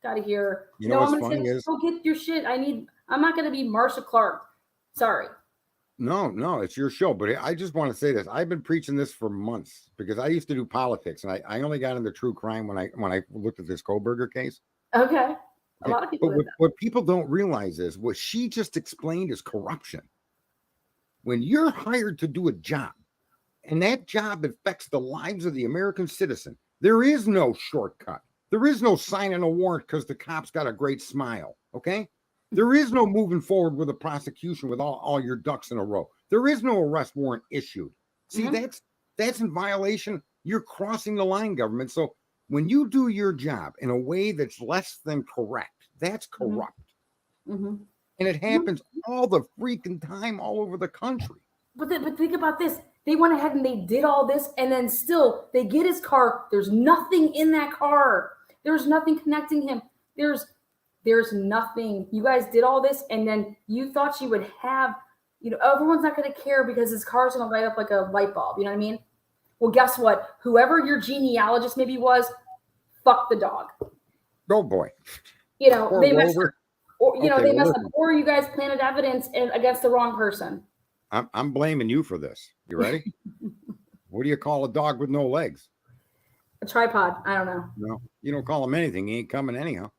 Got to hear. You know what's I'm funny is, go get your shit. I'm not going to be Marsha Clark. Sorry. No, it's your show. But I just want to say this. I've been preaching this for months because I used to do politics, and I only got into true crime when I looked at this Koberger case. Okay. A lot of people. But what people don't realize is what she just explained is corruption. When you're hired to do a job, and that job affects the lives of the American citizen, there is no shortcut. There is no signing a warrant because the cop's got a great smile. Okay. There is no moving forward with a prosecution with all your ducks in a row. There is no arrest warrant issued. See, that's in violation. You're crossing the line, government. So when you do your job in a way that's less than correct, that's corrupt. And it happens all the freaking time all over the country. But think about this. They went ahead and they did all this, and then still they get his car. There's nothing in that car. There's nothing connecting him. There's nothing. You guys did all this, and then you thought you would have, everyone's not going to care because his car's going to light up like a light bulb. You know what I mean? Well, guess what? Whoever your genealogist maybe was, fuck the dog. Oh boy. They messed up. They messed up. Or you guys planted evidence against the wrong person. I'm blaming you for this. You ready? What do you call a dog with no legs? A tripod. I don't know. No, you don't call him anything. He ain't coming anyhow.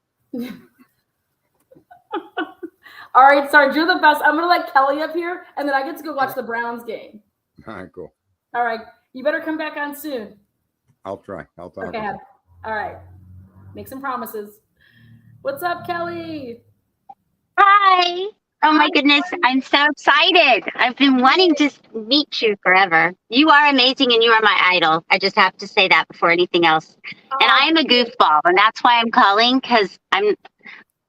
All right, Sarge, you're the best. I'm going to let Kelly up here, and then I get to go watch the Browns game. All right, cool. All right. You better come back on soon. I'll try. I'll talk. Okay. All right. Make some promises. What's up, Kelly? Hi. Oh my goodness, I'm so excited. I've been wanting to meet you forever. You are amazing and you are my idol. I just have to say that before anything else. And I am a goofball, and that's why I'm calling, because I'm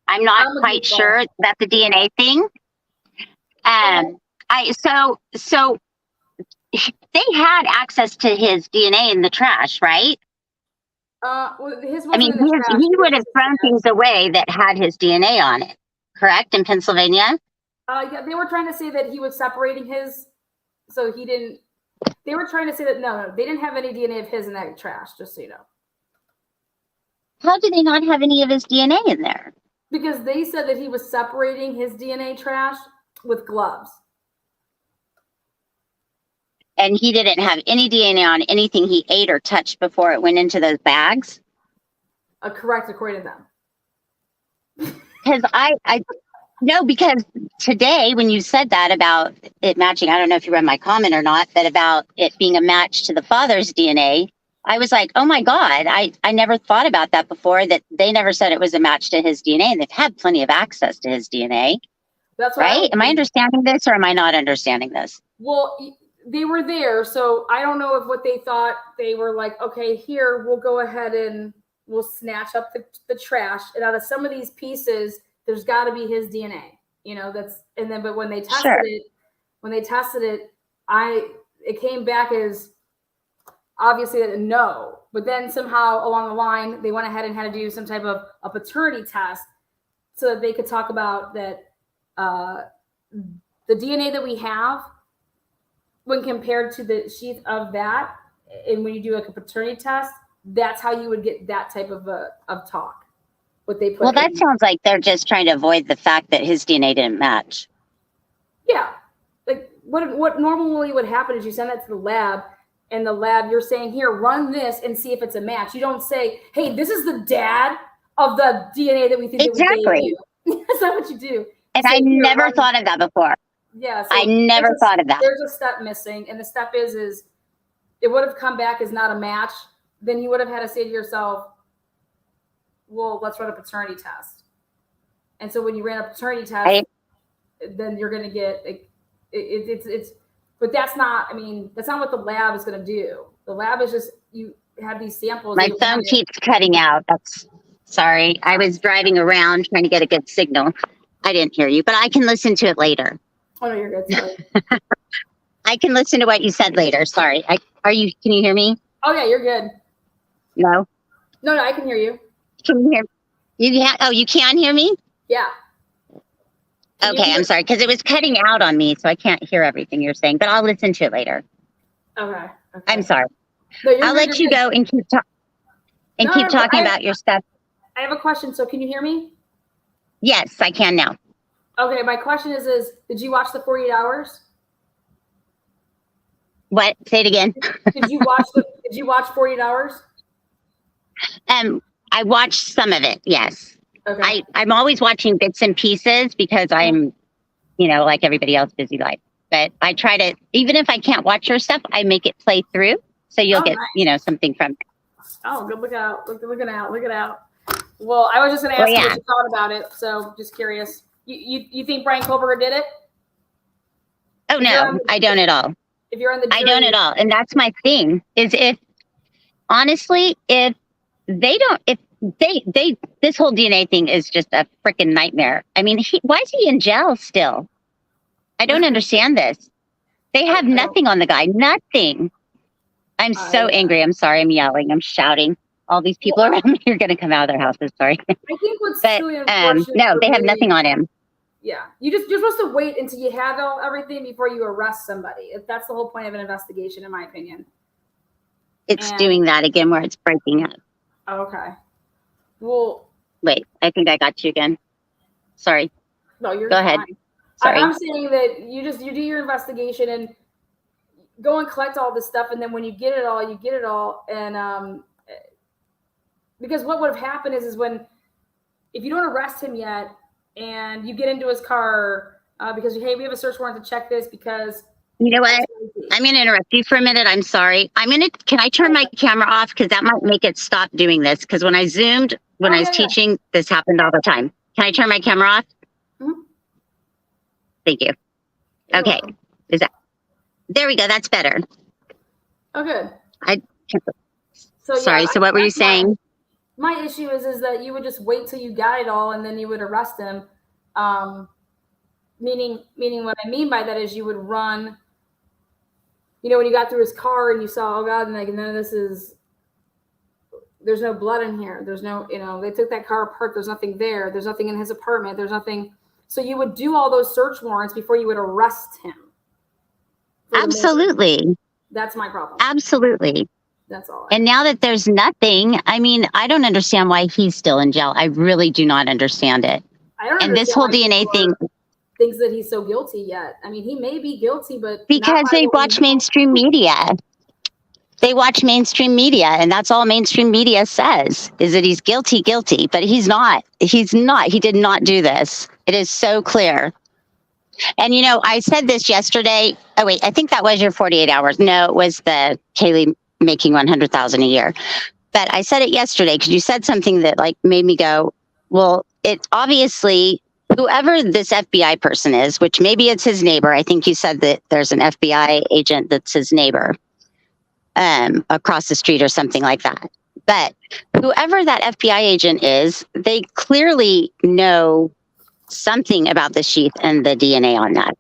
not quite sure about the DNA thing. So they had access to his DNA in the trash, right? Well, his I mean, wasn't in the trash. he would have thrown things away that had his DNA on it, correct, in Pennsylvania? Yeah, they were trying to say that he was separating his, so he didn't. They were trying to say that no, they didn't have any DNA of his in that trash. Just so you know. How do they not have any of his DNA in there? Because they said that he was separating his DNA trash with gloves. And he didn't have any DNA on anything he ate or touched before it went into those bags? Correct, according to them. Because because today when you said that about it matching, I don't know if you read my comment or not, but about it being a match to the father's DNA, I was like, oh my God, I never thought about that before, that they never said it was a match to his DNA, and they've had plenty of access to his DNA. That's right. Am I understanding this or am I not understanding this? Well, they were there, so I don't know if what they thought, they were like, okay, here, we'll go ahead and we'll snatch up the trash. And out of some of these pieces, there's got to be his DNA, you know, but when they tested it, it came back as obviously a no, but then somehow along the line, they went ahead and had to do some type of a paternity test so that they could talk about that, the DNA that we have when compared to the sheath of that, and when you do like a paternity test, that's how you would get that type of talk. What they put. Well, that sounds like they're just trying to avoid the fact that his DNA didn't match. Yeah, like what normally would happen is you send that to the lab, and the lab, you're saying, here, run this and see if it's a match. You don't say, hey, this is the dad of the DNA that we think exactly. That we gave you. That's not what you do. And I never thought of that before. Yeah, so I never thought of that. There's a step missing, and the step is it would have come back as not a match. Then you would have had to say to yourself, well, let's run a paternity test. And so when you ran a paternity test, then you're going to get it's. But that's not. I mean, that's not what the lab is going to do. The lab is just you have these samples. My phone keeps cutting out. Sorry. I was driving around trying to get a good signal. I didn't hear you, but I can listen to it later. Oh no, you're good. Sorry. I can listen to what you said later. Sorry. Can you hear me? Oh yeah, you're good. No, I can hear you. Can you hear me? You can hear me? Yeah. Okay, I'm sorry, because it was cutting out on me, so I can't hear everything you're saying, but I'll listen to it later. Okay. I'm sorry. No, I'll let you go and keep talking about your stuff. I have a question. So can you hear me? Yes, I can now. Okay, my question is did you watch the 48 hours? What? Say it again. Did you watch 48 hours? I watched some of it, yes. Okay. I'm always watching bits and pieces because I'm, like everybody else, busy life. But I try to, even if I can't watch your stuff, I make it play through. So you'll get, something from it. Oh, good. Look out. Look it out. Well, I was just going to ask you what you thought about it. So just curious. You think Brian Koberger did it? Oh, no, I don't at all. If you're on the jury, I don't at all. And that's my thing is if this whole DNA thing is just a freaking nightmare. I mean, why is he in jail still? I don't understand this. They have nothing on the guy, nothing. I'm so angry. I'm sorry. I'm yelling. I'm shouting. All these people around me are going to come out of their houses. Sorry. I think what's really unfortunate. No, they have nothing on him. Yeah. You're supposed to wait until you have everything before you arrest somebody. That's the whole point of an investigation, in my opinion. It's doing that again where it's breaking up. Okay. Well, wait, I think I got you again. Sorry. No, you're go ahead. Sorry. I'm saying that you do your investigation and go and collect all this stuff, and then when you get it all, you get it all. And because what would have happened is when if you don't arrest him yet and you get into his car because hey, we have a search warrant to check this because. You know what? I'm going to interrupt you for a minute. I'm sorry. Can I turn my camera off? Because that might make it stop doing this. Because when I zoomed, when I was teaching, this happened all the time. Can I turn my camera off? Mm-hmm. Thank you. You're Okay. welcome. There we go. That's better. Oh, good. So Sorry. So what were you saying? My issue is that you would just wait till you got it all and then you would arrest him. Meaning what I mean by that is you would run, when you got through his car and you saw, oh God, and like, none of this is, there's no blood in here. There's no, they took that car apart. There's nothing there. There's nothing in his apartment. There's nothing. So you would do all those search warrants before you would arrest him. Absolutely. That's my problem. Absolutely. That's all. And now that there's nothing, I mean, I don't understand why he's still in jail. I really do not understand it. I don't and this whole DNA thing. Thinks that he's so guilty yet. I mean, he may be guilty, but because they watch mainstream media. They watch mainstream media, and that's all mainstream media says is that he's guilty, but he's not. He's not. He did not do this. It is so clear. And, I said this yesterday. Oh, wait, I think that was your 48 hours. No, it was the Kaylee making $100,000 a year. But I said it yesterday because you said something that made me go, well, it obviously, whoever this FBI person is, which maybe it's his neighbor. I think you said that there's an FBI agent that's his neighbor across the street or something like that. But whoever that FBI agent is, they clearly know something about the sheath and the DNA on that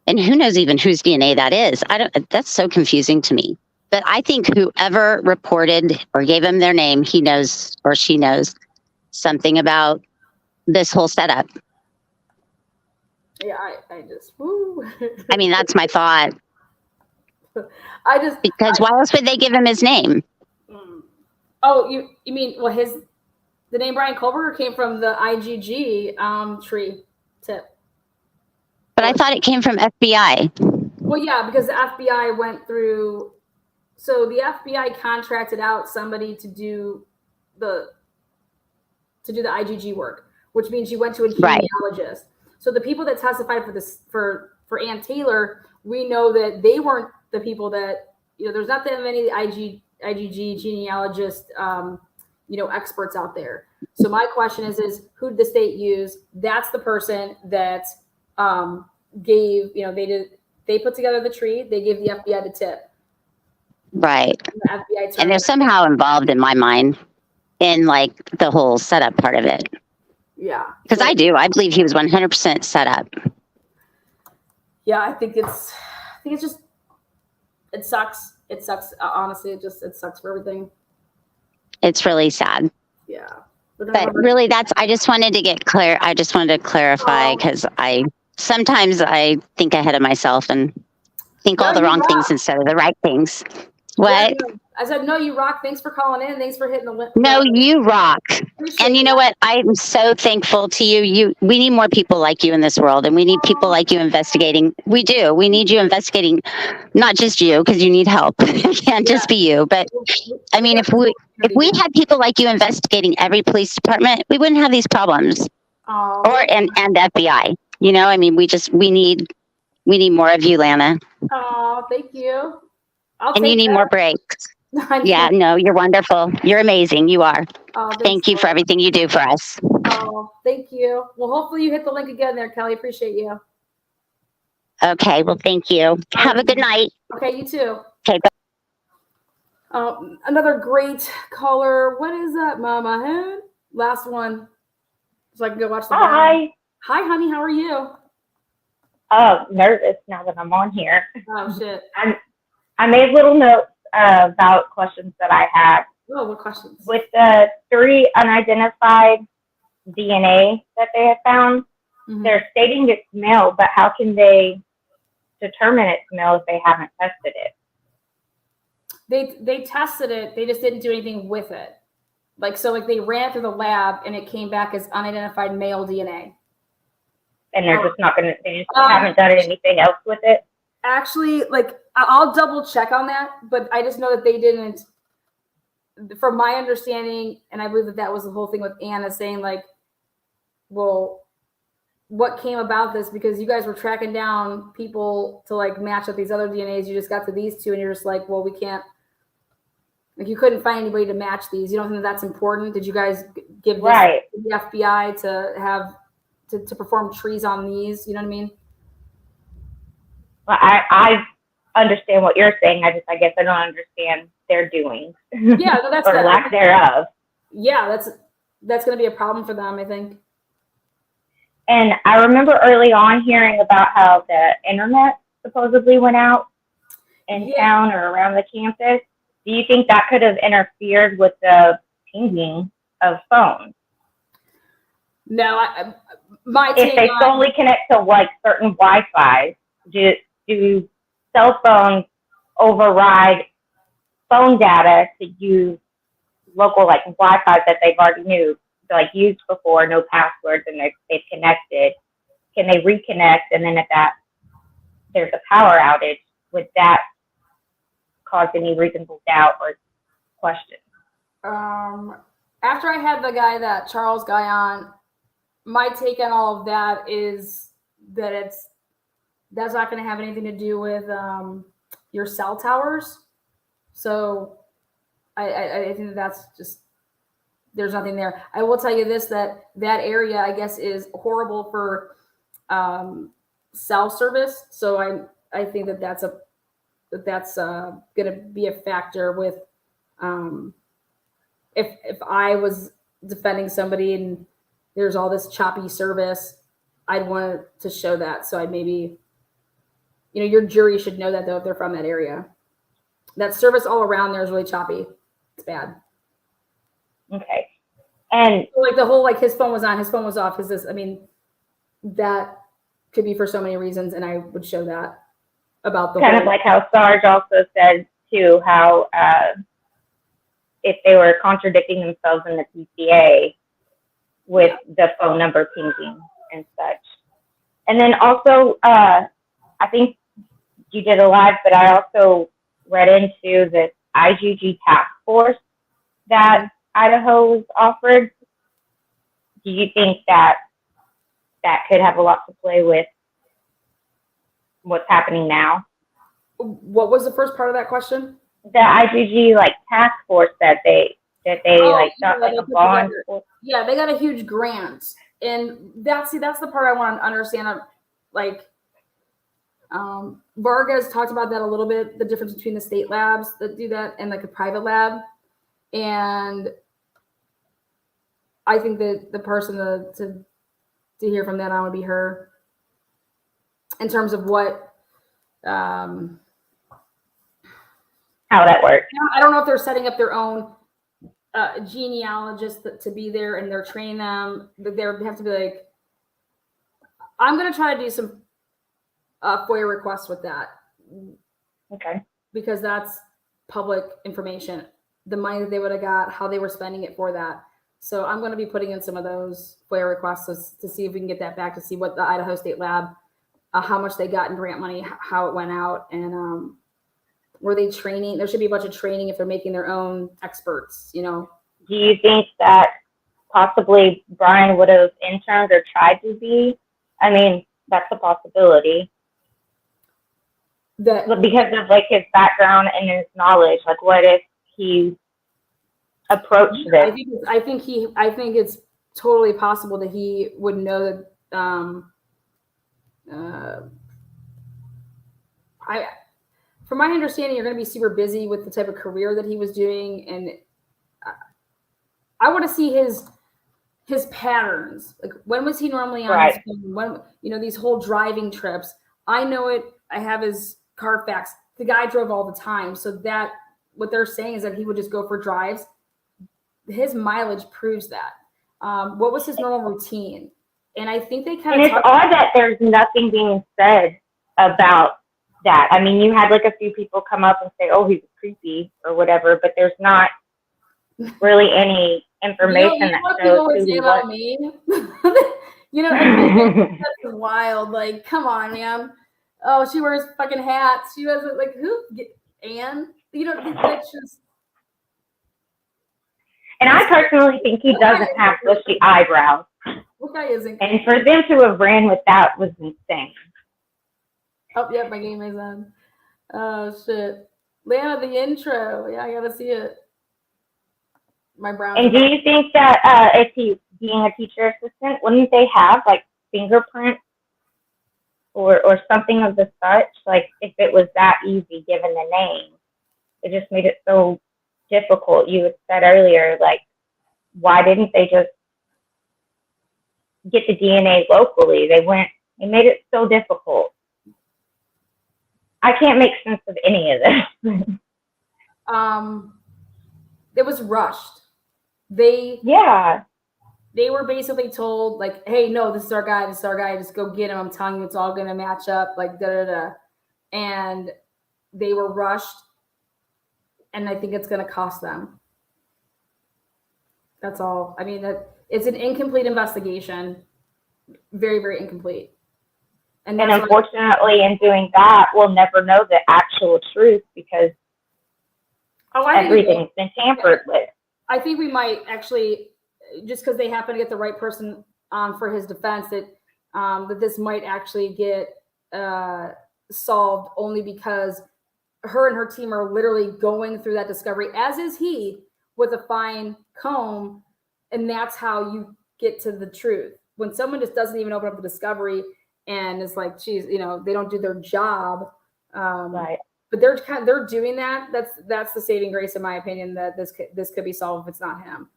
and who knows even whose DNA that is. That's so confusing to me. But I think whoever reported or gave him their name, he knows or she knows something about this whole setup. Yeah, I just, woo. I mean, that's my thought. Because why else would they give him his name? Oh, you mean, well, the name Brian Kohlberger came from the IGG tree tip. But I thought it came from FBI. Well, yeah, because the FBI went through, so the FBI contracted out somebody to do the IGG work, which means you went to a genealogist. Right. So the people that testified for this for Ann Taylor, we know that they weren't the people that, there's not that many IGG genealogist experts out there. So my question is who did the state use? That's the person that gave, they put together the tree, they gave the FBI the tip. Right. And, the FBI and they're somehow involved in my mind in the whole setup part of it. Yeah. Because I believe he was 100% set up. Yeah, I think it's just, it sucks. It sucks. Honestly, it sucks for everything. It's really sad. Yeah. But really I just wanted to get clear. I just wanted to clarify because sometimes I think ahead of myself and think all the wrong things instead of the right things. What? Yeah, I said, no, you rock. Thanks for calling in. Thanks for hitting the link. No, you rock. And you know what? I'm so thankful to you. We need more people like you in this world, and we need people like you investigating. We do. We need you investigating, not just you, because you need help. It can't just be you. But I mean, if we had people like you investigating every police department, we wouldn't have these problems. And FBI. I mean, we need more of you, Lana. Oh, thank you. And you need more breaks. Yeah, no, you're wonderful. You're amazing. You are. Oh, thank you for everything you do for us. Oh, thank you. Well, hopefully you hit the link again there, Kelly. Appreciate you. Okay, well, thank you. Have a good night. Okay, you too. Okay, bye. Another great caller. What is that, Mama? Last one. So I can go watch the Hi. Hi, honey. How are you? Oh, nervous now that I'm on here. Oh, shit. I made little notes about questions that I had. Oh, what questions? With the 3 unidentified DNA that they have found, they're stating it's male, but how can they determine it's male if they haven't tested it? They tested it. They just didn't do anything with it. They ran it through the lab and it came back as unidentified male DNA. And they're just not going to, they just haven't done anything else with it? Actually, I'll double check on that, but I just know that they didn't, from my understanding, and I believe that was the whole thing with Anna saying well, what came about this? Because you guys were tracking down people to match up these other DNAs. You just got to these 2 and you're just well, we can't, you couldn't find anybody to match these. You don't think that's important? Did you guys give this to the FBI to to perform trees on these. You know what I mean? Well, I understand what you're saying. I guess I don't understand their doings. Yeah, no, that's or lack thereof. Yeah, that's going to be a problem for them, I think. And I remember early on hearing about how the internet supposedly went out in town or around the campus. Do you think that could have interfered with the pinging of phones? No, if they solely connect to like certain Wi-Fi, do cell phones override phone data to use local like Wi-Fi that they've already used before, no passwords, and they've connected? Can they reconnect? And then if there's a power outage, would that cause any reasonable doubt or question? After I had that Charles guy on, my take on all of that is that that's not going to have anything to do with your cell towers. So I think that's just, there's nothing there. I will tell you this, that area, I guess, is horrible for cell service. So I think that's going to be a factor with if I was defending somebody and there's all this choppy service, I'd want to show that. So I'd maybe, your jury should know that, though, if they're from that area. That service all around there is really choppy. It's bad. Okay. And so, like the whole, like his phone was on, his phone was off. That could be for so many reasons, and I would show that about the kind of like how Sarge also said too, how if they were contradicting themselves in the PCA with the phone number pinging and such. And then also, I think you did a live, but I also read into the IGG task force that Idaho was offered. Do you think that could have a lot to play with what's happening now? What was the first part of that question? The IGG task force that they got a bond. Yeah, they got a huge grant, and that's the part I want to understand. Vargas talked about that a little bit, the difference between the state labs that do that and a private lab. And I think that the person to hear from that on would be her, in terms of what how that works. I don't know if they're setting up their own genealogists to be there, and they're training them. They have to be I'm going to try to do some FOIA requests with that. Okay. Because that's public information. The money that they would have got, how they were spending it for that. So I'm going to be putting in some of those FOIA requests to see if we can get that back, to see what the Idaho State Lab, how much they got in grant money, how it went out, and were they training? There should be a bunch of training if they're making their own experts, Do you think that possibly Brian would have interned or tried to be? I mean, that's a possibility. Because of his background and his knowledge, what if he approached this? I think it's totally possible that he would know that. From my understanding, you're going to be super busy with the type of career that he was doing, and I want to see his patterns. When was he normally on his phone? When, these whole driving trips. I know it. I have his Carfax. The guy drove all the time, so that what they're saying is that he would just go for drives. His mileage proves that. What was his normal routine? And I think they kind of. And it's odd that there's nothing being said about that. I mean, you had a few people come up and say, "Oh, he's creepy" or whatever, but there's not really any information that shows who he was. Me. That's wild. Come on, man. Oh, she wears fucking hats. She doesn't who? Anne? That's just. And I personally think he doesn't have bushy eyebrows. What guy isn't? And for them to have ran with that was insane. Oh, yeah, my game is on. Oh, shit. Lana, the intro. Yeah, I gotta see it. My brown. And do you think that if he's being a teacher assistant, wouldn't they have fingerprints or something of the such. Like if it was that easy given the name, it just made it so difficult. You had said earlier, like, why didn't they just get the DNA locally? They made it so difficult. I can't make sense of any of this. It was rushed. They were basically told, like, hey, no, this is our guy, just go get him. I'm telling you, it's all gonna match up, like da-da-da. And they were rushed, and I think it's gonna cost them. That's all. I mean, it's an incomplete investigation. Very, very incomplete. And unfortunately, in doing that, we'll never know the actual truth because everything's been tampered with. I think we might actually, just because they happen to get the right person on for his defense, that this might actually get solved only because her and her team are literally going through that discovery, as is he, with a fine comb, and that's how you get to the truth. When someone just doesn't even open up the discovery and is like, geez, you know, they don't do their job. Right. But they're doing that. That's the saving grace, in my opinion, that this could be solved if it's not him.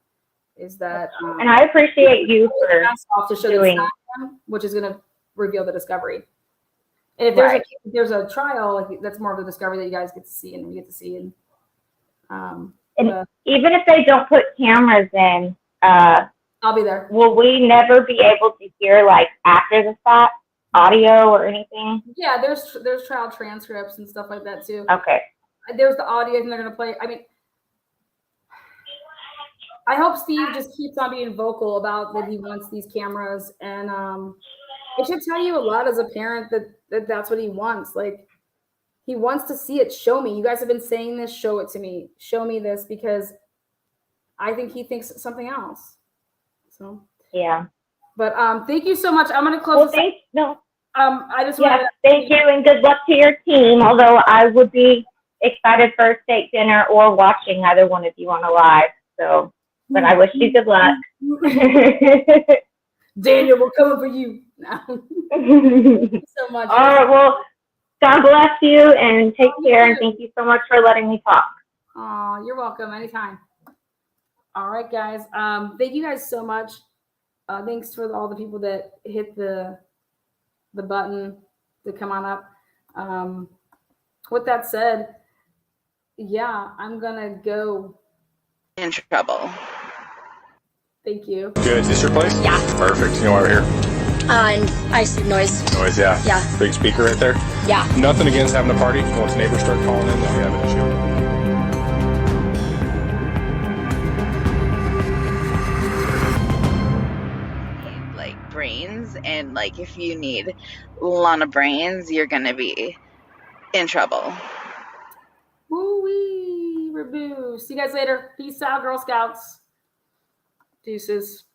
Is that and I appreciate you for to show doing, that it's not him, which is going to reveal the discovery. And if there's a trial, like that's more of the discovery that you guys get to see and we get to see. And even if they don't put cameras in, I'll be there. Will we never be able to hear like after the fact audio or anything? Yeah, there's trial transcripts and stuff like that too. Okay. There's the audio and they're gonna play. I mean, I hope Steve just keeps on being vocal about that he wants these cameras, and it should tell you a lot as a parent that that's what he wants. Like, he wants to see it. Show me. You guys have been saying this. Show it to me. Show me this, because I think he thinks something else. So yeah. But thank you so much. I'm gonna close. I just want to thank you and good luck to your team. Although I would be excited for a steak dinner or watching either one of you on a live. So, but I wish you good luck. Daniel, we're coming for you. Thank you so much. All right. Well, God bless you and take care. And thank you so much for letting me talk. Oh, you're welcome. Anytime. All right, guys. Thank you guys so much. Thanks for all the people that hit the button to come on up. With that said, yeah, I'm gonna go. In trouble. Thank you. Good. Is this your place? Yeah. Perfect. You know why we're here? I see noise. Noise, yeah. Yeah. Big speaker right there. Yeah. Nothing against having a party. Once neighbors start calling in, then we have an issue. Brains, and like if you need a lot of brains, you're gonna be in trouble. Woo-wee, Raboo. See you guys later. Peace out, Girl Scouts. Deuces.